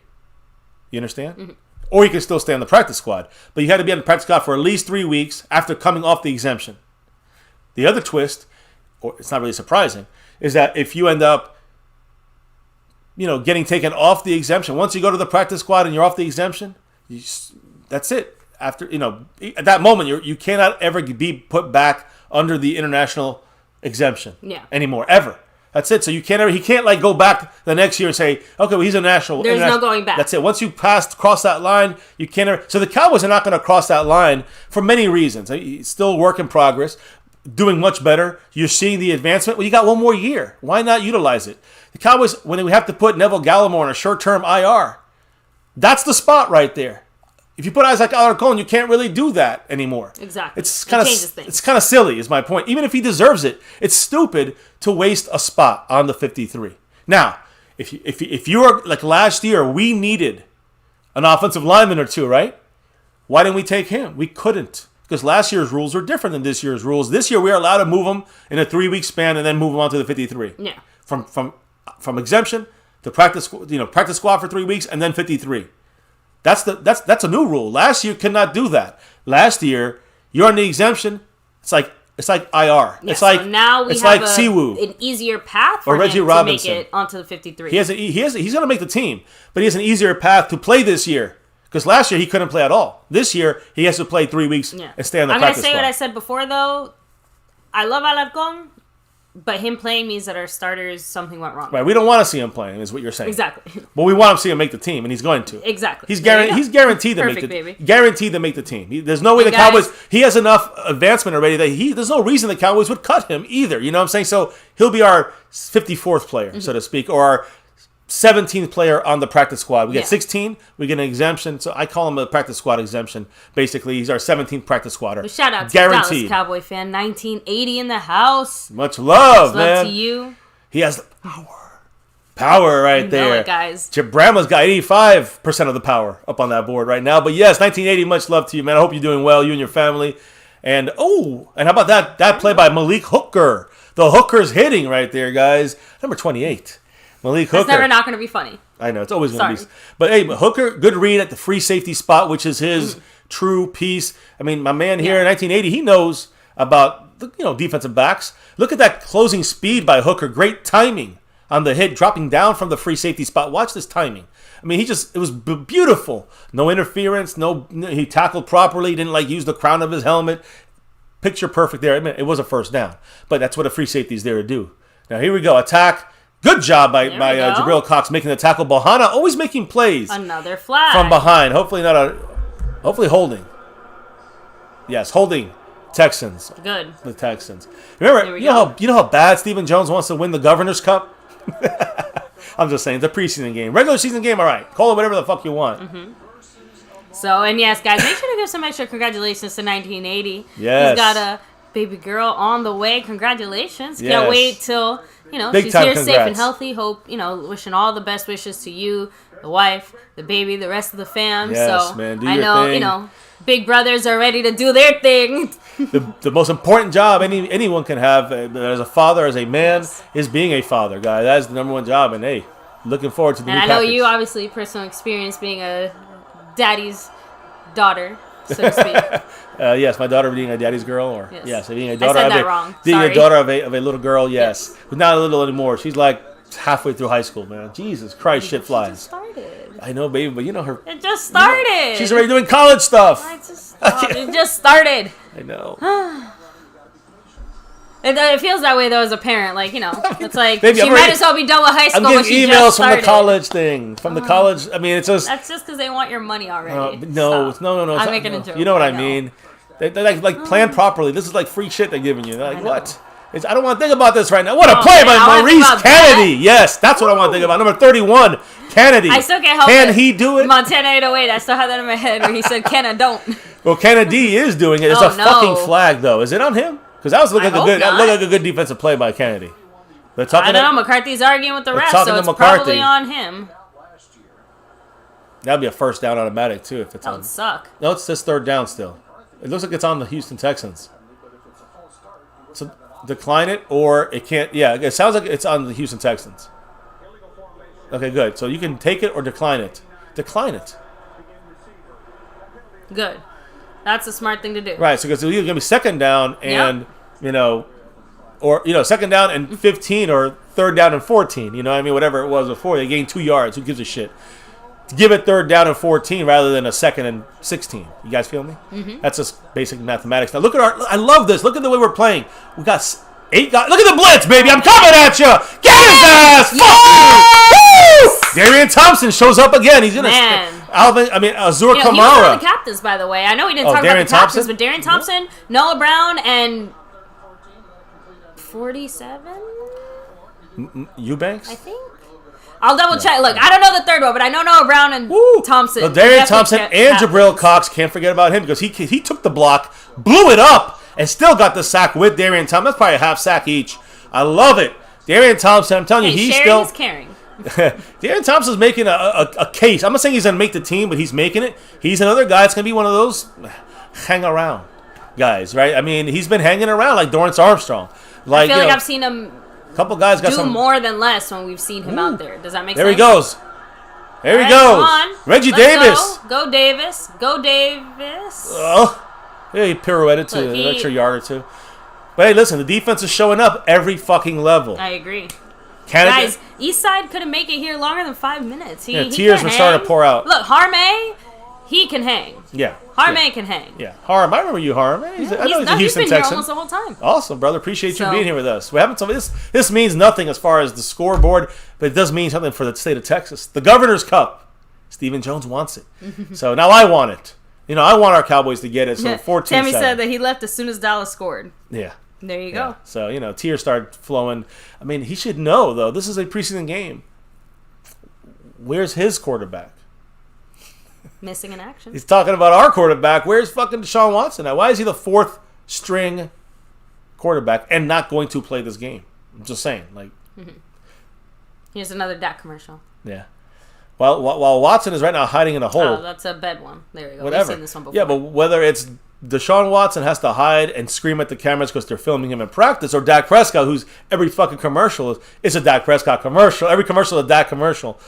You understand? Or he can still stay on the practice squad. But you had to be on the practice squad for at least 3 weeks after coming off the exemption. The other twist, or it's not really surprising, is that if you end up, getting taken off the exemption, once you go to the practice squad and you're off the exemption, that's it. After at that moment, you cannot ever be put back under the international exemption anymore, ever. That's it. So he can't like go back the next year and say, okay, well, he's a national. There's no going back. That's it. Once you cross that line, you can't ever. So the Cowboys are not going to cross that line for many reasons. It's still work in progress, doing much better. You're seeing the advancement. Well, you got one more year. Why not utilize it? The Cowboys, when we have to put Neville Gallimore on a short-term IR, that's the spot right there. If you put Isaac Alarcon, you can't really do that anymore. Exactly. It's kind of silly, is my point. Even if he deserves it, it's stupid to waste a spot on the 53. Now, if you are like last year, we needed an offensive lineman or two, right? Why didn't we take him? We couldn't, because last year's rules were different than this year's rules. This year, we are allowed to move him in a 3-week span and then move him on to the 53. Yeah. From exemption to practice squad for 3 weeks and then 53. That's a new rule. Last year could not do that. Last year, you're on the exemption. It's like IR. Yeah, it's like so now we it's have like Siwoo, an easier path for or Reggie him Robinson to make it onto the 53. He's going to make the team, but he has an easier path to play this year. Because last year he couldn't play at all. This year he has to play 3 weeks and stay on the practice squad. I'm going to say what I said before though. I love Alarcon. But him playing means that our starters, something went wrong. Right, we don't want to see him playing, is what you're saying. Exactly. But we want to see him make the team, and he's going to. Exactly. He's guaranteed to make the team. There's no way the Cowboys. He has enough advancement already that there's no reason the Cowboys would cut him either. You know what I'm saying? So he'll be our 54th player, so to speak, or our 17th player on the practice squad. We get 16. We get an exemption. So I call him a practice squad exemption. Basically, he's our 17th practice squatter. But shout out to Dallas Cowboy fan 1980 in the house. Much love, man. Love to you. He has the power right there. Know it, guys. Brahma's got 85% of the power up on that board right now. But yes, 1980. Much love to you, man. I hope you're doing well, you and your family. And how about that play by Malik Hooker? The Hooker's hitting right there, guys. Number 28. Malik Hooker. It's never not going to be funny. I know, it's always going to be. But hey, Hooker, good read at the free safety spot, which is his true piece. I mean, my man here in 1980, he knows about defensive backs. Look at that closing speed by Hooker. Great timing on the hit, dropping down from the free safety spot. Watch this timing. I mean, it was beautiful. No interference. He tackled properly. He didn't use the crown of his helmet. Picture perfect there. I mean, it was a first down, but that's what a free safety is there to do. Now here we go. Attack. Good job by Jabril Cox making the tackle. Bohanna always making plays. Another flag. From behind. Hopefully holding. Yes, holding Texans. Good. The Texans. Remember, you know how bad Stephen Jones wants to win the Governor's Cup? I'm just saying, it's a preseason game. Regular season game, all right. Call it whatever the fuck you want. Mm-hmm. So, and yes, guys, make sure to give some extra congratulations to 1980. Yes. He's got a baby girl on the way. Congratulations. Yes. Can't wait till, Big she's time here congrats. safe and healthy. Hope, wishing all the best wishes to you, the wife, the baby, the rest of the fam. Yes, so, man, I know, thing. Big brothers are ready to do their thing. The most important job anyone can have as a father, as a man, is being a father, guys. That is the number one job. And, hey, looking forward to the new And I know package. you, obviously, personal experience being a daddy's daughter, so to speak. Yes, my daughter being a daddy's girl, or yes being a daughter. I said that wrong. Being Sorry. a daughter of a little girl, yes. But not a little anymore. She's like halfway through high school, man. Jesus Christ, shit flies. It just started. I know, baby, but her. It just started. She's already doing college stuff. It just started. I know. It feels that way, though, as a parent. Like, it's like, baby, she might as well be done with high school. I'm getting emails from the college thing. From the college. I mean, it's just. That's just because they want your money already. No. I'm making a joke. You know what I mean? They like plan properly. This is like free shit they're giving you. They're like, what? I don't want to think about this right now. What a play by Maurice Kennedy. Yes, that's what I want to think about. Number 31, Kennedy. I still can't help it. Can he do it? Montana 808. I still have that in my head where he said, "Can I don't." Well, Kennedy is doing it. It's a fucking flag, though. Is it on him? Because that was looking like a good defensive play by Kennedy. I don't know. McCarthy's arguing with the refs, so it's probably on him. That'd be a first down automatic too if it's on. That would suck. No, it's just third down still. It looks like it's on the Houston Texans. So decline it, or it can't. Yeah, it sounds like it's on the Houston Texans. Okay, good. So you can take it or decline it. Decline it. Good. That's a smart thing to do. Right. So because it's either gonna be second down and second down and 15 or third down and 14. You know what I mean? Whatever it was before, they gained 2 yards. Who gives a shit? Give it third down and 14 rather than a second and 16. You guys feel me? Mm-hmm. That's just basic mathematics. Now look at I love this. Look at the way we're playing. We got 8 guys. Look at the blitz, baby. I'm coming at you. Get his ass. Fuck you. Woo! Darian Thompson shows up again. He's gonna. Azur Kamara. He was one of the captains, by the way. I know we didn't talk about the captains, but Darian Thompson, Noah Brown, and 47. Eubanks. I think. I'll double check. Look, I don't know the third one, but I know Noah Brown and Thompson. So Darian Thompson and Jabril Cox, can't forget about him because he took the block, blew it up, and still got the sack with Darian Thompson. That's probably a half sack each. I love it. Darian Thompson, I'm telling you, he's sharing still. Is caring. Darian Thompson's making a case. I'm not saying he's going to make the team, but he's making it. He's another guy that's going to be one of those hang around guys, right? I mean, he's been hanging around like Dorrance Armstrong. I feel like I've seen him. Couple guys got do more than less when we've seen him out there. Does that make sense? There he goes. There he goes. Reggie Davis. Go Davis. Go Davis. Oh, yeah, he pirouetted to an extra yard or two. But hey, listen, the defense is showing up every fucking level. I agree. Canada, guys, Eastside couldn't make it here longer than 5 minutes. Tears were starting to pour out. Look, Harme, he can hang. Yeah. Harme can hang. Yeah. Harm, I remember you, Harm. I know he's a Houston Texan. Here almost the whole time. Awesome, brother. Appreciate you being here with us. We haven't this means nothing as far as the scoreboard, but it does mean something for the state of Texas. The Governor's Cup. Stephen Jones wants it. So now I want it. I want our Cowboys to get it. So 14-7. Tammy said that he left as soon as Dallas scored. Yeah. There you go. So, tears started flowing. I mean, he should know, though. This is a preseason game. Where's his quarterback? Missing in action. He's talking about our quarterback. Where's fucking Deshaun Watson now? Why is he the 4th string quarterback and not going to play this game? I'm just saying. Here's another Dak commercial. Yeah. While Watson is right now hiding in a hole. Oh, that's a bed one. There you go. Whatever. We've seen this one before. Yeah, but whether it's Deshaun Watson has to hide and scream at the cameras because they're filming him in practice, or Dak Prescott, who's every fucking commercial is a Dak Prescott commercial. Every commercial is a Dak commercial.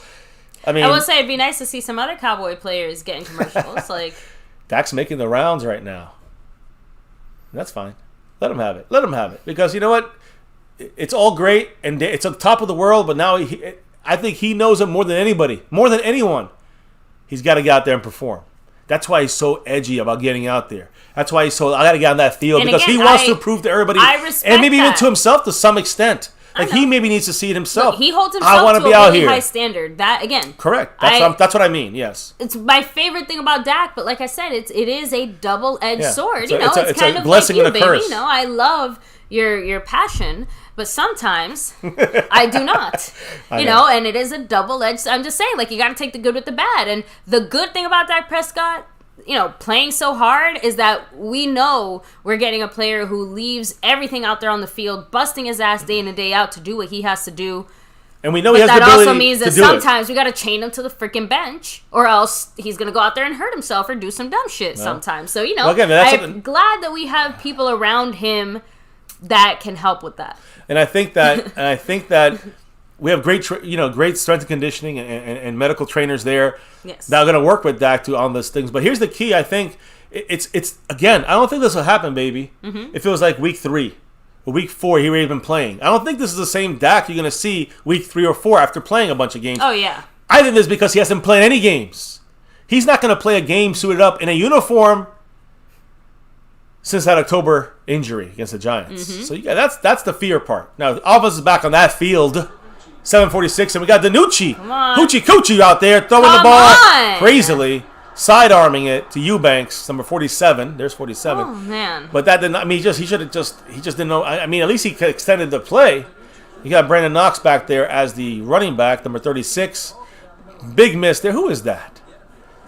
I mean, I will say it'd be nice to see some other Cowboy players getting commercials. Dak's making the rounds right now. That's fine. Let him have it. Let him have it. Because you know what? It's all great and it's on top of the world, but now I think he knows it more than anybody, more than anyone. He's got to get out there and perform. That's why he's so edgy about getting out there. That's why I got to get on that field, because he wants to prove to everybody, and maybe even to himself to some extent, Like he maybe needs to see it himself. Look, he holds himself to a really high standard. That again, correct. That's what I mean. Yes, it's my favorite thing about Dak. But like I said, it is a double-edged sword. It's kind of blessing like and a curse. Baby. I love your passion, but sometimes I do not. And it is a double-edged. I'm just saying, like, you got to take the good with the bad. And the good thing about Dak Prescott, playing so hard, is that we know we're getting a player who leaves everything out there on the field, busting his ass day in and day out to do what he has to do. And we know he has the ability to do it. That also means that sometimes we got to chain him to the freaking bench, or else he's going to go out there and hurt himself or do some dumb shit sometimes. So, I'm glad that we have people around him that can help with that. And I think that we have great strength and conditioning and medical trainers there that are going to work with Dak on those things. But here's the key. I think it's again, I don't think this will happen, baby. If it was like week 3 or week 4, he would have been playing. I don't think this is the same Dak you're going to see week 3 or 4 after playing a bunch of games. Oh, yeah. I think this is because he hasn't played any games. He's not going to play a game suited up in a uniform since that October injury against the Giants. So that's the fear part. Now, the offense is back on that field, 7:46, and we got DiNucci, Hoochie Coochie out there throwing the ball crazily, sidearming it to Eubanks, number 47. There's 47. Oh man! But that didn't. I mean, he just didn't know. I mean, at least he extended the play. You got Brandon Knox back there as the running back, number 36. Big miss there. Who is that?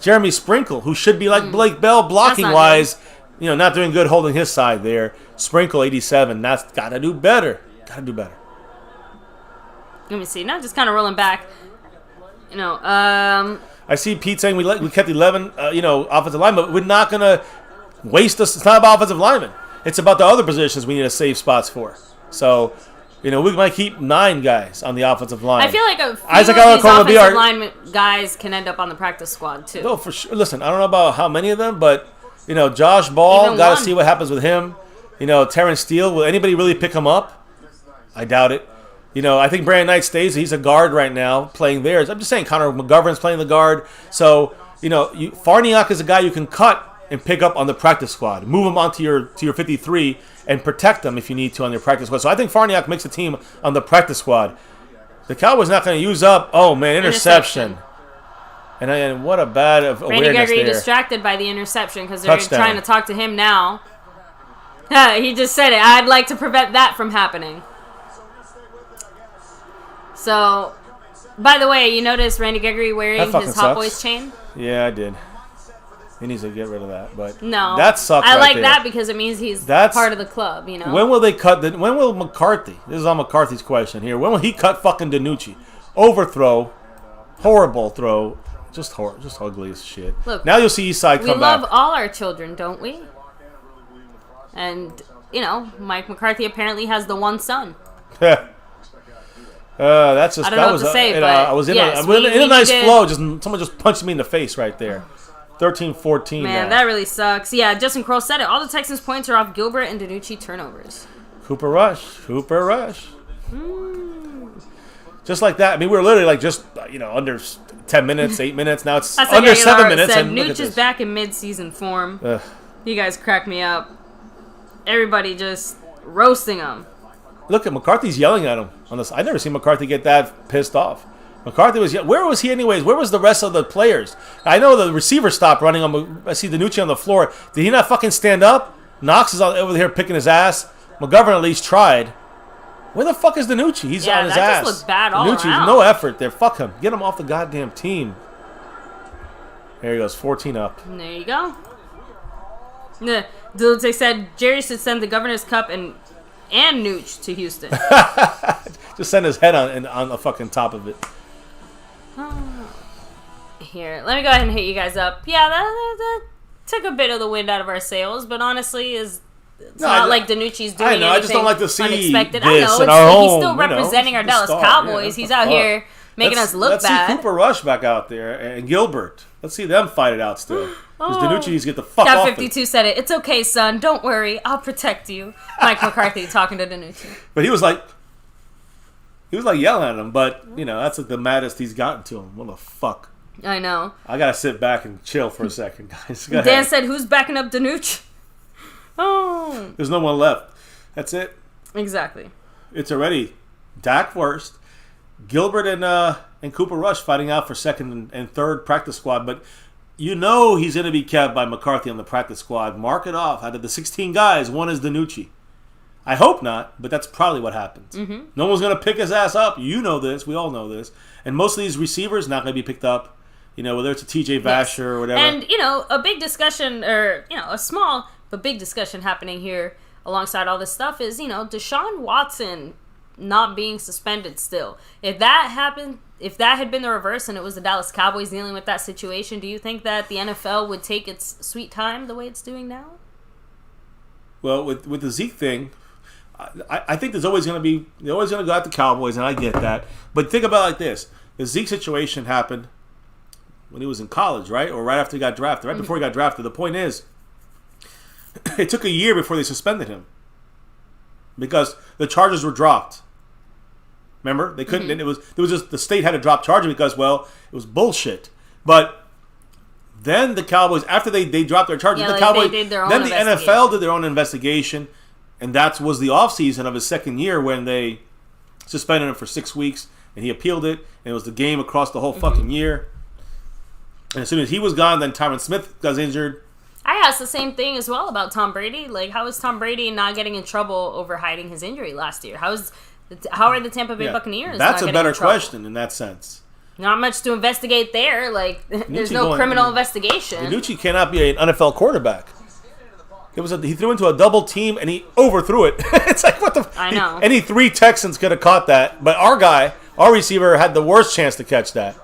Jeremy Sprinkle, who should be like Blake Bell blocking wise. Not doing good holding his side there. Sprinkle, 87. That's got to do better. Got to do better. Let me see. Now just kind of rolling back. I see Pete saying we kept 11, offensive linemen, but we're not going to waste us. It's not about offensive linemen. It's about the other positions we need to save spots for. So, we might keep 9 guys on the offensive line. I feel like a few of these offensive linemen guys can end up on the practice squad, too. No, for sure. Listen, I don't know about how many of them, but... Josh Ball, got to see what happens with him. Terrence Steele, will anybody really pick him up? I doubt it. I think Brandon Knight stays. He's a guard right now playing theirs. I'm just saying Connor McGovern's playing the guard. So, Farniok is a guy you can cut and pick up on the practice squad. Move him onto your 53 and protect them if you need to on your practice squad. So I think Farniok makes the team on the practice squad. The Cowboys not going to use up, interception. And what a bad awareness Randy Gregory there. Distracted by the interception because they're trying to talk to him now. He just said it. I'd like to prevent that from happening. So, by the way, you notice Randy Gregory wearing his Hot Boys chain? Yeah, I did. He needs to get rid of that. But no, that sucks. I like that because it means he's part of the club. When will they cut? When will McCarthy? This is on McCarthy's question here. When will he cut fucking DiNucci? Overthrow, horrible throw. Just ugly as shit. Look, now you'll see Eastside come back. We love all our children, don't we? And, Mike McCarthy apparently has the one son. That's just... I don't know what to say, but... I was in a nice flow. Someone just punched me in the face right there. 13-14 Man, that really sucks. Yeah, Justin Kroll said it. All the Texans' points are off Gilbert and DiNucci turnovers. Cooper Rush. Just like that. I mean, we were literally under 10 minutes, 8 minutes. Now it's under 7 minutes. Said, Nooch is back in mid-season form. You guys crack me up. Everybody just roasting him. Look at McCarthy's yelling at him on this. I never seen McCarthy get that pissed off. McCarthy was where was he anyways? Where was the rest of the players? I know the receiver stopped running. I see DiNucci on the floor. Did he not fucking stand up? Knox is over here picking his ass. McGovern at least tried. Where the fuck is DiNucci? He's on his ass. That just looks bad all around. No effort there. Fuck him. Get him off the goddamn team. There he goes, 14 up. There you go. Dulce said Jerry should send the Governor's Cup and Nooch to Houston. Just send his head on the fucking top of it. Here, let me go ahead and hit you guys up. Yeah, that took a bit of the wind out of our sails, but honestly, it's not like DiNucci's doing anything I just don't like to see unexpected. This he's still representing our Dallas Cowboys. He's out here making us look bad. Let's see Cooper Rush back out there and Gilbert. Let's see them fight it out still. Because DiNucci needs to get the fuck off. Cat 52 said it. It's okay, son. Don't worry. I'll protect you. Mike McCarthy talking to DiNucci. But he was like yelling at him. But that's the maddest he's gotten to him. What the fuck? I know. I gotta sit back and chill for a second, guys. Dan said, "Who's backing up DiNucci?" Oh. There's no one left. That's it. Exactly. It's already Dak first, Gilbert and Cooper Rush fighting out for second and third practice squad. But you know he's going to be kept by McCarthy on the practice squad. Mark it off. Out of the 16 guys, one is DiNucci. I hope not, but that's probably what happens. Mm-hmm. No one's going to pick his ass up. You know this. We all know this. And most of these receivers not going to be picked up. You know, whether it's a TJ Vasher or whatever. And, a big discussion, or, a small but big discussion happening here alongside all this stuff is, Deshaun Watson not being suspended still. If that happened, if that had been the reverse and it was the Dallas Cowboys dealing with that situation, do you think that the NFL would take its sweet time the way it's doing now? Well, with the Zeke thing, I think there's always going to be, they're always going to go at the Cowboys, and I get that. But think about it like this. The Zeke situation happened when he was in college, right? Or right after he got drafted, right before he got drafted. The point is, it took a year before they suspended him because the charges were dropped. Remember? They couldn't, and it was just, the state had to drop charges because, well, it was bullshit. But then the Cowboys, after they dropped their charges, the Cowboys, they did their own then the NFL did their own investigation. And that was the offseason of his second year when they suspended him for 6 weeks. And he appealed it. And it was the game across the whole fucking year. And as soon as he was gone, then Tyron Smith got injured. I asked the same thing as well about Tom Brady. Like, how is Tom Brady not getting in trouble over hiding his injury last year? How are the Tampa Bay Buccaneers That's not a better question in that sense. Not much to investigate there. Like, there's no criminal investigation. DiNucci cannot be an NFL quarterback. He threw into a double team and he overthrew it. It's like, what the? I know. Any 3 Texans could have caught that, but our receiver, had the worst chance to catch that.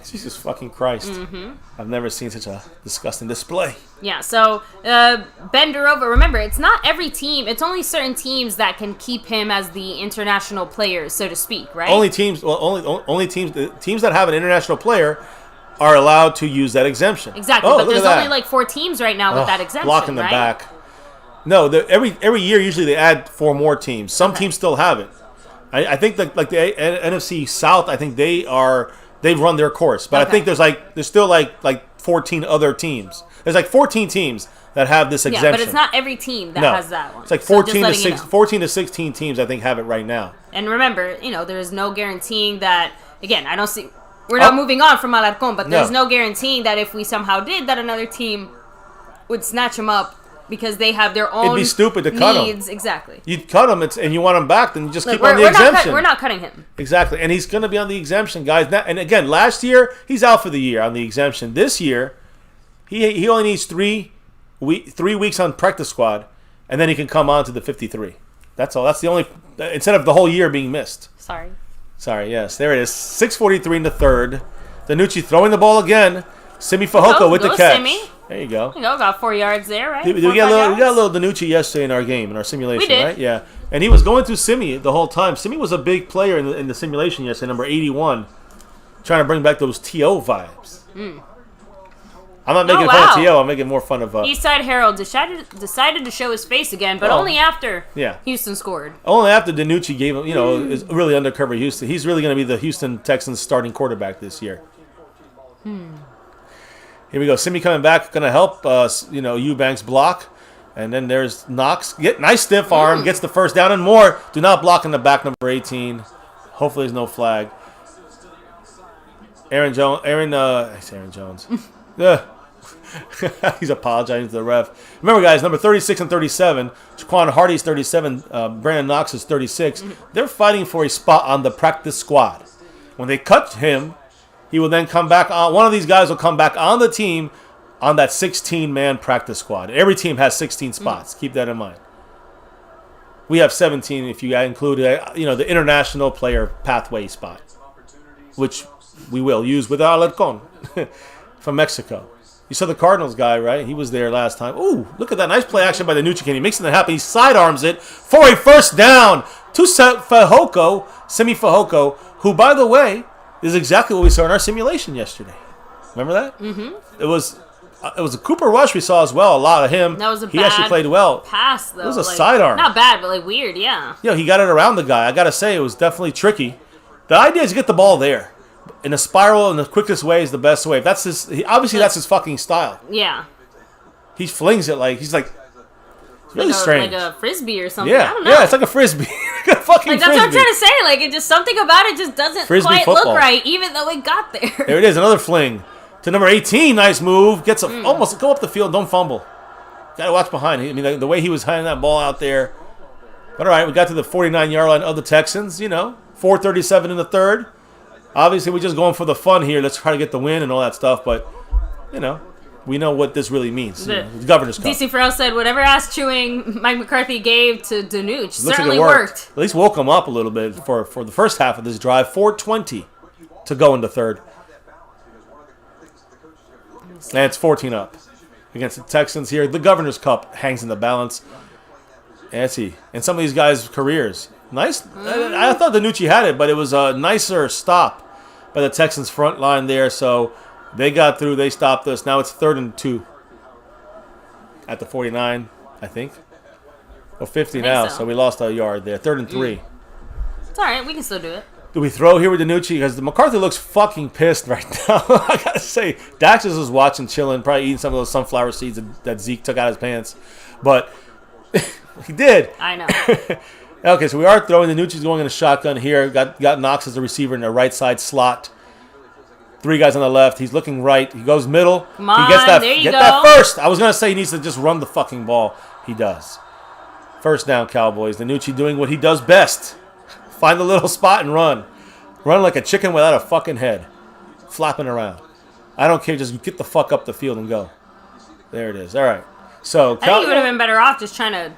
Jesus fucking Christ! Mm-hmm. I've never seen such a disgusting display. Yeah. So Ben Durova, remember, it's not every team. It's only certain teams that can keep him as the international player, so to speak, right? Only teams. Well, only teams. Teams that have an international player are allowed to use that exemption. Exactly, but there's only like 4 teams right now with that exemption, blocking the right? back. No, every year usually they add 4 more teams. Some teams still have it. I think that like the NFC South, I think they've run their course, but I think there's still like 14 other teams. There's like 14 teams that have this exemption. Yeah, but it's not every team that has that one. It's like 14 to 16 teams I think have it right now. And remember, there's no guaranteeing that. Again, I don't see. We're not moving on from Alarcón, but there's no guaranteeing that if we somehow did, that another team would snatch him up because they have their own. It'd be stupid to cut him. Exactly. You'd cut him, and you want him back, then you just keep on the exemption. We're not cutting him. Exactly, and he's going to be on the exemption, guys. And again, last year he's out for the year on the exemption. This year, he only needs 3 weeks on practice squad, and then he can come on to the 53. That's all. That's the only, instead of the whole year being missed. Sorry, yes. There it is. 6:43 in the third. DiNucci throwing the ball again. Simi Fehoko with the catch. Simi. There you go. Got 4 yards there, right? We got a little DiNucci yesterday in our game, in our simulation, we did. Right? Yeah. And he was going through Simi the whole time. Simi was a big player in the simulation yesterday, number 81, trying to bring back those T.O. vibes. I'm not making fun of T.O. I'm making more fun of... Eastside Herald decided to show his face again, but only after Houston scored. Only after DiNucci gave him, is really undercover Houston. He's really going to be the Houston Texans starting quarterback this year. Here we go. Simi coming back, going to help, Eubanks block. And then there's Knox. Nice stiff arm, gets the first down and more. Do not block in the back, number 18. Hopefully there's no flag. Aaron Jones. He's apologizing to the ref. Remember, guys, number 36 and 37. Jaquan Hardy's 37. Brandon Knox is 36. They're fighting for a spot on the practice squad. When they cut him, he will then come back on. One of these guys will come back on the team on that 16-man practice squad. Every team has 16 spots. Keep that in mind. We have 17 if you include, the international player pathway spot, which we will use with Alarcón from Mexico. You saw the Cardinals guy, right? He was there last time. Ooh, look at that. Nice play action by the DiNucci. He makes it happen. He sidearms it for a first down to Simi Fehoko, who, by the way, is exactly what we saw in our simulation yesterday. Remember that? Mm-hmm. It was a Cooper Rush we saw as well. A lot of him. That was a he actually played well. Pass, though. It was a sidearm. Not bad, but weird, yeah. He got it around the guy. I got to say, it was definitely tricky. The idea is to get the ball there. In a spiral, in the quickest way is the best way. That's his fucking style. Yeah. He flings it he's really strange. Like a frisbee or something. Yeah, I don't know. Yeah, it's like a frisbee. Fucking like, that's what I'm trying to say. Like, it just something about it just doesn't quite look right, even though it got there. There it is, another fling to number 18. Nice move. Gets almost go up the field. Don't fumble. Got to watch behind. I mean, the way he was handing that ball out there. But all right, we got to the 49-yard line of the Texans. 4:37 in the third. Obviously, we're just going for the fun here. Let's try to get the win and all that stuff. But we know what this really means. The Governor's Cup. DC Farrell said, whatever ass chewing Mike McCarthy gave to Danucci certainly worked. At least woke him up a little bit for the first half of this drive. 4:20 to go in the third. And it's 14 up against the Texans here. The Governor's Cup hangs in the balance. And some of these guys' careers. Nice. I thought Danucci had it, but it was a nicer stop by the Texans' front line there. So they got through. They stopped us. Now it's 3rd and 2 at the 49, I think. Well, 50 now, so we lost a yard there. 3rd and 3. It's all right. We can still do it. Do we throw here with Danucci? Because McCarthy looks fucking pissed right now. I got to say, Dax is just watching, chilling, probably eating some of those sunflower seeds that Zeke took out of his pants. But he did. I know. Okay, so we are throwing. Danucci's going in a shotgun here. Got Knox as the receiver in the right side slot. 3 guys on the left. He's looking right. He goes middle. Come on, he gets that. There you get go. that first. I was gonna say he needs to just run the fucking ball. He does. First down, Cowboys. Danucci doing what he does best. Find the little spot and run. Run like a chicken without a fucking head. Flapping around. I don't care. Just get the fuck up the field and go. There it is. All right. So I think he would have been better off just trying to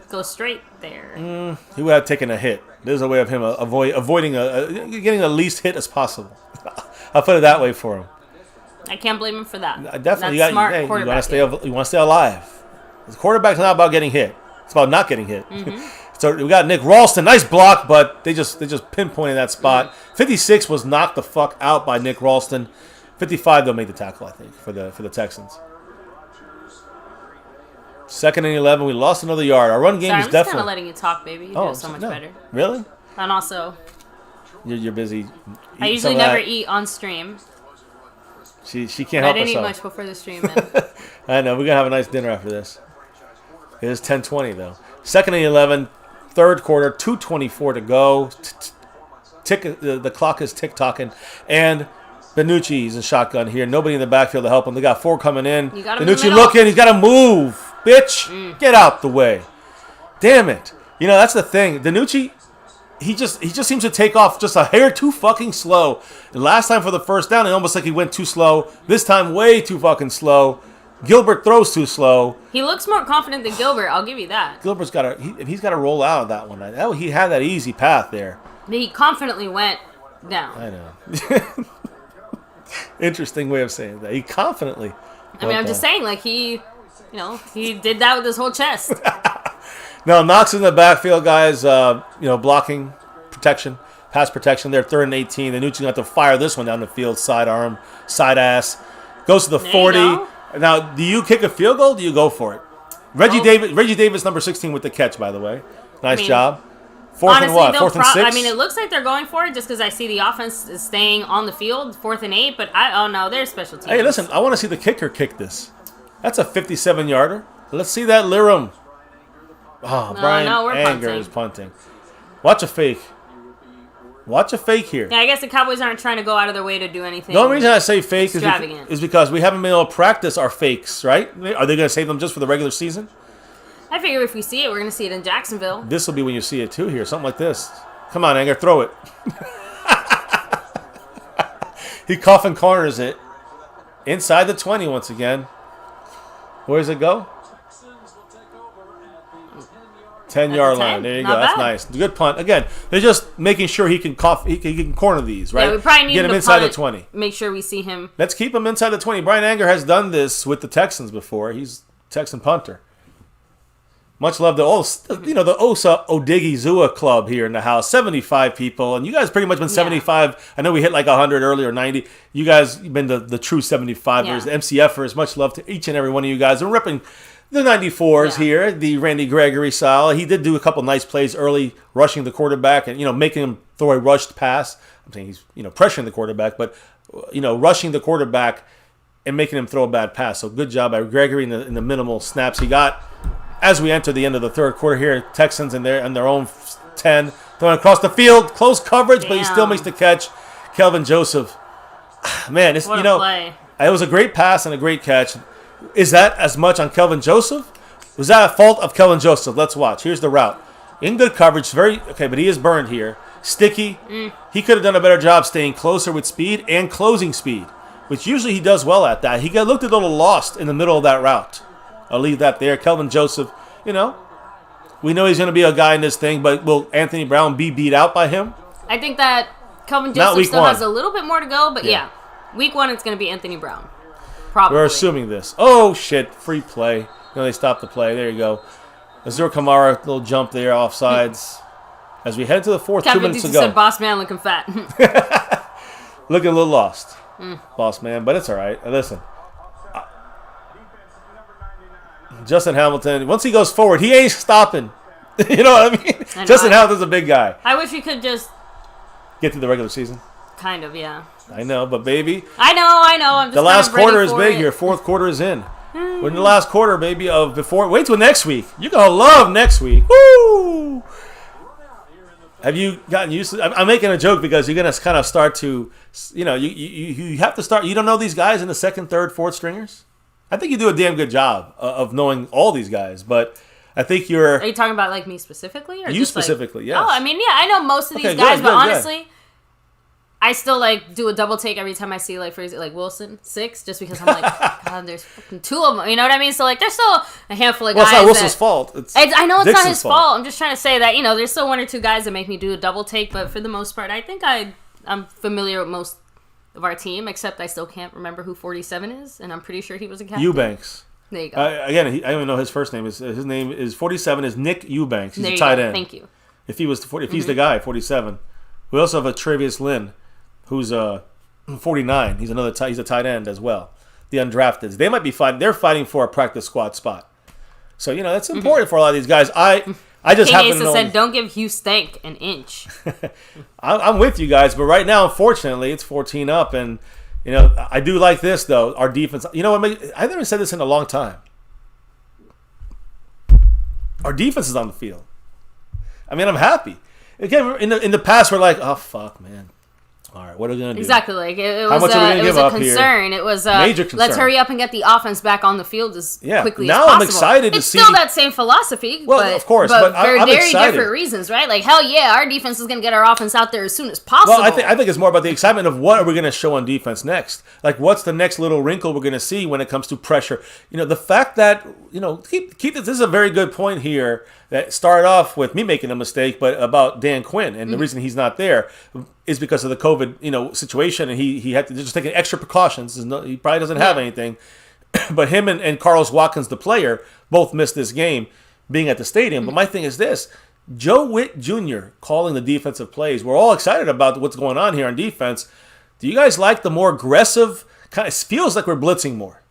go straight there. He would have taken a hit. There's a way of him avoiding getting the least hit as possible. I'll put it that way for him. I can't blame him for that. Definitely, That's smart you want to stay alive. The quarterback's not about getting hit. It's about not getting hit. So we got Nick Ralston, nice block, but they just pinpointed that spot. 56 was knocked the fuck out by Nick Ralston. 55 they'll make the tackle, I think, for the Texans. 2nd and 11, we lost another yard. Our run game is definitely. I'm just kind of letting you talk, baby. You do it so much better. Really? And also, you're busy. I usually never eat on stream. She can't help herself. I didn't eat much before the stream. Man. I know. We're gonna have a nice dinner after this. It is 10:20 though. 2nd and 11, third quarter, 2:24 to go. The clock is tick-tocking, and Danucci's in shotgun here. Nobody in the backfield to help him. They got 4 coming in. Danucci looking. He's got to move. Bitch, get out the way. Damn it. That's the thing. Danucci, he just seems to take off just a hair too fucking slow. And last time for the first down, it almost like he went too slow. This time, way too fucking slow. Gilbert throws too slow. He looks more confident than Gilbert. I'll give you that. Gilbert's he's got to roll out of that one. He had that easy path there. He confidently went down. I know. Interesting way of saying that. He confidently. I'm just saying, like he did that with his whole chest. Now Knox in the backfield, guys. Blocking, protection, pass protection. They're 3rd and 18. Danucci's going to have to fire this one down the field, sidearm, side ass. Goes to the 40. Now, do you kick a field goal? Or do you go for it? Reggie Davis, number 16 with the catch, by the way. Nice job. 4th and what? 4th and 6? I mean, it looks like they're going for it just because I see the offense is staying on the field. 4th and 8, but no, they're special teams. Hey, listen, I want to see the kicker kick this. That's a 57-yarder. Let's see that Lirum. Brian Anger is punting. Watch a fake. Watch a fake here. Yeah, I guess the Cowboys aren't trying to go out of their way to do anything. The only reason I say fake is because we haven't been able to practice our fakes, right? Are they going to save them just for the regular season? I figure if we see it, we're going to see it in Jacksonville. This will be when you see it, too, here. Something like this. Come on, Anger, throw it. He coffin corners it. Inside the 20 once again. Where does it go? 10-yard line. There you go. That's nice. Good punt. Again, they're just making sure he can corner these, right? Yeah, we probably need get him inside the 20. Make sure we see him. Let's keep him inside the 20. Brian Anger has done this with the Texans before. He's Texan punter. Much love to the Osa Odigizua Club here in the house. 75 people, and you guys pretty much been 75. I know we hit like 100 earlier, 90. You guys been the true 75ers, the MCFers. Much love to each and every one of you guys. We're ripping the 94s here, the Randy Gregory style. He did do a couple nice plays early, rushing the quarterback and making him throw a rushed pass. I'm saying he's pressuring the quarterback, but rushing the quarterback and making him throw a bad pass. So good job by Gregory in the minimal snaps he got. As we enter the end of the third quarter here, Texans in their own 10. Throwing across the field. Close coverage, Damn. but he still makes the catch. Kelvin Joseph. Man, it's, what a play. It was a great pass and a great catch. Is that as much on Kelvin Joseph? Was that a fault of Kelvin Joseph? Let's watch. Here's the route. In good coverage. But he is burned here. Sticky. He could have done a better job staying closer with speed and closing speed, which usually he does well at that. He looked a little lost in the middle of that route. I'll leave that there. Kelvin Joseph, we know he's going to be a guy in this thing, but will Anthony Brown be beat out by him? I think that Kelvin Joseph still has a little bit more to go, but yeah. Week 1, it's going to be Anthony Brown. Probably. We're assuming this. Oh, shit. Free play. They stopped the play. There you go. Azur Kamara, little jump there, offsides. As we head to the fourth, 2 minutes to go. Said boss man looking fat. Looking a little lost. Boss man, but it's all right. Listen. Justin Hamilton, once he goes forward, he ain't stopping. You know what I mean? Justin Hamilton's a big guy. I wish we could just get through the regular season. Kind of, yeah. I know, but baby. I know. I'm just the last quarter is big here. Fourth quarter is in. We're in the last quarter, baby, of before. Wait till next week. You're going to love next week. Woo! Have you gotten used to it? I'm making a joke because you're going to kind of start to, you have to start. You don't know these guys in the second, third, fourth stringers? I think you do a damn good job of knowing all these guys, but I think you're... Are you talking about like me specifically? Or you just specifically, like, yes. Oh, I mean, yeah, I know most of these guys, but honestly... I still do a double take every time I see Wilson 6, just because I'm like, God, there's fucking 2 of them. You know what I mean? So there's still a handful of guys. Well, it's not Wilson's fault. I know it's Dixon's not his fault. I'm just trying to say that there's still 1 or 2 guys that make me do a double take, but for the most part, I think I'm familiar with most of our team, except I still can't remember who 47 is, and I'm pretty sure he was a captain. Eubanks. There you go. Again, I don't even know his first name. His name is 47 is Nick Eubanks. He's a tight end. Thank you. If he's the guy, 47. We also have a Travius Lynn, who's 49. He's he's a tight end as well. The undrafted. They might be fighting. They're fighting for a practice squad spot. So that's important for a lot of these guys. I just happen to know. Said, "Don't give Hugh Stank an inch." I'm with you guys, but right now, unfortunately, it's 14 up, and I do like this though. Our defense. You know what? I haven't said this in a long time. Our defense is on the field. I mean, I'm happy. Again, in the past, we're like, oh fuck, man. All right, what are we going to do? Exactly. Like it was a concern. It was major concern. Let's hurry up and get the offense back on the field as quickly as possible. Now I'm excited to see. It's still that same philosophy. Well, of course, but I'm very excited. Different reasons, right? Like hell yeah, our defense is going to get our offense out there as soon as possible. Well, I think it's more about the excitement of what are we going to show on defense next. Like what's the next little wrinkle we're going to see when it comes to pressure? The fact that keep this. This is a very good point here. That started off with me making a mistake, but about Dan Quinn, and the reason he's not there is because of the COVID, situation, and he had to just take extra precautions. He probably doesn't have anything, but him and Carlos Watkins, the player, both missed this game, being at the stadium. But my thing is this: Joe Witt Jr. calling the defensive plays. We're all excited about what's going on here on defense. Do you guys like the more aggressive kind? It feels like we're blitzing more.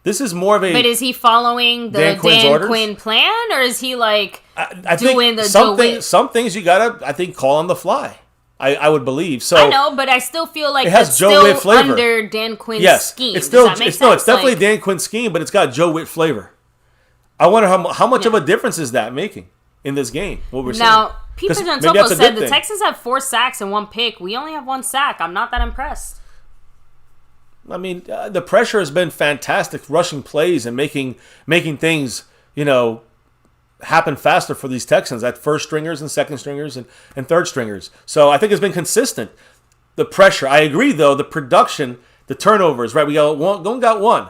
This is more of a. But is he following the Dan Quinn plan, or is he I doing think some things you gotta call on the fly. I would believe so. I know, but I still feel like it has it's Joe still Witt flavor. Under Dan Quinn's scheme. It's still it's definitely Dan Quinn's scheme, but it's got Joe Witt flavor. I wonder how much of a difference is that making in this game? What we're seeing. Now, Pete Topo said the Texans have 4 sacks and 1 pick. We only have 1 sack. I'm not that impressed. I mean, the pressure has been fantastic, rushing plays and making things, happen faster for these Texans at first stringers and second stringers and third stringers. So I think it's been consistent. The pressure, I agree though. The production, the turnovers, right? We got one,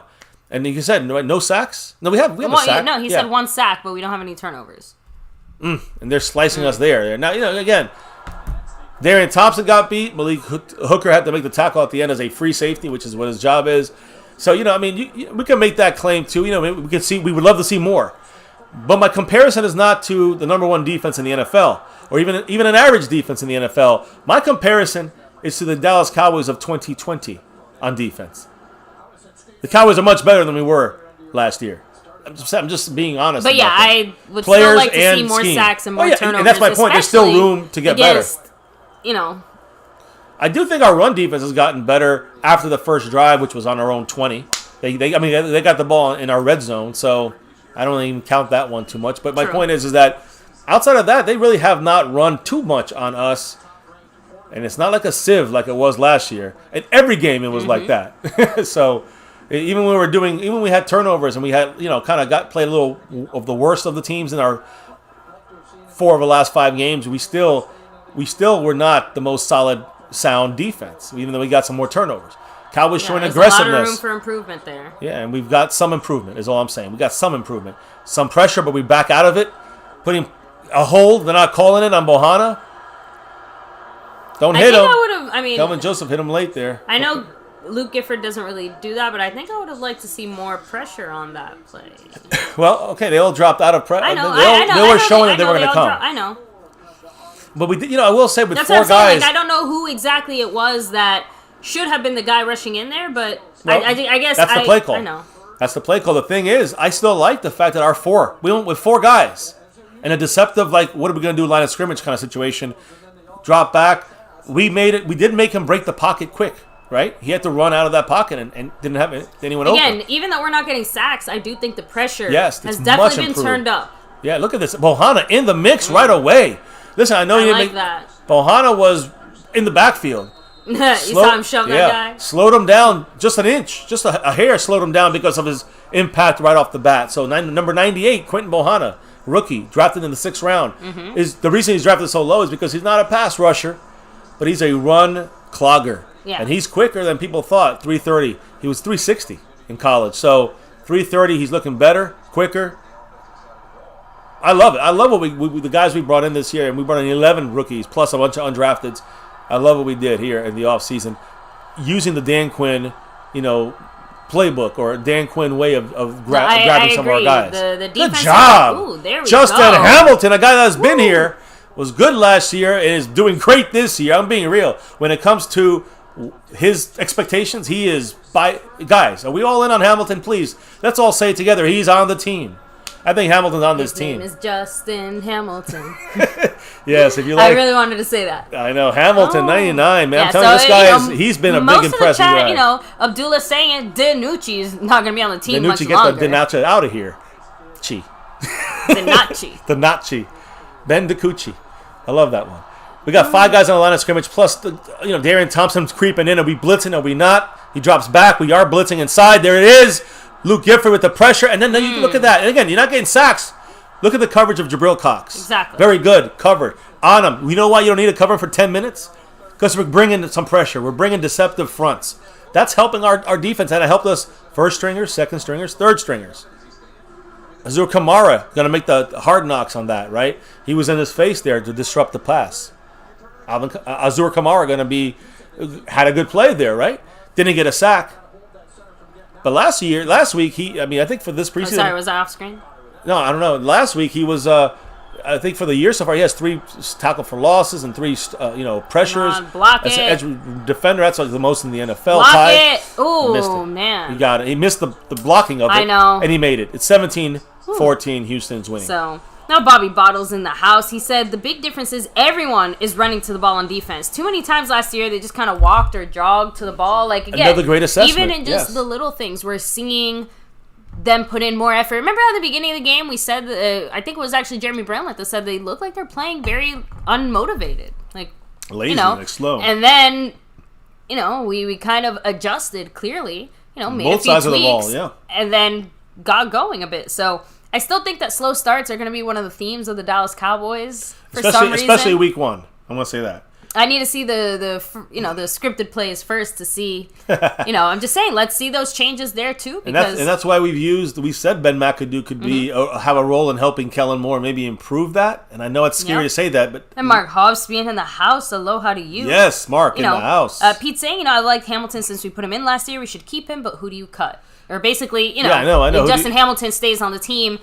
and you said no sacks. No, we have a sack. No, he said 1 sack, but we don't have any turnovers. And they're slicing us there. Now again. Darian Thompson got beat. Malik Hooker had to make the tackle at the end as a free safety, which is what his job is. So, we can make that claim too. We would love to see more. But my comparison is not to the number 1 defense in the NFL or even an average defense in the NFL. My comparison is to the Dallas Cowboys of 2020 on defense. The Cowboys are much better than we were last year. I'm just being honest. But yeah, I would still like to see more sacks and more turnovers. And that's my point. There's still room to get better. I do think our run defense has gotten better after the first drive, which was on our own 20. They got the ball in our red zone, so I don't even count that one too much. But my point is that outside of that, they really have not run too much on us. And it's not like a sieve like it was last year. In every game, it was like that. So even when we had turnovers and we had, kind of played a little of the worst of the teams in our 4 of the last 5 games, we still were not the most solid, sound defense, even though we got some more turnovers. Cowboys showing aggressiveness. There's a lot of room for improvement there. Yeah, and we've got some improvement, is all I'm saying. We got some improvement. Some pressure, but we back out of it. Putting a hold, they're not calling it on Bohanna. Don't hit him. Kelvin Joseph hit him late there. I know Luke Gifford doesn't really do that, but I think I would have liked to see more pressure on that play. Well, okay, they all dropped out of pressure. I know. They were showing that they were going to come. I know. But we did, I will say with That's 4 guys. I don't know who exactly it was that should have been the guy rushing in there, but I guess that's the play call. I know. That's the play call. The thing is, I still like the fact that we went with 4 guys. In a deceptive, what are we going to do, line of scrimmage kind of situation. Drop back. We did make him break the pocket quick, right? He had to run out of that pocket and didn't have anyone open. Again, even though we're not getting sacks, I do think the pressure has definitely been turned up. Yeah, look at this. Bohanna in the mix right away. Listen, I know you didn't that. Bohanna was in the backfield. You saw him shove that guy? Slowed him down just an inch. Just a hair slowed him down because of his impact right off the bat. So number 98, Quentin Bohanna, rookie, drafted in the 6th round. Is the reason he's drafted so low is because he's not a pass rusher, but he's a run clogger. Yeah. And he's quicker than people thought, 330. He was 360 in college. So 330, he's looking better, quicker. I love it. I love what the guys we brought in this year, and we brought in 11 rookies plus a bunch of undrafteds. I love what we did here in the offseason, using the Dan Quinn, playbook or Dan Quinn way of grabbing some of our guys. The good job. Ooh, there we Justin go. Hamilton, a guy that's been here, was good last year and is doing great this year. I'm being real. When it comes to his expectations, he is guys, are we all in on Hamilton, please? Let's all say it together. He's on the team. I think Hamilton's on this team. His name is Justin Hamilton. Yes, if you like. I really wanted to say that. I know. Hamilton, 99, man. I'm telling you, this guy he's been a big impressive Most of the chat, guy. Abdullah saying DiNucci's not going to be on the team much DiNucci, longer. get the DiNucci out of here. DiNucci. Ben DiCucci. I love that one. We got 5 guys on the line of scrimmage, plus, Darian Thompson's creeping in. Are we blitzing? Are we not? He drops back. We are blitzing inside. There it is. Luke Gifford with the pressure. And then you look at that. And again, you're not getting sacks. Look at the coverage of Jabril Cox. Exactly. Very good. Covered. On him. You know why you don't need to cover him for 10 minutes? Because we're bringing some pressure. We're bringing deceptive fronts. That's helping our defense. And it helped us first stringers, second stringers, third stringers. Azur Kamara going to make the hard knocks on that, right? He was in his face there to disrupt the pass. Azur Kamara had a good play there, right? Didn't get a sack. But last week, I think for this preseason. Sorry, was I off screen? No, I don't know. Last week he was, I think for the year so far, he has 3 tackle for losses and 3, pressures. Block As it. an edge defender, that's like the most in the NFL. Block it. Oh, man. He got it. He missed the blocking of it. I know. And he made it. It's 17-14. Houston's winning. So, now Bobby Bottle's in the house. He said the big difference is everyone is running to the ball on defense. Too many times last year, they just kind of walked or jogged to the ball. Like, again, another great assessment. Even in just the little things, we're seeing them put in more effort. Remember at the beginning of the game, we said, I think it was actually Jeremy Brownlet that said they look like they're playing very unmotivated. Like, lazy, like slow. And then, we kind of adjusted clearly, made both a few sides tweaks, of the ball, yeah. And then got going a bit. So I still think that slow starts are going to be one of the themes of the Dallas Cowboys for some reason. Especially week 1. I'm going to say that. I need to see the scripted plays first to see. I'm just saying, let's see those changes there too. Because and that's why we said Ben McAdoo could be have a role in helping Kellen Moore maybe improve that. And I know it's scary to say that, but and Mark Hobbs being in the house, aloha to you. Yes, Mark in the house. Pete saying, I liked Hamilton since we put him in last year. We should keep him, but who do you cut? Or basically, I know. If Justin Hamilton stays on the team,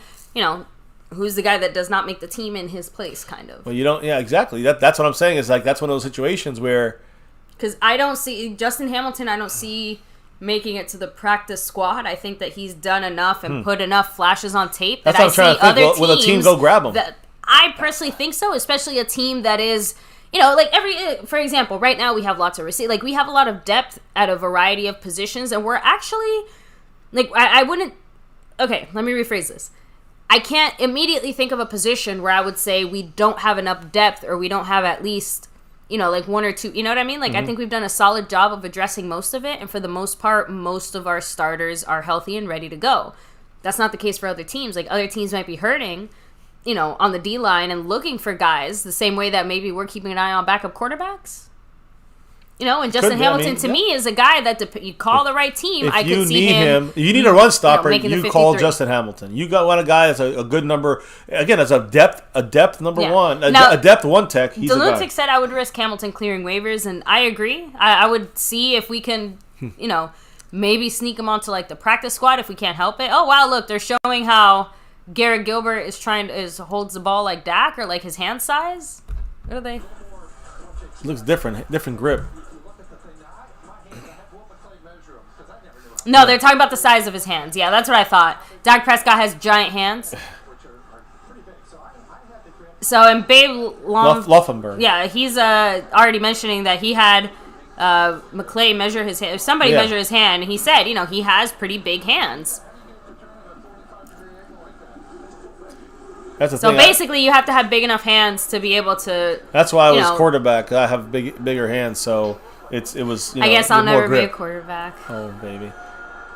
who's the guy that does not make the team in his place, kind of. Well, you don't. Yeah, exactly. That's what I'm saying. Is like that's one of those situations where. Because I don't see Justin Hamilton. I don't see making it to the practice squad. I think that he's done enough and put enough flashes on tape that I see other teams. Will a team go grab him? I personally think so, especially a team that is. For example, right now we have lots of we have a lot of depth at a variety of positions, and we're actually, I wouldn't. Okay, let me rephrase this. I can't immediately think of a position where I would say we don't have enough depth or we don't have at least, like one or two. You know what I mean? Like, I think we've done a solid job of addressing most of it. And for the most part, most of our starters are healthy and ready to go. That's not the case for other teams. Like, other teams might be hurting, on the D-line and looking for guys the same way that maybe we're keeping an eye on backup quarterbacks. And Justin Hamilton, to me, is a guy that you call the right team. I could see him. You need a run stopper. You call Justin Hamilton. You got a guy that's a good number. Again, as a depth number one, a depth one tech. He's Delutic said I would risk Hamilton clearing waivers, and I agree. I would see if we can, maybe sneak him onto like the practice squad if we can't help it. Oh wow, look, they're showing how Garrett Gilbert holds the ball like Dak or like his hand size. What are they? Looks different grip. No, they're talking about the size of his hands. Yeah, that's what I thought. Dak Prescott has giant hands. So, and Babe Laufenberg. Yeah, he's already mentioning that he had McClay measure his hand. If somebody measure his hand, he said, he has pretty big hands. That's the so thing. Basically, you have to have big enough hands to be able to. That's why I was quarterback. I have bigger hands, so it was. I guess I'll never be a quarterback. Oh baby.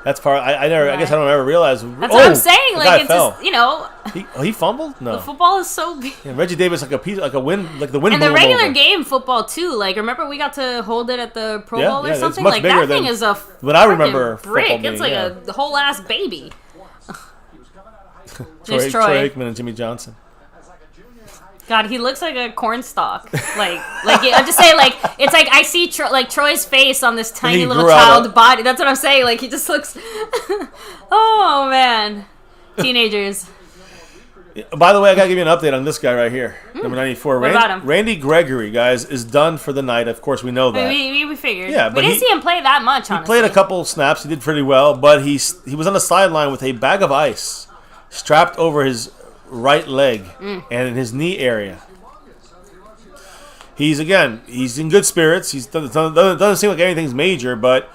That's part. I never. Right. I guess I don't ever realize. That's what I'm saying. Like it's just He fumbled. No. The football is so big. Yeah, Reggie Davis like the wind. And the regular game football too. Like remember we got to hold it at the Pro Bowl or something. Like that thing is a. When I remember brick. It's like a whole ass baby. Troy Aikman and Jimmy Johnson. God, he looks like a cornstalk. Like I'm just saying, like it's like I see Troy's face on this tiny little child body. That's what I'm saying. Like he just looks. Oh man, teenagers. By the way, I gotta give you an update on this guy right here, number 94. What about him? Randy Gregory, guys, is done for the night. Of course, we know that. We figured. Yeah, but we didn't see him play that much. Honestly, he played a couple snaps. He did pretty well, but he was on the sideline with a bag of ice strapped over his right leg and in his knee area. He's in good spirits. Doesn't seem like anything's major, but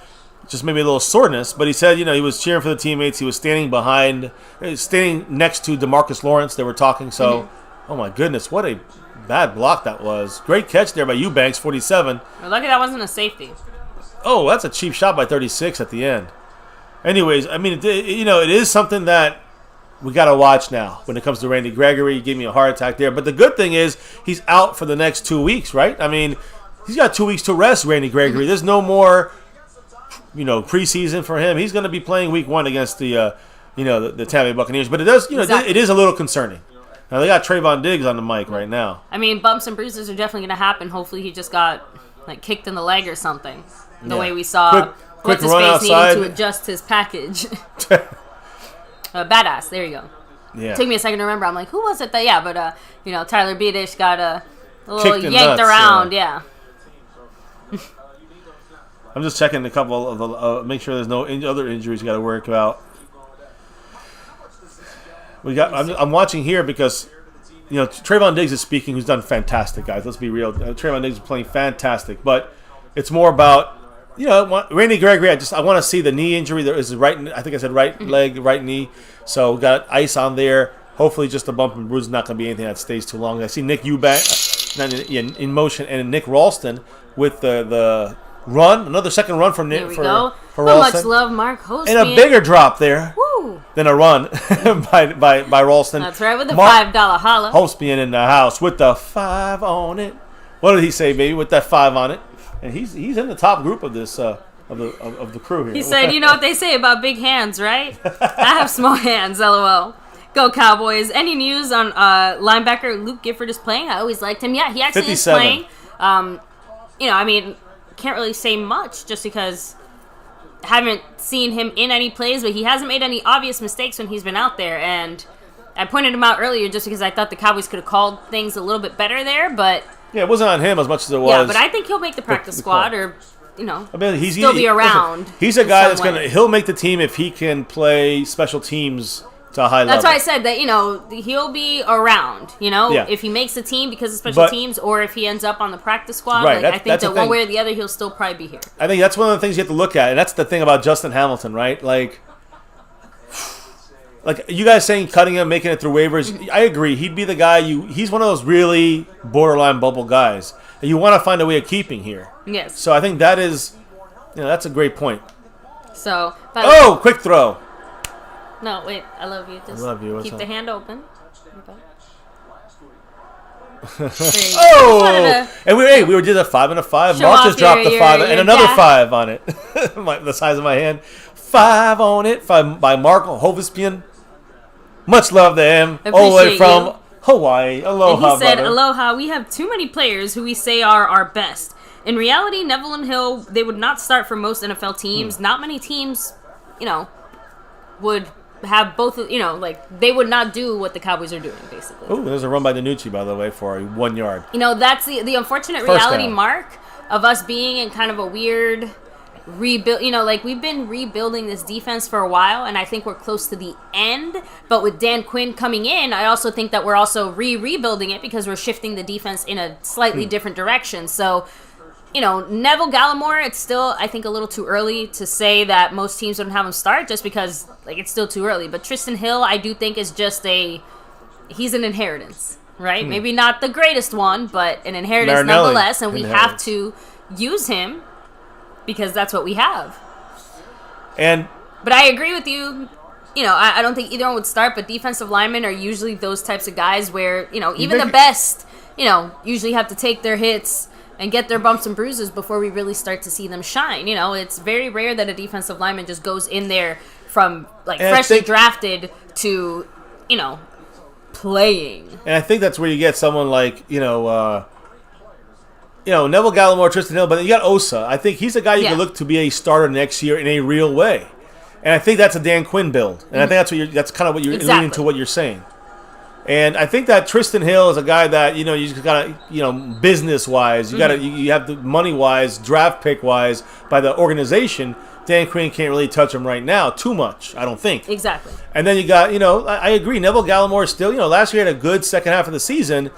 just maybe a little soreness. But he said, he was cheering for the teammates. He was standing next to DeMarcus Lawrence. They were talking. So, oh my goodness, what a bad block that was. Great catch there by Eubanks, 47. We're lucky that wasn't a safety. Oh, that's a cheap shot by 36 at the end. Anyways, I mean, it is something that we got to watch now when it comes to Randy Gregory. He gave me a heart attack there. But the good thing is he's out for the next 2 weeks, right? I mean, he's got 2 weeks to rest, Randy Gregory. There's no more, preseason for him. He's going to be playing week 1 against the Tampa Bay Buccaneers. But it does, it is a little concerning. Now, they got Trayvon Diggs on the mic right now. I mean, bumps and bruises are definitely going to happen. Hopefully he just got, kicked in the leg or something. The way we saw quick run outside. Needing to adjust his package. Badass. There you go. Yeah. It took me a second to remember. I'm like, who was it that? Yeah, but Tyler Beedish got a little yanked around. Yeah. I'm just checking a couple of the. Make sure there's no other injuries you got to worry about. I'm watching here because Trayvon Diggs is speaking, who's done fantastic, guys. Let's be real. Trayvon Diggs is playing fantastic, but it's more about. Randy Gregory, I want to see the knee injury. There is a right, I think I said right leg, right knee. So we got ice on there. Hopefully just a bump and bruise, not going to be anything that stays too long. I see Nick Eubank in motion and Nick Ralston with the run. Another second run from Nick for Ralston. Much love, Mark Hospian. And a bigger drop there than a run by Ralston. That's right, with the $5 holla. Hospian in the house with the 5 on it. What did he say, baby, with that 5 on it? And he's in the top group of this of the crew here. He said, "You know what they say about big hands, right? I have small hands, lol." Go Cowboys! Any news on linebacker Luke Gifford is playing? I always liked him. Yeah, he actually 57. Is playing. I mean, can't really say much just because I haven't seen him in any plays, but he hasn't made any obvious mistakes when he's been out there. And I pointed him out earlier just because I thought the Cowboys could have called things a little bit better there, but. Yeah, it wasn't on him as much as it was. Yeah, but I think he'll make the practice squad or, still be around. He's a guy he'll make the team if he can play special teams to a high level. That's why I said that, he'll be around, if he makes the team because of special teams or if he ends up on the practice squad. Right, I think that one way or the other, he'll still probably be here. I think that's one of the things you have to look at, and that's the thing about Justin Hamilton, right? Like, like you guys saying cutting him, making it through waivers, I agree. He'd be the guy he's one of those really borderline bubble guys that you want to find a way of keeping here. Yes. So I think that is, that's a great point. So. Quick throw. No, wait. I love you. Just keep the hand open. And we did a 5 and a 5. Mark just dropped the 5 and another 5 on it. The size of my hand. 5 on it by Mark Hovespian. Much love to him. All the way from Hawaii. Aloha, and he said, brother. Aloha, we have too many players who we say are our best. In reality, Neville and Hill, they would not start for most NFL teams. Not many teams, would have both, they would not do what the Cowboys are doing, basically. Ooh, there's a run by DiNucci, by the way, for 1 yard. That's the unfortunate reality, Mark, of us being in kind of a weird rebuild. We've been rebuilding this defense for a while, and I think we're close to the end. But with Dan Quinn coming in, I also think that we're also rebuilding it because we're shifting the defense in a slightly different direction. So, Neville Gallimore, it's still, I think, a little too early to say that most teams don't have him start just because, it's still too early. But Tristan Hill, I do think, is just he's an inheritance, right? Maybe not the greatest one, but an inheritance nonetheless, and we have to use him because that's what we have. But I agree with you. I don't think either one would start, but defensive linemen are usually those types of guys where, even the best, usually have to take their hits and get their bumps and bruises before we really start to see them shine. It's very rare that a defensive lineman just goes in there from freshly drafted to, playing. And I think that's where you get someone like, Neville Gallimore, Tristan Hill, but then you got Osa. I think he's a guy you can look to be a starter next year in a real way. And I think that's a Dan Quinn build. And I think that's kind of what you're alluding to what you're saying. And I think that Tristan Hill is a guy that, you just got to, business-wise, you have the money-wise, draft pick-wise, by the organization, Dan Quinn can't really touch him right now too much, I don't think. Exactly. And then you got, I agree, Neville Gallimore still, last year had a good second half of the season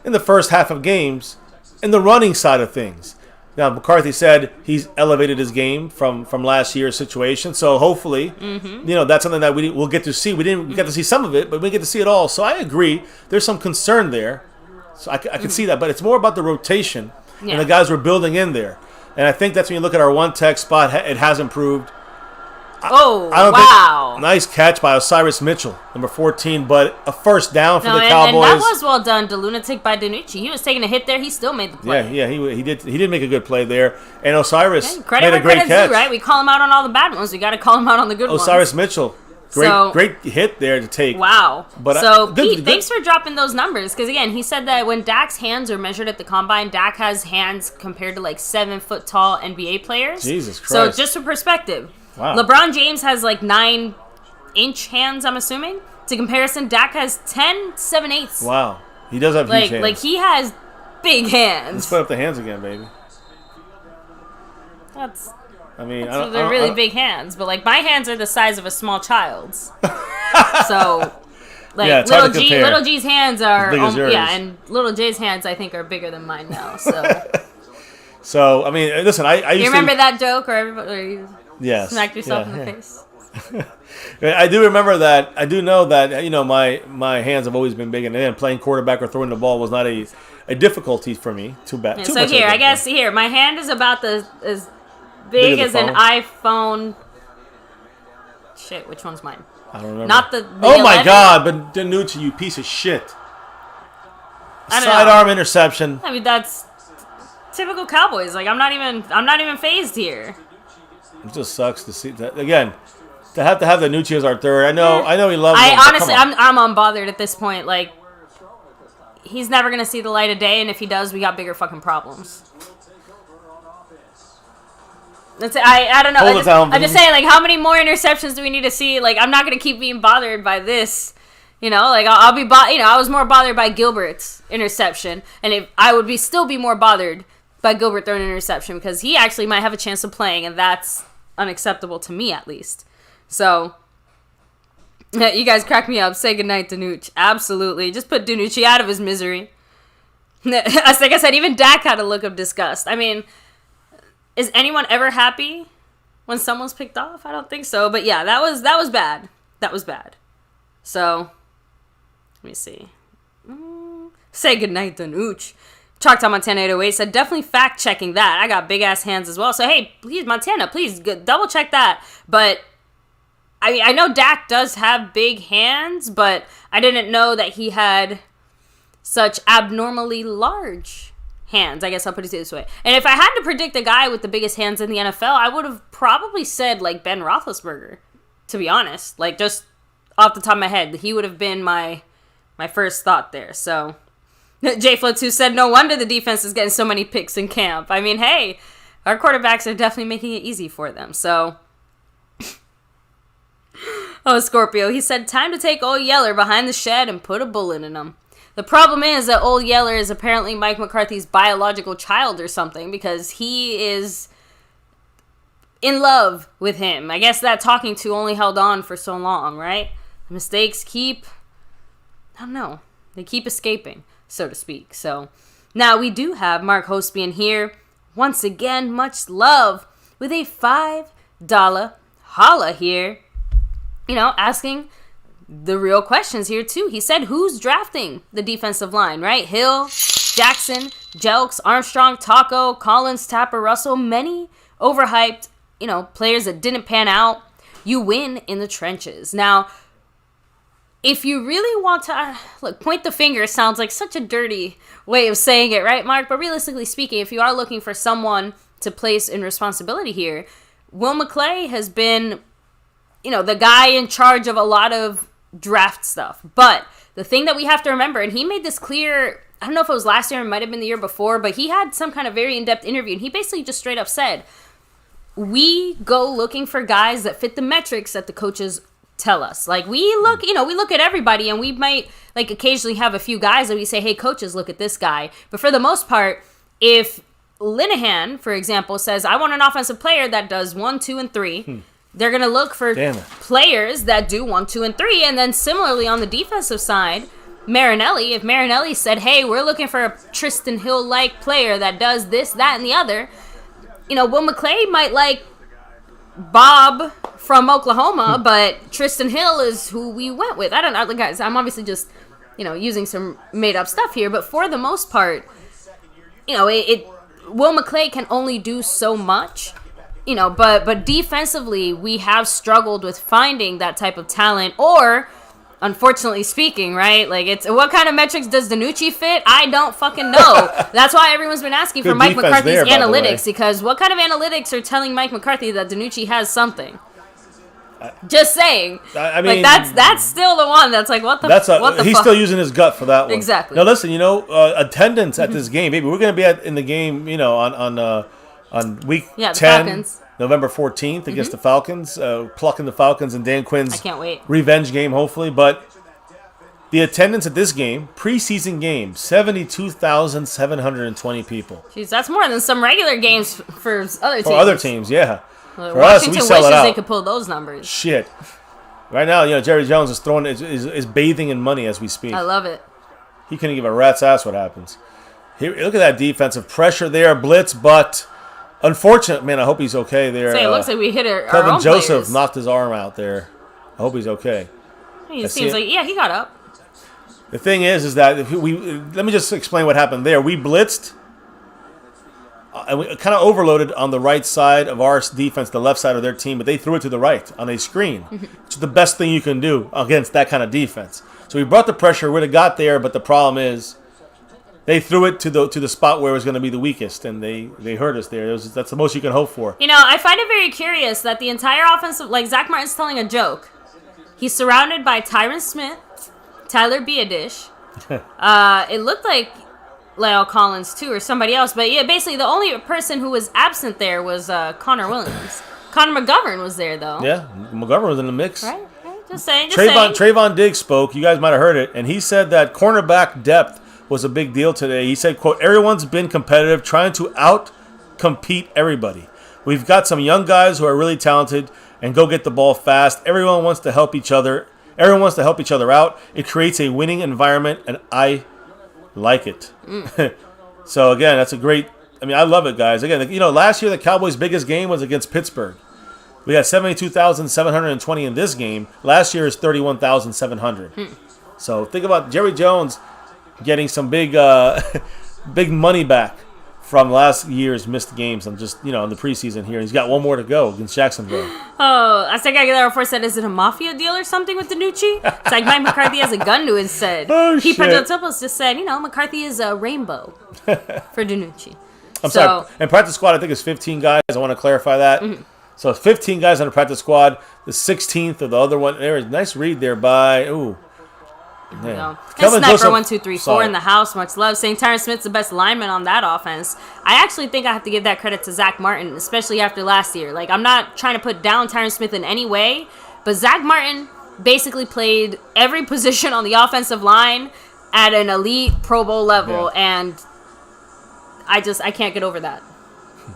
in the first half of games in the running side of things. Now, McCarthy said he's elevated his game from last year's situation. So hopefully, that's something that we'll get to see. We didn't get to see some of it, but we get to see it all. So I agree. There's some concern there. So I can see that. But it's more about the rotation and the guys we're building in there. And I think that's when you look at our one tech spot, it has improved. Wow. Nice catch by Osiris Mitchell, number 14, but a first down for the Cowboys. And that was well done, the lunatic by DiNucci. He was taking a hit there. He still made the play. Yeah, he did make a good play there. And Osiris made a great catch. Due, right? We call him out on all the bad ones. We got to call him out on the good ones. Osiris Mitchell, great hit there to take. Wow. But Pete, thanks for dropping those numbers. Because, again, he said that when Dak's hands are measured at the combine, Dak has hands compared to 7-foot-tall NBA players. Jesus Christ. So just for perspective. Wow. LeBron James has 9-inch hands, I'm assuming. To comparison, Dak has 10 7/8. Wow. He does have huge hands. He has big hands. Let's put up the hands again, baby. They're really big hands. But, my hands are the size of a small child's. So, Little G's hands are... and Little J's hands, I think, are bigger than mine now. So, so listen, I used to... You remember that joke? Or everybody... Yes. Smacked yourself in the face. I do remember that. I do know that, my hands have always been big, and then playing quarterback or throwing the ball was not a difficulty for me. Too bad. Yeah, so here, I guess, my hand is about as big as an iPhone. Shit, which one's mine? I don't remember. Not the oh, my God, but DiNucci, you piece of shit. Sidearm interception. That's typical Cowboys. I'm not even phased here. It just sucks to see that again. To have DiNucci as our third. I know he loves. Honestly, I'm unbothered at this point. He's never gonna see the light of day, and if he does, we got bigger fucking problems. I don't know. I'm just saying, how many more interceptions do we need to see? I'm not gonna keep being bothered by this. I'll be I was more bothered by Gilbert's interception, and I would still be more bothered by Gilbert throwing an interception because he actually might have a chance of playing, and that's unacceptable to me, at least. So, you guys crack me up. Say goodnight, DiNucci. Absolutely. Just put DiNucci out of his misery. Like I said, even Dak had a look of disgust. Is anyone ever happy when someone's picked off? I don't think so. But yeah, that was bad. That was bad. So, let me see. Say goodnight, Danucci. Chalktown Montana 808 said, definitely fact checking that. I got big ass hands as well. So, hey, please, Montana, please double check that. But I know Dak does have big hands, but I didn't know that he had such abnormally large hands. I guess I'll put it this way. And if I had to predict a guy with the biggest hands in the NFL, I would have probably said, like, Ben Roethlisberger, to be honest. Like, just off the top of my head, he would have been my first thought there. So, JFlo2 said, no wonder the defense is getting so many picks in camp. I mean, hey, our quarterbacks are definitely making it easy for them. So, oh, Scorpio, he said, time to take old Yeller behind the shed and put a bullet in him. The problem is that old Yeller is apparently Mike McCarthy's biological child or something, because he is in love with him. I guess that talking to only held on for so long, right? Mistakes keep, I don't know, they keep escaping, so to speak. So now we do have Mark Hospian here. Once again, much love with a $5 holla here. You know, asking the real questions here too. He said, who's drafting the defensive line, right? Hill, Jackson, Jelks, Armstrong, Taco, Collins, Tapper, Russell, many overhyped, you know, players that didn't pan out. You win in the trenches. Now, if you really want to, look, point the finger sounds like such a dirty way of saying it, right, Mark? But realistically speaking, if you are looking for someone to place in responsibility here, Will McClay has been, you know, the guy in charge of a lot of draft stuff. But the thing that we have to remember, and he made this clear, I don't know if it was last year, it might have been the year before, but he had some kind of very in-depth interview, and he basically just straight up said, we go looking for guys that fit the metrics that the coaches tell us. Like, we look, you know, we look at everybody, and we might, like, occasionally have a few guys that we say, hey, coaches, look at this guy. But for the most part, if Linehan, for example, says, I want an offensive player that does 1, 2, and 3, they're going to look for players that do 1, 2, and 3. And then similarly on the defensive side, Marinelli, if Marinelli said, hey, we're looking for a Tristan Hill-like player that does this, that, and the other, you know, Will McClay might like Bob from Oklahoma, but Tristan Hill is who we went with. I don't know, guys, I'm obviously just, you know, using some made-up stuff here, but for the most part, you know, Will McClay can only do so much. You know, but defensively, we have struggled with finding that type of talent, or, unfortunately speaking, right? Like, it's what kind of metrics does Danucci fit? I don't fucking know. That's why everyone's been asking for Mike McCarthy's analytics, because what kind of analytics are telling Mike McCarthy that Danucci has something? Just saying. I mean, like, that's still the one that's like, what the fuck? He's still using his gut for that one. Exactly. Now, listen, you know, attendance at this game, maybe we're going to be in the game, you know, on week 10, Falcons. November 14th against the Falcons, plucking the Falcons and Dan Quinn's I can't wait. Revenge game, hopefully. But the attendance at this game, preseason game, 72,720 people. Jeez, that's more than some regular games for other teams. For other teams, yeah. Well, for Washington us, we sell it out. They could pull those numbers. Shit. Right now, you know, Jerry Jones is bathing in money as we speak. I love it. He couldn't give a rat's ass what happens. Here, look at that defensive pressure there, blitz, but unfortunate, man, I hope he's okay there. It looks like we hit our Kevin own Joseph players. knocked his arm out there. I hope he's okay. He seems like, yeah, he got up. The thing is that if let me just explain what happened there. We blitzed, and we kind of overloaded on the right side of our defense, the left side of their team, but they threw it to the right on a screen, which is the best thing you can do against that kind of defense. So we brought the pressure, would have got there, but the problem is they threw it to the spot where it was going to be the weakest, and they hurt us there. That's the most you can hope for. You know, I find it very curious that the entire offensive, like Zach Martin's telling a joke. He's surrounded by Tyron Smith, Tyler Biadish. It looked like Lyle Collins too, or somebody else. But yeah, basically the only person who was absent there was Connor Williams. Connor McGovern was there though. Yeah, McGovern was in the mix. Right. Just saying. Trayvon Diggs spoke. You guys might have heard it, and he said that cornerback depth was a big deal today. He said, quote, everyone's been competitive, trying to out-compete everybody. We've got some young guys who are really talented and go get the ball fast. Everyone wants to help each other. Everyone wants to help each other out. It creates a winning environment, and I like it. So, again, that's a great – I mean, I love it, guys. Again, you know, last year the Cowboys' biggest game was against Pittsburgh. We got 72,720 in this game. Last year is 31,700. So think about Jerry Jones getting some big big money back from last year's missed games and just, in the preseason here. He's got one more to go against Jacksonville. Oh, I think Aguilera first said, is it a mafia deal or something with DiNucci? It's like Mike McCarthy has a gun to his head. Oh, Pete Pantopoulos just said, McCarthy is a rainbow for DiNucci. I'm sorry. And practice squad, I think, is 15 guys. I want to clarify that. So it's 15 guys on the practice squad. The 16th of the other one. There was a nice read there by... Ooh. Yeah. Sniper Joseph, 1, 2, 3, 4 in the house. Much love. Saying Tyron Smith's the best lineman on that offense. I actually think I have to give that credit to Zach Martin, especially after last year. Like, I'm not trying to put down Tyron Smith in any way, but Zach Martin basically played every position on the offensive line at an elite Pro Bowl level, and I can't get over that.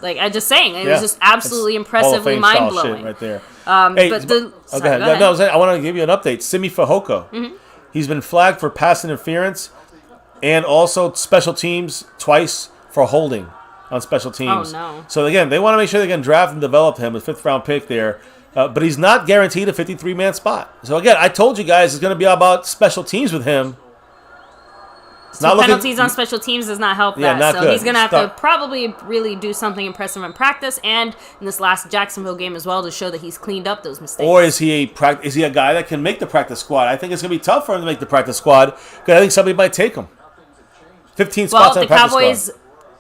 Like, I'm just saying, it was just absolutely impressively mind blowing right there. But go ahead. I want to give you an update. Simi Fehoko. He's been flagged for pass interference and also special teams twice for holding on special teams. Oh, no. So, again, they want to make sure they can draft and develop him, a 5th-round pick there. But he's not guaranteed a 53-man spot. So, again, I told you guys it's going to be about special teams with him. Penalties on special teams does not help that. Not so good. He's going to have to probably really do something impressive in practice and in this last Jacksonville game as well to show that he's cleaned up those mistakes. Or is he a guy that can make the practice squad? I think it's going to be tough for him to make the practice squad because I think somebody might take him. 15 spots on the practice squad. Well, the Cowboys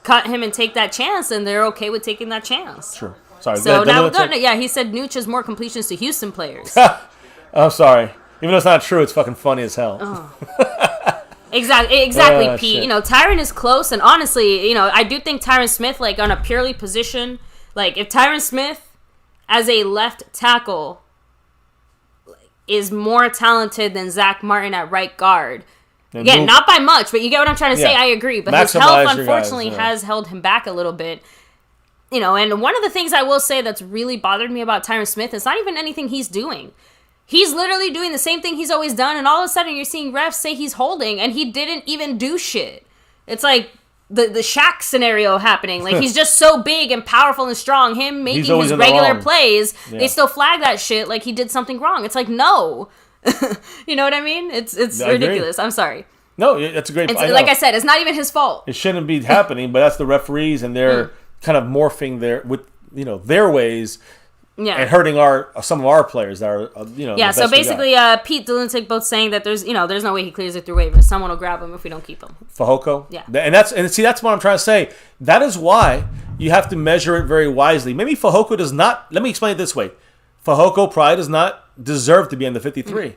cut him and take that chance, and they're okay with taking that chance. True. Sorry. So he said Nooch has more completions to Houston players. I'm sorry. Even though it's not true, it's fucking funny as hell. Oh. Exactly, Pete. Shit. Tyron is close, and honestly, I do think Tyron Smith, like, on a purely position, like, if Tyron Smith, as a left tackle, is more talented than Zach Martin at right guard, again, not by much, but you get what I'm trying to say, I agree, but his health, unfortunately, has held him back a little bit. And one of the things I will say that's really bothered me about Tyron Smith is not even anything he's doing. He's literally doing the same thing he's always done, and all of a sudden you're seeing refs say he's holding, and he didn't even do shit. It's like the Shaq scenario happening. Like, he's just so big and powerful and strong. Him making his regular plays, they still flag that shit like he did something wrong. It's like, no. You know what I mean? It's ridiculous. I'm sorry. No, that's a great point. Like I said, it's not even his fault. It shouldn't be happening, but that's the referees, and they're kind of morphing their ways. Yeah. And hurting some of our players that are, Yeah, so basically, Pete Dillontic both saying that there's no way he clears it through waivers. Someone will grab him if we don't keep him. Fehoko? Yeah. And that's what I'm trying to say. That is why you have to measure it very wisely. Maybe Fehoko does not, let me explain it this way. Fehoko probably does not deserve to be on the 53.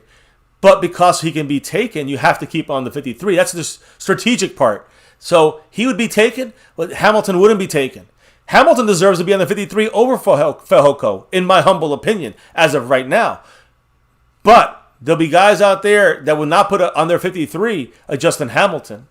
But because he can be taken, you have to keep on the 53. That's the strategic part. So he would be taken, but Hamilton wouldn't be taken. Hamilton deserves to be on the 53 over Fehoko, in my humble opinion, as of right now. But there'll be guys out there that will not put on their 53 a Justin Hamilton.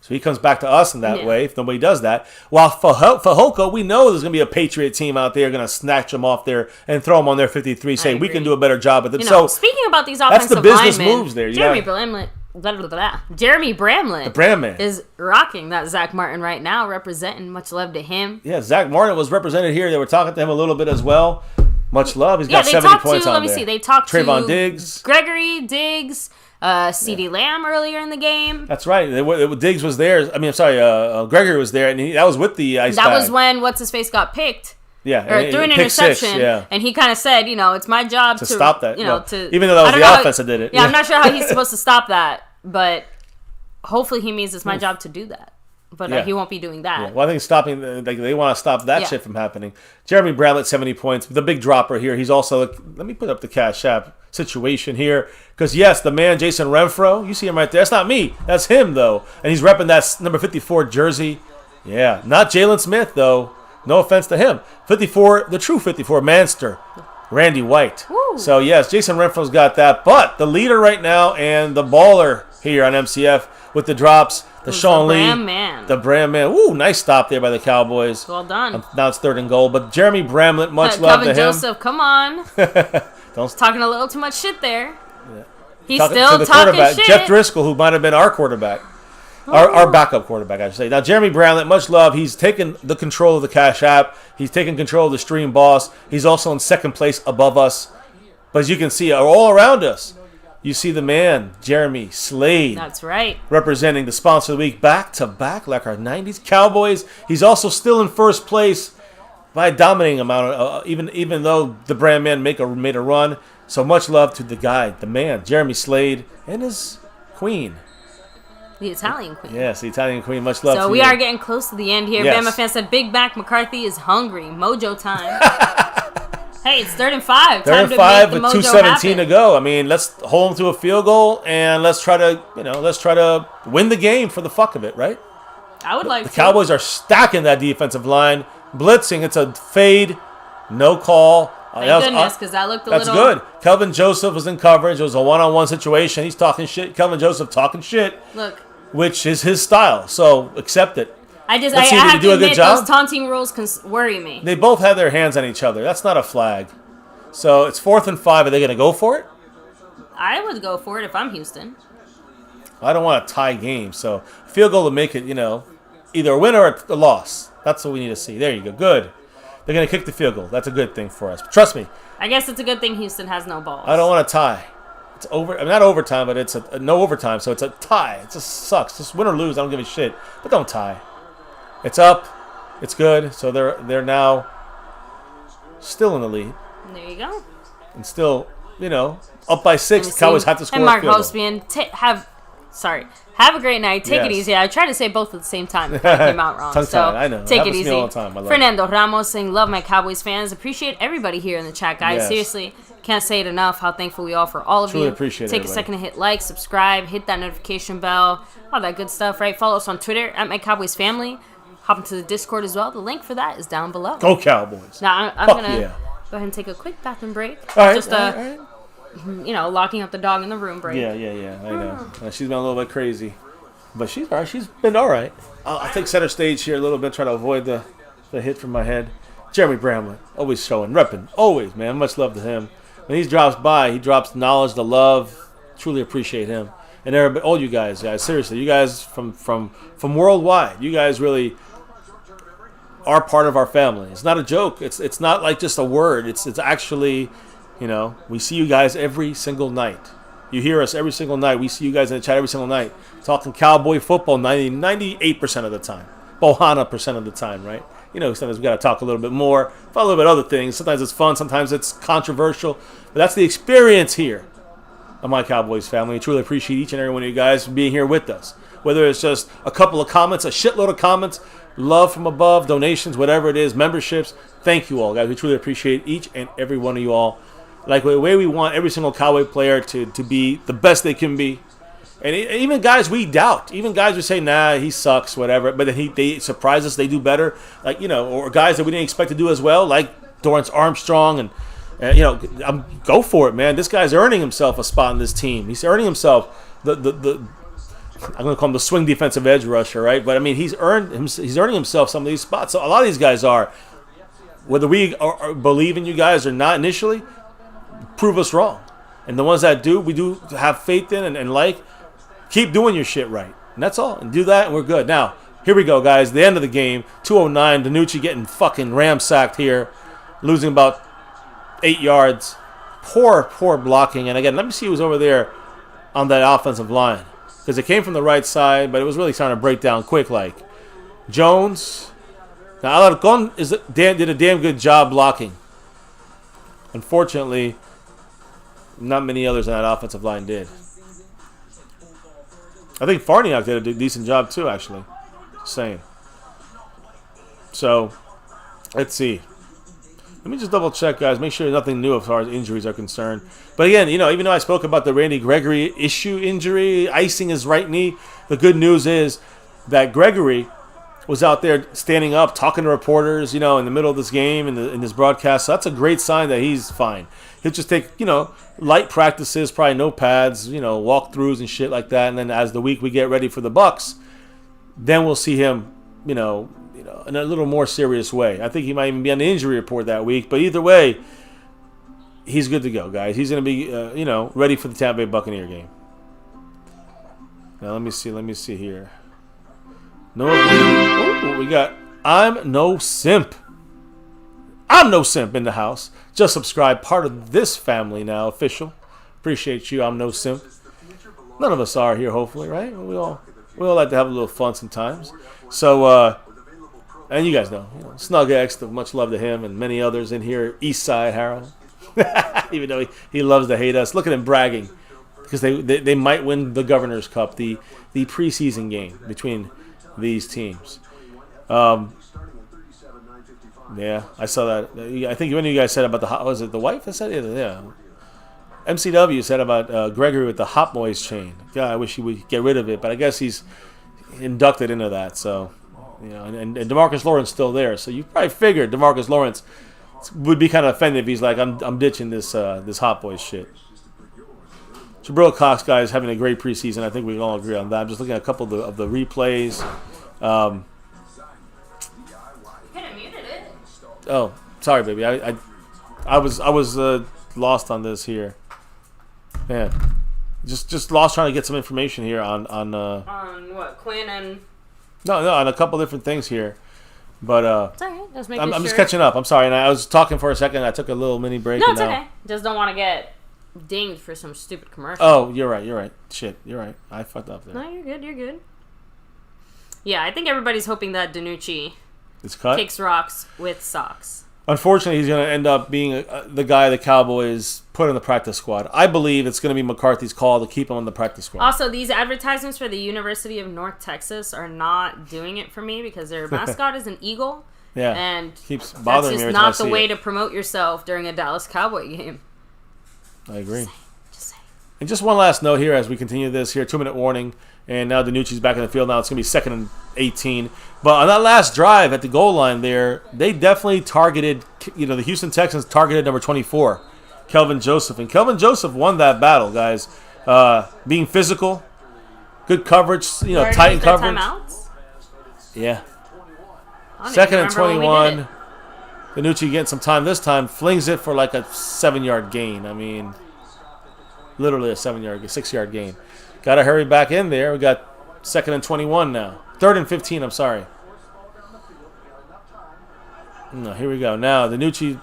So he comes back to us in that way if nobody does that. While Fehoko, we know there's going to be a Patriot team out there going to snatch him off there and throw him on their 53, saying we can do a better job with it. So speaking about these offensive that's the business linemen, moves there. Jeremy Bramlett the Bram is rocking that Zach Martin right now, representing. Much love to him. Yeah, Zach Martin was represented here. They were talking to him a little bit as well. Much love. He's got 70 points on there. Let me see. They talked to Trayvon Diggs. Gregory Diggs. CeeDee Lamb earlier in the game. That's right. Diggs was there. Gregory was there, and that was with the ice That bag. was when what's-his-face got picked. Yeah. Or threw an interception. 6, and he kind of said, it's my job to stop that. Even though that was the offense that did it. Yeah, I'm not sure how he's supposed to stop that, but hopefully he means it's my job to do that. But he won't be doing that. Yeah. Well, I think they want to stop that shit from happening. Jeremy Bramlett, 70 points. The big dropper here. He's also, let me put up the Cash App situation here. Because, yes, the man, Jason Renfro, you see him right there. That's not me. That's him, though. And he's repping that number 54 jersey. Yeah. Not Jalen Smith, though. No offense to him. 54, the true 54, Manster. Randy White. Woo. So, yes, Jason Renfro's got that. But the leader right now and the baller here on MCF with the drops, Sean Lee. The Brand Man. Ooh, nice stop there by the Cowboys. Well done. Now it's 3rd and goal. But Jeremy Bramlett, much love to him. Joseph, come on. Talking a little too much shit there. Yeah. He's still to the talking shit. Jeff Driscoll, who might have been our quarterback. Our backup quarterback, I should say. Now, Jeremy Bramlett, much love. He's taken the control of the Cash App. He's taken control of the Stream Boss. He's also in second place above us. But as you can see, all around us, you see the man, Jeremy Slade. That's right. Representing the sponsor of the week back to back like our 90s Cowboys. He's also still in first place by a dominating amount, even though the brand man made a run. So much love to the guy, the man, Jeremy Slade, and his queen. The Italian queen. Yes, the Italian queen. Much love to you. So we are getting close to the end here. Yes. Bama fan said Big Mac McCarthy is hungry. Mojo time. Hey, it's 3rd and 5. 3rd and 5 with 2:17 to go. I mean, let's hold them to a field goal and let's try to win the game for the fuck of it, right? I would like to. The Cowboys are stacking that defensive line, blitzing. It's a fade, no call. Thank goodness, because that looked a little... That's good. Kelvin Joseph was in coverage. It was a one-on-one situation. He's talking shit. Kelvin Joseph talking shit. Look. Which is his style, so accept it. I have to admit, those taunting rules can worry me. They both have their hands on each other. That's not a flag. So it's 4th and 5. Are they going to go for it? I would go for it if I'm Houston. I don't want a tie game, so field goal to make it, either a win or a loss. That's what we need to see. There you go. Good. They're going to kick the field goal. That's a good thing for us. But trust me. I guess it's a good thing Houston has no balls. I don't want a tie. It's not overtime, but it's no overtime, so it's a tie. It just sucks. Just win or lose, I don't give a shit. But don't tie. It's up. It's good. So they're now still in the lead. There you go. And still, up by 6. The Cowboys have to score. And Mark Hospian, have a great night. Take it easy. I tried to say both at the same time. If I came out wrong. I know. Take it easy. All the time. Fernando Ramos saying, love my Cowboys fans. Appreciate everybody here in the chat, guys. Yes. Seriously, can't say it enough how thankful we are for all of Truly you. Appreciate Take everybody. a second to hit like, subscribe, hit that notification bell, all that good stuff, right? Follow us on Twitter at MyCowboysFamily. Hop into the Discord as well. The link for that is down below. Go Cowboys. Now, I'm going to go ahead and take a quick bathroom break. All right. Locking up the dog in the room break. Yeah. I know. She's been a little bit crazy. But she's all right. She's been all right. I'll take center stage here a little bit, try to avoid the hit from my head. Jeremy Bramlett, always showing, repping. Always, man. Much love to him. When he drops by, he drops the knowledge, the love. Truly appreciate him. And all you guys, seriously, you guys from worldwide, you guys really are part of our family. It's not a joke. It's not like just a word. It's actually, we see you guys every single night. You hear us every single night. We see you guys in the chat every single night. Talking Cowboy football 98% of the time. Bohana % of the time, right? Sometimes we got to talk a little bit more. A little bit other things. Sometimes it's fun. Sometimes it's controversial. But that's the experience here of My Cowboys Family. I truly appreciate each and every one of you guys being here with us. Whether it's just a couple of comments, a shitload of comments, love from above, donations, whatever it is, memberships. Thank you all, guys. We truly appreciate each and every one of you all. Like the way we want every single Cowboy player to be the best they can be. And even guys we doubt. Even guys we say, nah, he sucks, whatever. But then they surprise us, they do better. Or guys that we didn't expect to do as well, like Dorrance Armstrong. And go for it, man. This guy's earning himself a spot in this team. He's earning himself the I'm going to call him the swing defensive edge rusher, right? But, I mean, he's earning himself some of these spots. So a lot of these guys are, whether we believe in you guys or not initially, prove us wrong. And the ones that do, we do have faith in and keep doing your shit right. And that's all. And do that, and we're good. Now, here we go, guys. The end of the game. 2:09. DiNucci getting fucking ramsacked here. Losing about 8 yards. Poor blocking. And again, let me see who's over there on that offensive line. Because it came from the right side, but it was really trying to break down quick like. Jones. Now, Alarcon did a damn good job blocking. Unfortunately, not many others on that offensive line did. I think Farniok did a decent job too, actually. Just saying. So, let's see. Let me just double check, guys. Make sure nothing new as far as injuries are concerned. But again, even though I spoke about the Randy Gregory issue injury, icing his right knee, the good news is that Gregory was out there standing up, talking to reporters, in the middle of this game, in this broadcast. So that's a great sign that he's fine. He'll just take, light practices, probably no pads, walkthroughs and shit like that. And then as the week we get ready for the Bucks, then we'll see him, in a little more serious way. I think he might even be on the injury report that week. But either way, he's good to go, guys. He's going to be, ready for the Tampa Bay Buccaneer game. Now, let me see here. No, ooh, we got I'm No Simp. I'm No Simp in the house. Just subscribe. Part of this family now, official. Appreciate you. I'm No Simp. None of us are here, hopefully, right? We all like to have a little fun sometimes. So, and you guys know, Snug X, much love to him and many others in here. Eastside Harold, even though he loves to hate us. Look at him bragging because they might win the Governor's Cup, the preseason game between these teams. Yeah, I saw that. I think one of you guys said about was it the wife that said it? Yeah. MCW said about Gregory with the Hot Boys chain. God, I wish he would get rid of it, but I guess he's inducted into that. So, and DeMarcus Lawrence still there. So you probably figured DeMarcus Lawrence would be kind of offended if he's like, I'm ditching this Hot Boys shit. Jabril Cox, guys, having a great preseason. I think we all agree on that. I'm just looking at a couple of the replays. You could have muted it. Oh, sorry, baby. I was lost on this here. Man, just lost trying to get some information here on what, Quinn and no on a couple different things here, but it's okay. Just I'm just catching up. I'm sorry, and I was talking for a second. I took a little mini break. No, it's okay. Just don't want to get dinged for some stupid commercial. Oh, you're right. Shit, you're right. I fucked up there. No, you're good. Yeah, I think everybody's hoping that DiNucci kicks rocks with socks. Unfortunately, he's going to end up being the guy the Cowboys put in the practice squad. I believe it's going to be McCarthy's call to keep him on the practice squad. Also, these advertisements for the University of North Texas are not doing it for me because their mascot is an eagle. Yeah, and keeps bothering me every time I see it. That's just not the way to promote yourself during a Dallas Cowboy game. I agree. Just saying. And just one last note here as we continue this here. 2-minute warning. And now DiNucci's back in the field. Now it's going to be 2nd and 18. But on that last drive at the goal line there, they definitely targeted, the Houston Texans targeted number 24, Kelvin Joseph. And Kelvin Joseph won that battle, guys. Being physical, good coverage, tight coverage. Timeouts? Yeah. 2nd and 21. DiNucci getting some time this time. Flings it for like a 7-yard gain. I mean, literally a 6-yard gain. Got to hurry back in there. We got 2nd and 21 now. 3rd and 15, I'm sorry. No, here we go. Now, DiNucci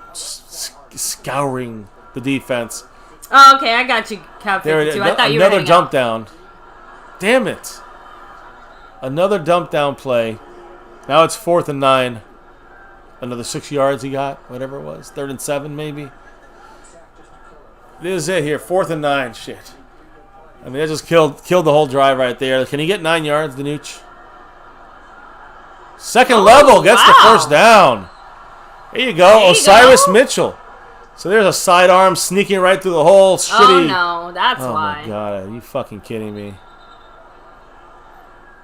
scouring the defense. Oh, okay. I got you, Cow 52. I thought you were another dump down. Damn it. Another dump down play. Now it's 4th and 9. Another 6 yards he got, whatever it was. 3rd and 7, maybe. This is it here. 4th and 9. Shit. I mean, that just killed the whole drive right there. Can he get 9 yards, DiNucci? Second level gets the first down. There you go, Osiris Mitchell. So there's a sidearm sneaking right through the whole shitty. Oh no, that's why. Oh my god, are you fucking kidding me?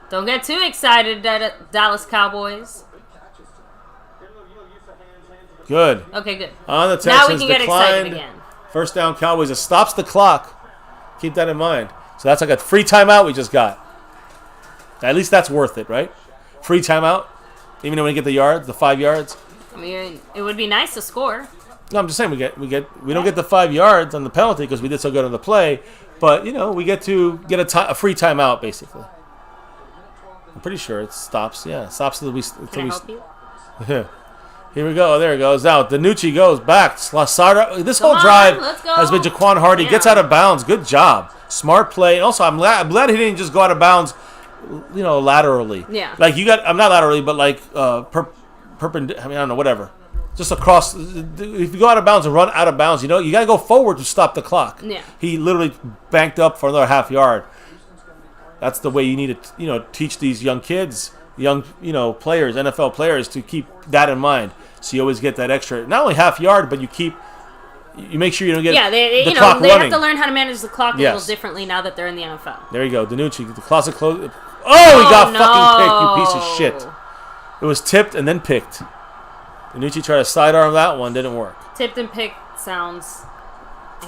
Don't get too excited, Dallas Cowboys. Good. Okay, good. On the Texans, now we can get excited again. First down, Cowboys. It stops the clock. Keep that in mind. So that's like a free timeout we just got. At least that's worth it, right? Free timeout, even though we get the yards, the 5 yards. I mean, it would be nice to score. No, I'm just saying we don't get the 5 yards on the penalty because we did so good on the play, but we get to get a free timeout basically. I'm pretty sure it stops. Yeah, it stops until we. Can I help you? Here we go. Oh, there it goes. Now DiNucci goes back. This whole drive has been Jaquan Hardy gets out of bounds. Good job. Smart play. Also, I'm glad he didn't just go out of bounds, laterally. Yeah. Like I'm not laterally, but like perpendicular. I mean, I don't know, whatever. Just across. If you go out of bounds and run out of bounds, you got to go forward to stop the clock. Yeah. He literally banked up for another half yard. That's the way you need to, teach these young kids, players, NFL players, to keep that in mind. So you always get that extra, not only half yard, but you make sure you don't get the clock running. They have to learn how to manage the clock a little differently now that they're in the NFL. There you go, DiNucci, the closet closed. Oh, he got fucking picked, you piece of shit. It was tipped and then picked. DiNucci tried to sidearm that one, didn't work. Tipped and picked sounds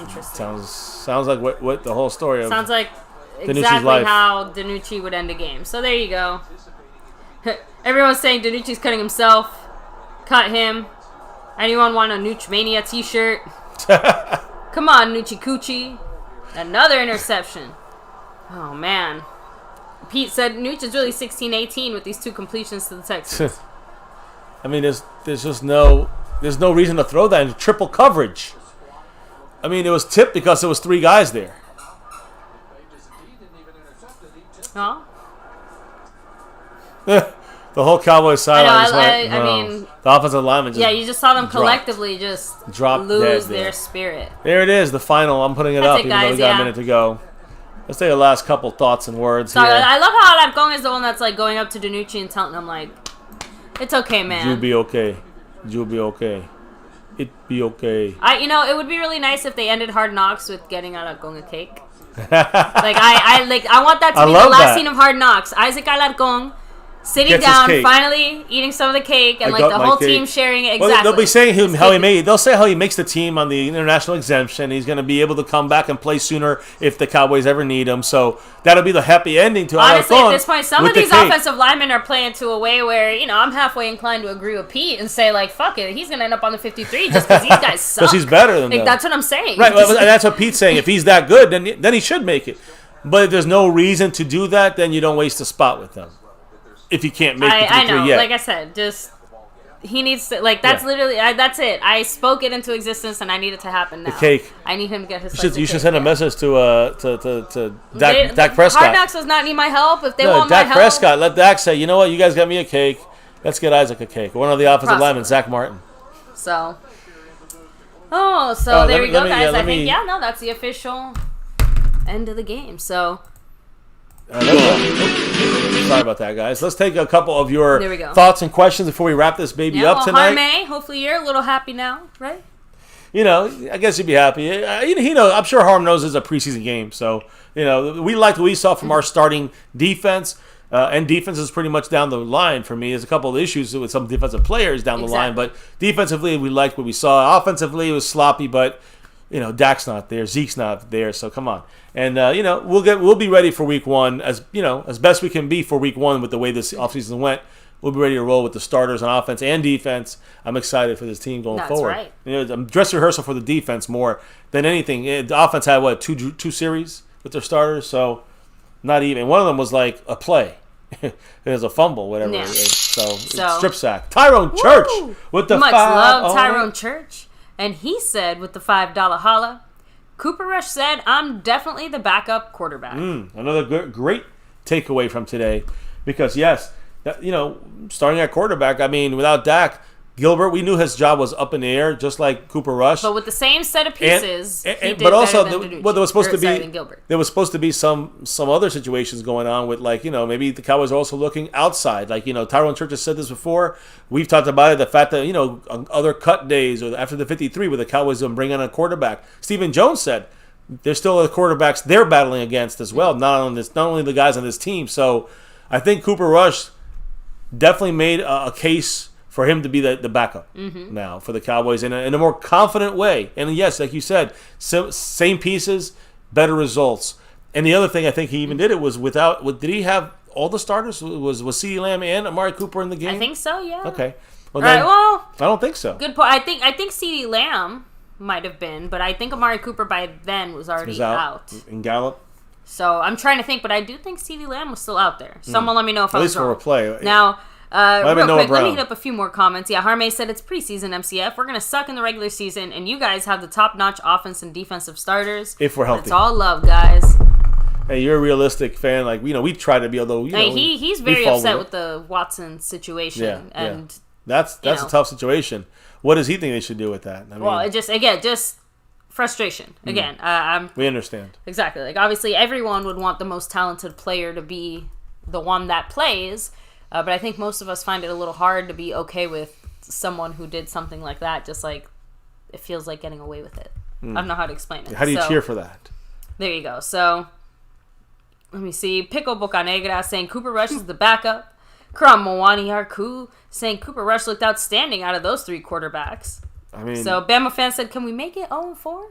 interesting. Sounds like what the whole story of. Sounds like DiNucci's exactly life. how DiNucci would end a game. So there you go. Everyone's saying DiNucci's cutting himself. Cut him. Anyone want a Nooch Mania T-shirt? Come on, Noochie Coochie. Another interception. Oh man. Pete said Nooch is really 16-18 with these 2 completions to the Texans. I mean, there's just no reason to throw that in triple coverage. I mean, it was tipped because there was 3 guys there. Huh? The whole Cowboys sideline I mean, the offensive lineman just you just saw them collectively just lose their spirit. There it is, the final. I'm putting it up, even though we got a minute to go. Let's take the last couple thoughts and words here. I love how Alarcón is the one that's like going up to Danucci and telling him like, "It's okay, man. You'll be okay. You'll be okay. It be okay." It would be really nice if they ended Hard Knocks with getting Alarcón a cake. I want that to be the last scene of Hard Knocks. Isaac Alarcón sitting down, finally eating some of the cake, and the whole team sharing it. Exactly. Well, they'll be saying they'll say how he makes the team on the international exemption. He's going to be able to come back and play sooner if the Cowboys ever need him. So that'll be the happy ending to honestly, Alarcón. At this point, some of these offensive linemen are playing to a way where I'm halfway inclined to agree with Pete and say like, fuck it, he's going to end up on the 53 just because these guys suck. Because he's better than them. That's what I'm saying. Right, and that's what Pete's saying. If he's that good, then he should make it. But if there's no reason to do that, then you don't waste a spot with them. If he can't make it to the 3 yet. Like I said, just he needs to that's literally that's it. I spoke it into existence and I need it to happen now. The cake. I need him to get his. You should send a message to Dak Prescott. Hard Knocks does not need my help. If they want my help, Dak Prescott. Let Dak say, you know what, you guys got me a cake. Let's get Isaac a cake. One of the offensive linemen, Zach Martin. So. There we go, guys. I think that's the official end of the game. So. Sorry about that, guys. Let's take a couple of your thoughts and questions before we wrap this baby up tonight. Harmay, hopefully you're a little happy now, right? I guess you'd be happy. I'm sure Harm knows it's a preseason game, so we liked what we saw from our starting defense. And defense is pretty much down the line for me. There's a couple of issues with some defensive players down the line, but defensively we liked what we saw. Offensively it was sloppy, but Dak's not there, Zeke's not there, so come on. And we'll be ready for week 1 as best we can be for week 1 with the way this offseason went. We'll be ready to roll with the starters on offense and defense. I'm excited for this team going forward. That's right. I'm dress rehearsal for the defense more than anything. The offense had two series with their starters, so not even. One of them was like a play. It was a fumble, whatever it is. So strip sack. Tyrone Church with the much love, Tyrone Church. And he said with the $5 holla, Cooper Rush said, "I'm definitely the backup quarterback." Another great takeaway from today, because yes, starting at quarterback. I mean, without Dak, Gilbert, we knew his job was up in the air, just like Cooper Rush. But with the same set of pieces, there was supposed to be some other situations going on with maybe the Cowboys are also looking outside. Tyrone Church has said this before. We've talked about it. The fact that on other cut days or after the 53, where the Cowboys will bring in a quarterback. Stephen Jones said there's still other quarterbacks they're battling against as well. Not only the guys on this team. So I think Cooper Rush definitely made a case for him to be the backup now for the Cowboys in a more confident way. And yes, like you said, same pieces, better results. And the other thing I think he even did it was did he have all the starters? Was CeeDee Lamb and Amari Cooper in the game? I think so, yeah. Okay. Well, I don't think so. Good point. I think CeeDee Lamb might have been, but I think Amari Cooper by then was already out. And Gallup? So I'm trying to think, but I do think CeeDee Lamb was still out there. Someone let me know if I was wrong. At least for a play. Now, real quick, let me hit up a few more comments. Yeah, Harmay said it's preseason MCF. We're going to suck in the regular season, and you guys have the top-notch offense and defensive starters. If we're healthy. It's all love, guys. Hey, you're a realistic fan. We try to be, although, he's very upset with the Watson situation. That's a tough situation. What does he think they should do with that? It just frustration. Again, we understand. Exactly. Obviously, everyone would want the most talented player to be the one that plays. But I think most of us find it a little hard to be okay with someone who did something like that, just like it feels like getting away with it. I don't know how to explain it. How do you cheer for that? There you go. So, let me see. Pico Bocanegra saying Cooper Rush is the backup. Kram Mwani Harku saying Cooper Rush looked outstanding out of those 3 quarterbacks. So Bama fan said, can we make it 0-4?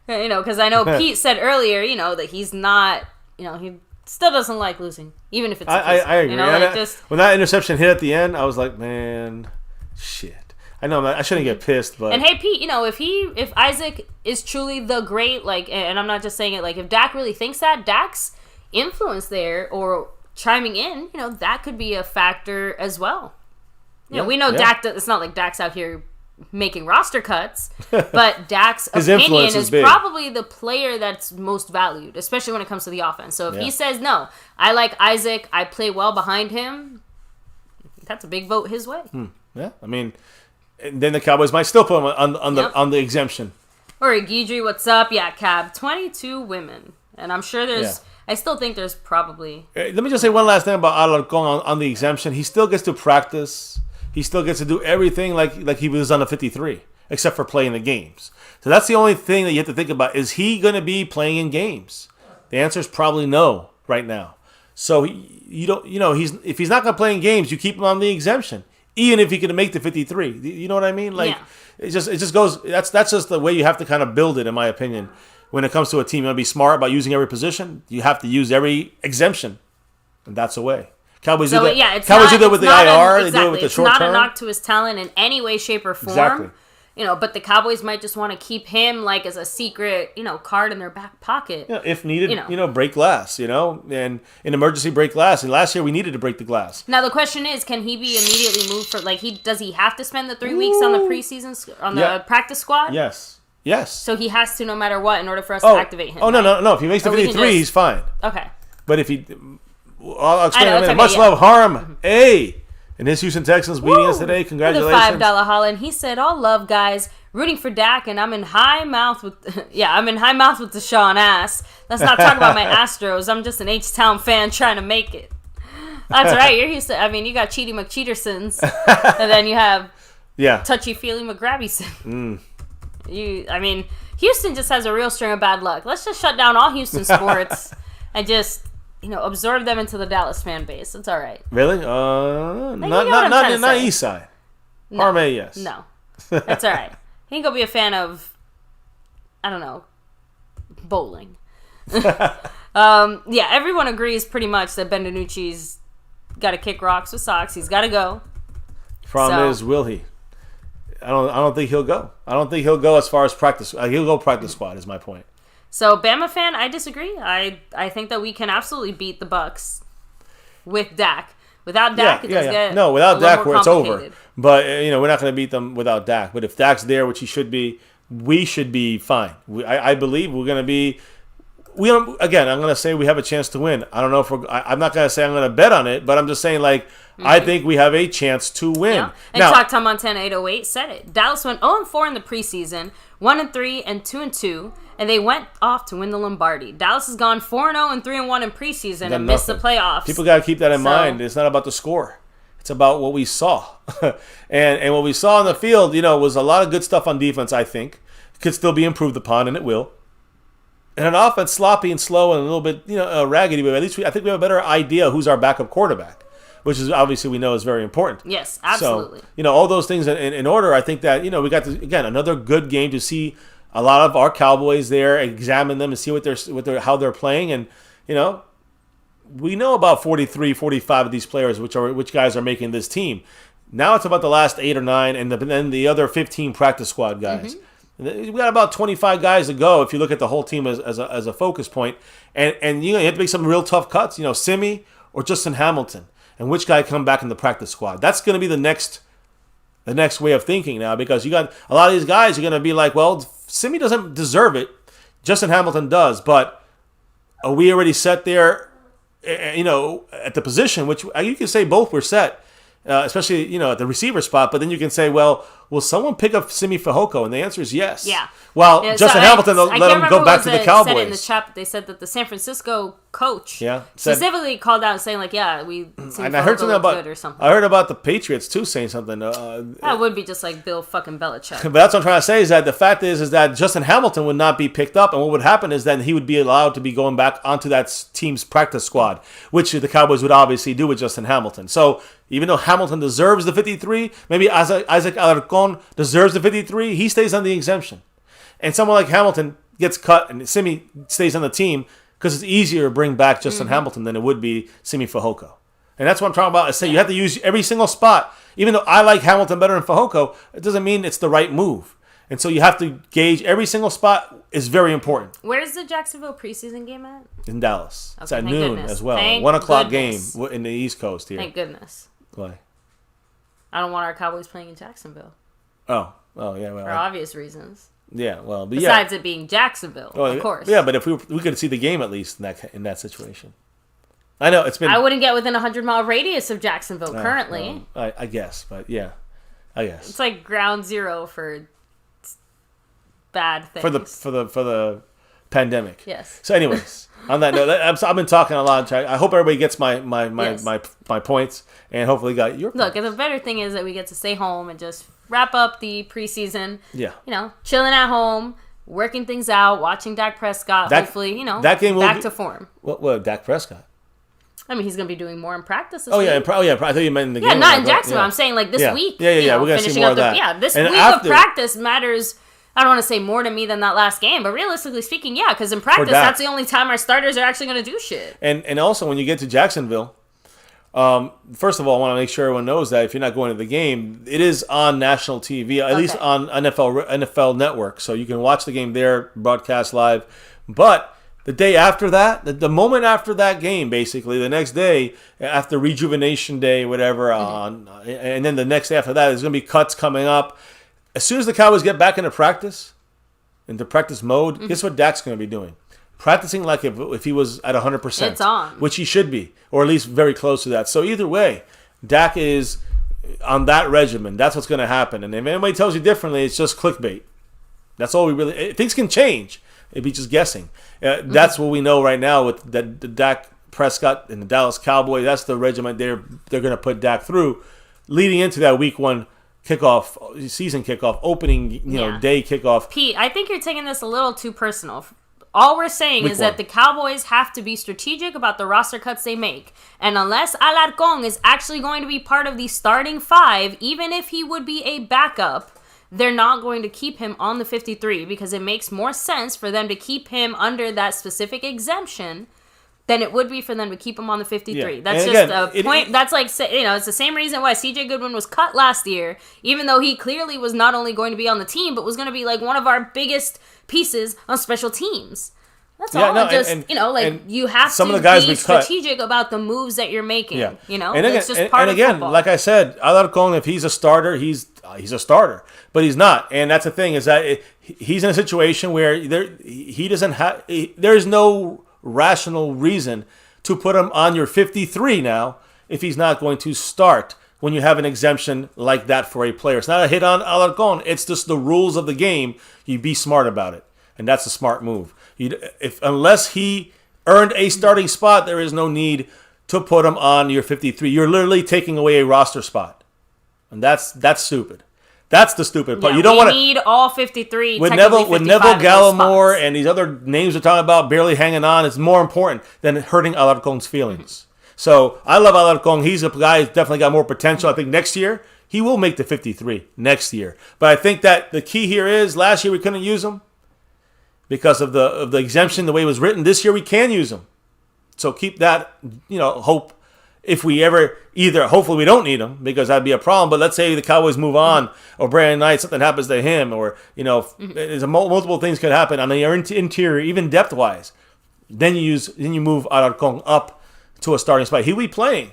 Because I know Pete said earlier, that he's not, he still doesn't like losing, even if it's I agree. When that interception hit at the end, I was like, man, shit. I know I shouldn't get pissed, but... And hey, Pete, if Isaac is truly the great, and I'm not just saying it, if Dak really thinks that, Dak's influence there, or chiming in, that could be a factor as well. We know Dak. It's not like Dak's out here making roster cuts, but Dak's opinion is probably the player that's most valued, especially when it comes to the offense. So if he says, no, I like Isaac, I play well behind him, that's a big vote his way. Yeah, I mean, then the Cowboys might still put him on the exemption. Or Guidry, what's up? Yeah, Cab, 22 women. And I'm sure there's... Yeah. I still think there's probably... Let me just say one last thing about Alarcon on the exemption. He still gets to practice. He still gets to do everything like he was on the 53, except for playing the games. So that's the only thing that you have to think about. Is he going to be playing in games? The answer is probably no right now. So if he's not going to play in games, you keep him on the exemption, even if he can make the 53. You know what I mean? It just goes. That's just the way you have to kind of build it, in my opinion. When it comes to a team, you want to be smart about using every position. You have to use every exemption, and that's the way. Cowboys do that. Yeah, Cowboys do that with the IR. They do it with the short term. It's not a knock to his talent in any way, shape, or form. Exactly. But the Cowboys might just want to keep him as a secret, card in their back pocket. Yeah, if needed, break glass, and an emergency break glass. And last year we needed to break the glass. Now the question is, can he be immediately moved for does he have to spend the 3 weeks on the preseason the practice squad? Yes. So he has to no matter what in order for us to activate him. Oh no! If he makes the 53, he's fine. Okay. But if he, I'll explain in a minute. Much love, Harm. Hey. And his Houston Texans beating us today. Congratulations. The $5 Holland. He said, all love, guys. Rooting for Dak, and I'm in high mouth with Deshaun Ass. Let's not talk about my Astros. I'm just an H-Town fan trying to make it. That's right. You're Houston. I mean, you got Cheaty McCheatersons, and then you have Touchy-Feely McGrabbyson. Houston just has a real string of bad luck. Let's just shut down all Houston sports and just... absorb them into the Dallas fan base. It's all right. Really? Not East Side. No. Harmay, yes. No. That's all right. He can go be a fan of, I don't know, bowling. Everyone agrees pretty much that Ben DiNucci's got to kick rocks with socks. He's got to go. Problem is, will he? I don't think he'll go. I don't think he'll go as far as practice. He'll go practice squad is my point. So, Bama fan, I disagree. I think that we can absolutely beat the Bucs with Dak. Without Dak, it does get without Dak, it's over. But we're not going to beat them without Dak. But if Dak's there, which he should be, we should be fine. I believe we're going to be. Again, I'm going to say we have a chance to win. I don't know if I'm not going to say I'm going to bet on it, but I'm just saying I think we have a chance to win. Yeah. And Talk Tom Montana 808 said it. Dallas went 0-4 in the preseason, 1-3 and 2-2. And they went off to win the Lombardi. Dallas has gone 4-0 and 3-1 in preseason and missed the playoffs. People got to keep that in mind. It's not about the score. It's about what we saw. and what we saw on the field, was a lot of good stuff on defense, I think. It could still be improved upon, and it will. And an offense sloppy and slow and a little bit, raggedy, but at least I think we have a better idea who's our backup quarterback, which is obviously we know is very important. Yes, absolutely. So, all those things in order, I think that, we got, another good game to see a lot of our Cowboys there, examine them and see how they're playing. And, we know about 43, 45 of these players, which guys are making this team. Now it's about the last 8 or 9 and then the other 15 practice squad guys. Mm-hmm. We got about 25 guys to go if you look at the whole team as a focus point. And you have to make some real tough cuts, Simi or Justin Hamilton. And which guy come back in the practice squad. That's going to be the next way of thinking now, because you got a lot of these guys are going to be like, well, Simi doesn't deserve it. Justin Hamilton does, but are we already set there, at the position, which you can say both were set, especially, at the receiver spot, but then you can say, well, will someone pick up Simi Fehoko? And the answer is yes. Yeah. Well, Justin Hamilton, let him go back to the Cowboys. Said in the chat, they said that the San Francisco coach specifically called out saying, and I heard something about good or something. I heard about the Patriots too saying something. That would be just like Bill fucking Belichick. But that's what I'm trying to say is that the fact is that Justin Hamilton would not be picked up, and what would happen is then he would be allowed to be going back onto that team's practice squad, which the Cowboys would obviously do with Justin Hamilton. So even though Hamilton deserves the 53, maybe Isaac Alarcon deserves the 53, he stays on the exemption. And someone like Hamilton gets cut and Simi stays on the team because it's easier to bring back Justin Hamilton than it would be Simi Fehoko. And that's what I'm talking about. I say you have to use every single spot. Even though I like Hamilton better than Fehoko, it doesn't mean it's the right move. And so you have to gauge every single spot is very important. Where's the Jacksonville preseason game at? In Dallas. Okay, it's at noon as well. Thank 1 o'clock goodness. game in the East Coast here. Thank goodness. Why? I don't want our Cowboys playing in Jacksonville. Oh, yeah. Well, for obvious reasons. Yeah, well, but besides it being Jacksonville, of course. Yeah, but if we could see the game at least in that situation. I know it's been. I wouldn't get within a 100-mile radius of Jacksonville currently. I guess, but yeah, I guess it's like ground zero for bad things for the pandemic. Yes. So, anyways, on that note, I've been talking a lot. I hope everybody gets my points, and hopefully got your. Look, and the better thing is that we get to stay home and just wrap up the preseason. Yeah. Chilling at home, working things out, watching Dak Prescott. Hopefully, that game back to form. What Dak Prescott? I mean, he's going to be doing more in practice this week. Yeah, I thought you meant in the game. Yeah, not in Jacksonville. I'm saying like this week. Yeah. We're going to see more of that. Yeah, this week of practice matters. I don't want to say more to me than that last game, but realistically speaking, yeah, because in practice, that's the only time our starters are actually going to do shit. And also, when you get to Jacksonville, first of all, I want to make sure everyone knows that if you're not going to the game, it is on national TV, at least on NFL Network, so you can watch the game there, broadcast live. But the day after that, the moment after that game, basically, the next day, after Rejuvenation Day, whatever, and then the next day after that, there's going to be cuts coming up. As soon as the Cowboys get back into practice mode, guess what Dak's going to be doing? Practicing like if he was at 100%. It's on. Which he should be, or at least very close to that. So either way, Dak is on that regimen. That's what's going to happen. And if anybody tells you differently, it's just clickbait. That's all we really... Things can change. It'd be just guessing. That's what we know right now with the Dak Prescott and the Dallas Cowboys. That's the regimen they're going to put Dak through, leading into that Week 1 kickoff, season kickoff, opening day kickoff. Pete, I think you're taking this a little too personal. All we're saying is that the Cowboys have to be strategic about the roster cuts they make. And unless Alarcón is actually going to be part of the starting 5, even if he would be a backup, they're not going to keep him on the 53 because it makes more sense for them to keep him under that specific exemption than it would be for them to keep him on the 53. Yeah. That's just a point. That's like, it's the same reason why C.J. Goodwin was cut last year, even though he clearly was not only going to be on the team, but was going to be like one of our biggest pieces on special teams. That's all. You have to be strategic about the moves that you're making. Yeah. It's just part of football. Like I said, Alarcón, if he's a starter, he's a starter. But he's not. And that's the thing, is that he's in a situation where there's no rational reason to put him on your 53 now if he's not going to start when you have an exemption like that for a player. It's not a hit on Alarcón. It's just the rules of the game. You be smart about it. And that's a smart move. Unless he earned a starting spot, there is no need to put him on your 53. You're literally taking away a roster spot. And that's stupid. That's the stupid part. Yeah, you don't want to need all 53. With Neville Gallimore and these other names we're talking about barely hanging on, it's more important than hurting Alarcón's feelings. So I love Alarcón. He's a guy who's definitely got more potential. I think next year he will make the 53 next year. But I think that the key here is last year we couldn't use him because of the exemption, the way it was written. This year we can use him. So keep that, hope. If we ever hopefully we don't need him because that'd be a problem. But let's say the Cowboys move on, or Brandon Knight, something happens to him, or there's multiple things could happen on the interior, even depth wise. Then you move Alarcón up to a starting spot. He'll be playing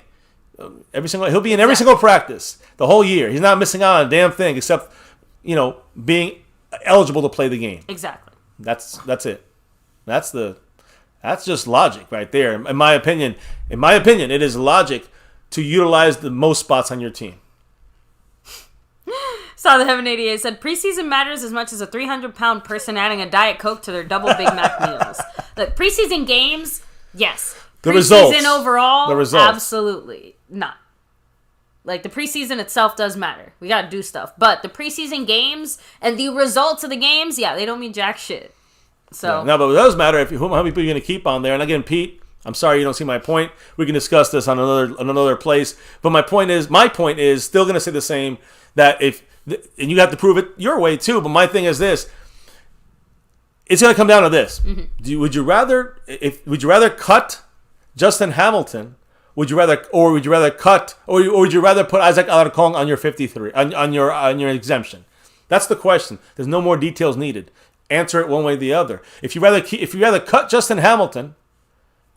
he'll be in every single practice the whole year. He's not missing out on a damn thing except being eligible to play the game. Exactly. That's it. That's just logic right there. In my opinion, it is logic to utilize the most spots on your team. Saw the Heaven 88 said, preseason matters as much as a 300-pound person adding a Diet Coke to their double Big Mac meals. The preseason games, yes. The results. Preseason overall, the results. Absolutely not. Like, the preseason itself does matter. We got to do stuff. But the preseason games and the results of the games, they don't mean jack shit. So yeah, no, but it does matter how many people you're going to keep on there. And again, Pete, I'm sorry you don't see my point. We can discuss this on another place. But my point is still going to say the same, that and you have to prove it your way too. But my thing is this: it's going to come down to this. Mm-hmm. Would you rather cut Justin Hamilton? Would you rather cut, or would you rather put Isaac Alarcón on your 53 on your exemption? That's the question. There's no more details needed. answer it one way or the other. If you rather cut Justin Hamilton,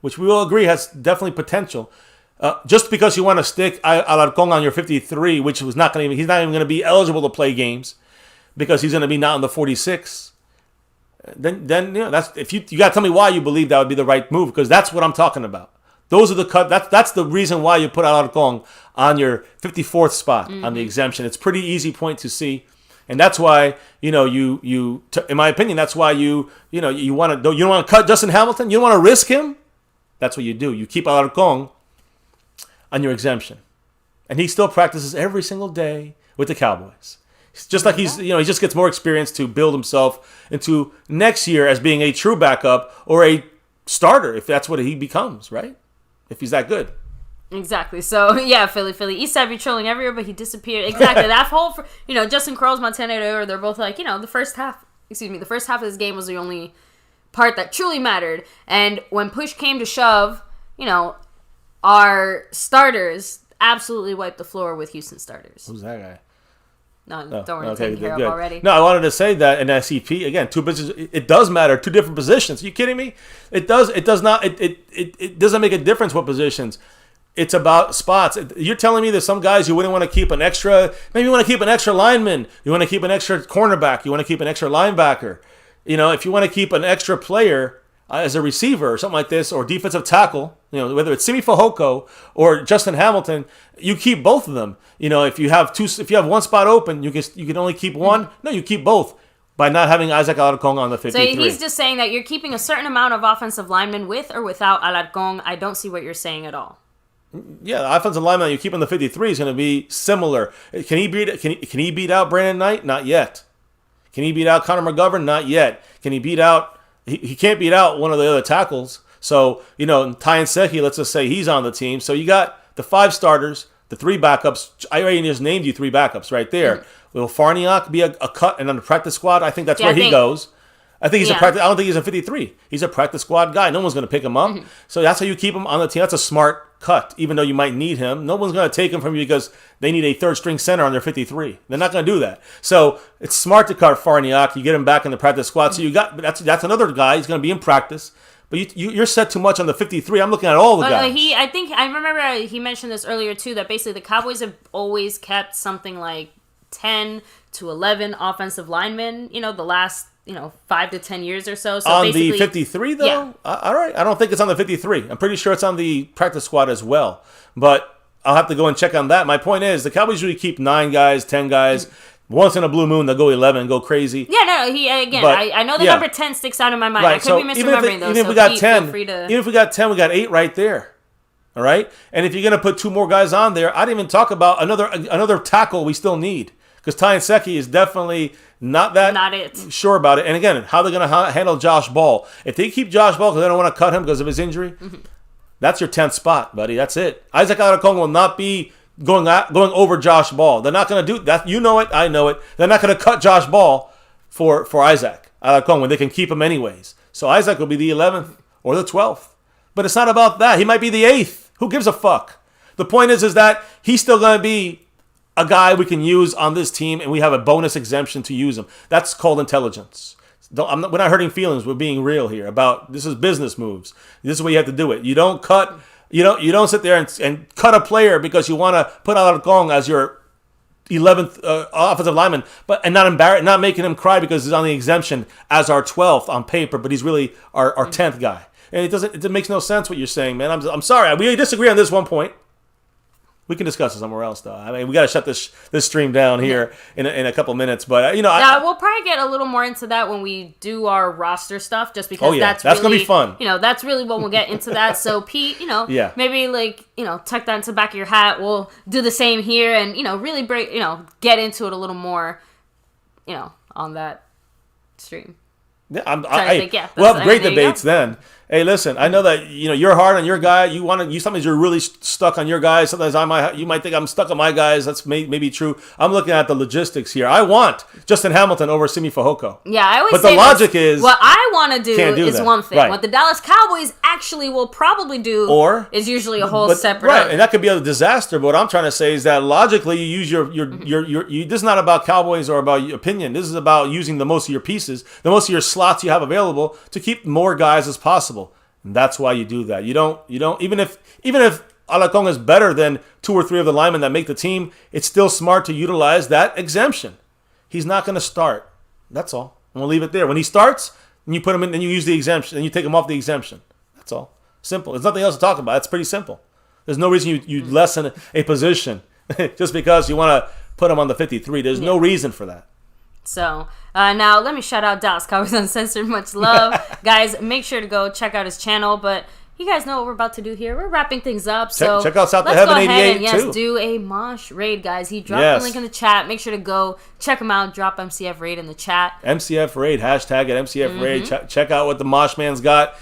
which we will agree has definitely potential, just because you want to stick Alarcón on your 53, which he's not even going to be eligible to play games because he's going to be not in the 46. Then that's if you got to tell me why you believe that would be the right move, because that's what I'm talking about. Those are the cut. That's the reason why you put Alarcón on your 54th spot on the exemption. It's pretty easy point to see, and that's why in my opinion, that's why you don't want to cut Justin Hamilton. You don't want to risk him. That's what you do. You keep Alarcón on your exemption, and he still practices every single day with the Cowboys. It's just like he just gets more experience to build himself into next year as being a true backup or a starter, if that's what he becomes, right? If he's that good. Exactly. So, yeah, Philly. Eastside be trolling everywhere, but he disappeared. Exactly. That whole, Justin Crowell's Montana, they're both like, the first half of this game was the only part that truly mattered. And when push came to shove, our starters absolutely wiped the floor with Houston starters. Who's that guy? No, don't worry, taking care of already. No, I wanted to say that in SCP again, two positions. It does matter, two different positions. Are you kidding me? It does. It does not. It doesn't make a difference what positions. It's about spots. You're telling me there's some guys you wouldn't want to keep an extra. Maybe you want to keep an extra lineman. You want to keep an extra cornerback. You want to keep an extra linebacker. If you want to keep an extra player as a receiver or something like this, or defensive tackle, whether it's Simi Fehoko or Justin Hamilton, you keep both of them. If you have one spot open, you can only keep one. No, you keep both by not having Isaac Alarcón on the 53. So he's just saying that you're keeping a certain amount of offensive linemen with or without Alarcón. I don't see what you're saying at all. Yeah, the offensive lineman that you keep on the 53 is going to be similar. Can he beat out Brandon Knight? Not yet. Can he beat out Connor McGovern? Not yet. Can he beat out? He can't beat out one of the other tackles. So, Tyan Secchi, let's just say he's on the team. So you got the 5 starters, the 3 backups. I already just named you 3 backups right there. Mm-hmm. Will Farniok be a cut and on the practice squad? I think that's where he goes. I think he's a practice. I don't think he's a 53. He's a practice squad guy. No one's going to pick him up. Mm-hmm. So that's how you keep him on the team. That's a smart cut, even though you might need him. No one's going to take him from you because they need a third string center on their 53. They're not going to do that. So it's smart to cut Farniok. You get him back in the practice squad. So you got that's another guy. He's going to be in practice. But you're set too much on the 53. I'm looking at all the guys. I remember he mentioned this earlier too, that basically the Cowboys have always kept something like 10 to 11 offensive linemen, the last 5 to 10 years or so. So on the 53, though? Yeah. All right. I don't think it's on the 53. I'm pretty sure it's on the practice squad as well. But I'll have to go and check on that. My point is, the Cowboys usually keep 9 guys, 10 guys. Once in a blue moon, they'll go 11 and go crazy. Yeah, I know the number 10 sticks out in my mind. Right. I could be misremembering those. Even if we got 10, we got 8 right there. All right? And if you're going to put 2 more guys on there, I didn't even talk about another tackle we still need. Because Tyan Secchi is definitely not sure about it. And again, how they're going to handle Josh Ball. If they keep Josh Ball because they don't want to cut him because of his injury, that's your 10th spot, buddy. That's it. Isaac Alarcón will not be going over Josh Ball. They're not going to do that. You know it. I know it. They're not going to cut Josh Ball for Isaac Alarcón when they can keep him anyways. So Isaac will be the 11th or the 12th. But it's not about that. He might be the 8th. Who gives a fuck? The point is that he's still going to be a guy we can use on this team, and we have a bonus exemption to use him. That's called intelligence. We're not hurting feelings. We're being real here about this is business moves. This is where you have to do it. You don't cut. You don't sit there and cut a player because you want to put Alarcón as your 11th offensive lineman, and not making him cry because he's on the exemption as our 12th on paper, but he's really our 10th guy. And it makes no sense what you're saying, man. I'm sorry. We disagree on this one point. We can discuss it somewhere else, though. I mean, we got to shut this stream down here in a couple minutes. But we'll probably get a little more into that when we do our roster stuff, just because that's really, gonna be fun. That's really when we'll get into that. So Pete, maybe tuck that into the back of your hat. We'll do the same here, and really get into it a little more, on that stream. Yeah, we'll have great debates then. Hey, listen, I know that you're hard on your guy. Sometimes you're really stuck on your guys. Sometimes you might think I'm stuck on my guys. That's maybe true. I'm looking at the logistics here. I want Justin Hamilton over Simi Fehoko. Yeah, I always but say the logic is what I want to do is that. one thing. Right. What the Dallas Cowboys actually will probably do is usually a whole separate. Right, and that could be a disaster. But what I'm trying to say is that logically, you use your this is not about Cowboys or about your opinion. This is about using the most of your pieces, the most of your slots you have available to keep more guys as possible. And that's why you do that. You don't even if Alacon is better than 2 or 3 of the linemen that make the team, it's still smart to utilize that exemption. He's not going to start. That's all. And we'll leave it there. When he starts, and you put him in, and you use the exemption, and you take him off the exemption. That's all. Simple. There's nothing else to talk about. It's pretty simple. There's no reason you lessen a position just because you want to put him on the 53. There's no reason for that. So, now let me shout out Dallas Cowboys Uncensored. Much love. Guys, make sure to go check out his channel. But you guys know what we're about to do here. We're wrapping things up. So check out South of Heaven 88 and, too. Do a Mosh raid, guys. He dropped the link in the chat. Make sure to go check him out. Drop MCF raid in the chat. MCF raid. Hashtag at MCF raid. Check out what the Mosh Man's got.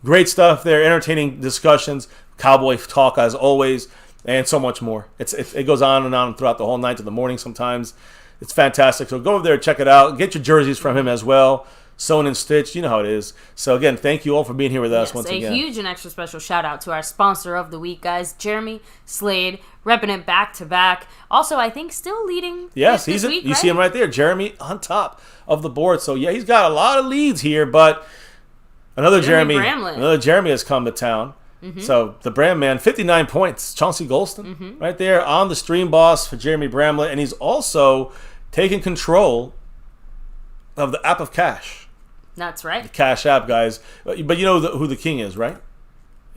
Great stuff there. Entertaining discussions. Cowboy talk as always. And so much more. It goes on and on throughout the whole night to the morning sometimes. It's fantastic. So go over there, check it out. Get your jerseys from him as well. Sewn and stitched. You know how it is. So again, thank you all for being here with us once again. A huge and extra special shout out to our sponsor of the week, guys. Jeremy Slade, repping it back to back. Also, I think still leading. Yes, you see him right there. Jeremy on top of the board. So yeah, he's got a lot of leads here, but another Jeremy has come to town. So the brand man, 59 points. Chauncey Golston right there on the stream boss for Jeremy Bramlett. And he's also taking control of the app of Cash. That's right. The Cash app, guys. But you know who the king is, right?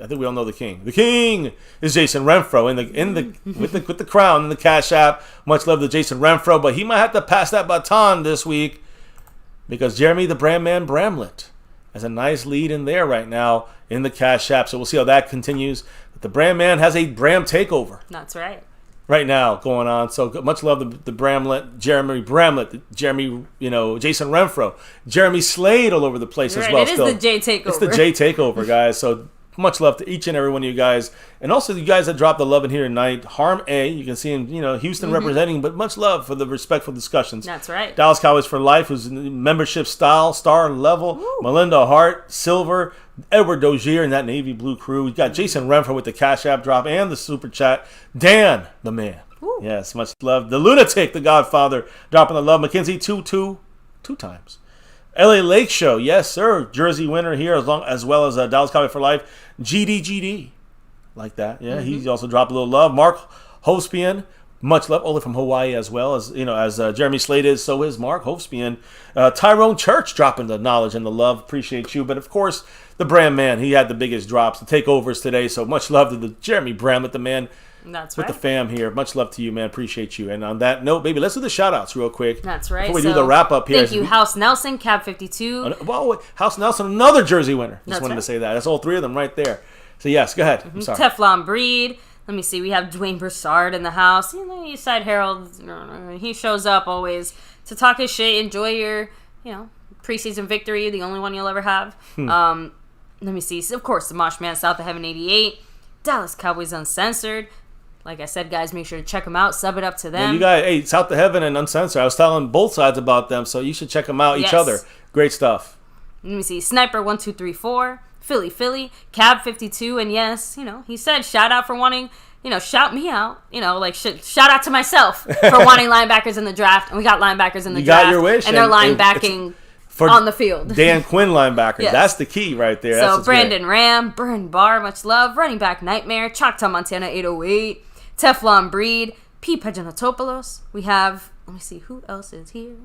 I think we all know the king. The king is Jason Renfro with the crown in the Cash app. Much love to Jason Renfro, but he might have to pass that baton this week because Jeremy the brand man Bramlett has a nice lead in there right now in the Cash app. So we'll see how that continues. But the brand man has a Bram takeover. That's right. Right now going on. So much love to the Bramlett, Jeremy Bramlett, Jason Renfro, Jeremy Slade all over the place as well. It is the J takeover. It's the J takeover, guys. So much love to each and every one of you guys. And also you guys that dropped the love in here tonight. Harm A, you can see him, Houston representing, but much love for the respectful discussions. That's right. Dallas Cowboys for Life, who's membership style, star level. Woo. Melinda Hart, Silver, Edward Dozier, and that navy blue crew. We've got Jason Renfro with the Cash App drop and the super chat. Dan, the man. Woo. Yes, much love. The Lunatic, the Godfather, dropping the love. McKenzie, two times. LA Lake Show, yes, sir. Jersey winner here, as well as Dallas Cowboy for Life. GD, like that. Yeah, he's also dropped a little love. Mark Hospian, much love, only from Hawaii as well as Jeremy Slade is. So is Mark Hospian. Tyrone Church dropping the knowledge and the love. Appreciate you, but of course the brand man, he had the biggest drops, the takeovers today. So much love to the Jeremy Bramlett, the man. That's with right. the fam here. Much love to you, man. Appreciate you. And on that note, baby, let's do the shout-outs real quick. That's right. Before we do the wrap-up here. Thank you, House Nelson, Cab 52. Well, House Nelson, another Jersey winner. Just wanted to say that. That's all 3 of them right there. So, yes, go ahead. I'm sorry. Teflon Breed. Let me see. We have Dwayne Broussard in the house. Eastside Herald. He shows up always to talk his shit. Enjoy your, preseason victory. The only one you'll ever have. Let me see. Of course, the Mosh Man, South of Heaven 88. Dallas Cowboys Uncensored. Like I said, guys, make sure to check them out. Sub it up to them. Yeah, you guys, hey, South of Heaven and Uncensored. I was telling both sides about them, so you should check them out, each other. Great stuff. Let me see. Sniper 1234, Philly, Cab 52, and yes, he said shout out for wanting, shout me out, shout out to myself for wanting linebackers in the draft, and we got linebackers in the draft. You got your wish, and they're linebacking for on the field. Dan Quinn linebackers. Yes. That's the key right there. So Brandon great. Ram, Burn Bar, much love. Running back Nightmare, Choctaw Montana 808. Teflon Breed, P. Pajanotopoulos. We have, let me see, who else is here?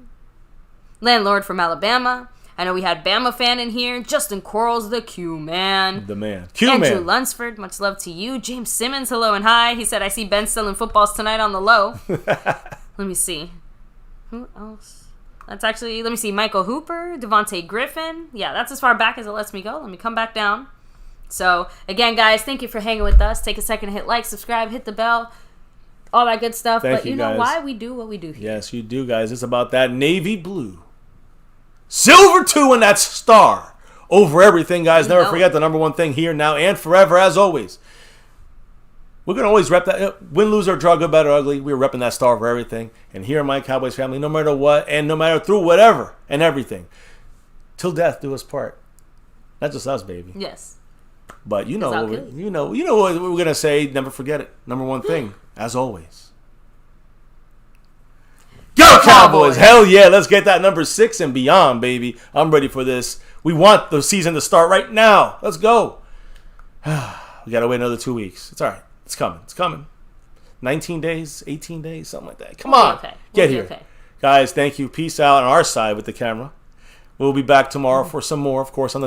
Landlord from Alabama. I know we had Bama fan in here. Justin Quarles, the Q-Man. The man. Q-Man. Andrew Lunsford, much love to you. James Simmons, hello and hi. He said, I see Ben selling footballs tonight on the low. Let me see. Who else? That's actually, let me see, Michael Hooper, Devontae Griffin. Yeah, that's as far back as it lets me go. Let me come back down. So, again, guys, thank you for hanging with us. Take a second to hit like, subscribe, hit the bell, all that good stuff. Thank but you know why we do what we do here. Yes, you do, guys. It's about that navy blue. Silver 2, and that's star over everything, guys. Never forget the number one thing here, now, and forever, as always. We're going to always rep that. Win, lose, or draw, good, bad, or ugly. We're repping that star for everything. And here in My Cowboys Family, no matter what, and no matter through whatever and everything, till death do us part. Not just us, baby. Yes. But you know what we're going to say. Never forget it. Number one thing, as always. Go Cowboys! Hell yeah, let's get that number 6 and beyond, baby. I'm ready for this. We want the season to start right now. Let's go. We got to wait another 2 weeks. It's all right. It's coming. It's coming. 19 days, 18 days, something like that. Come on. Get here. Okay. Guys, thank you. Peace out on our side with the camera. We'll be back tomorrow for some more, of course, on the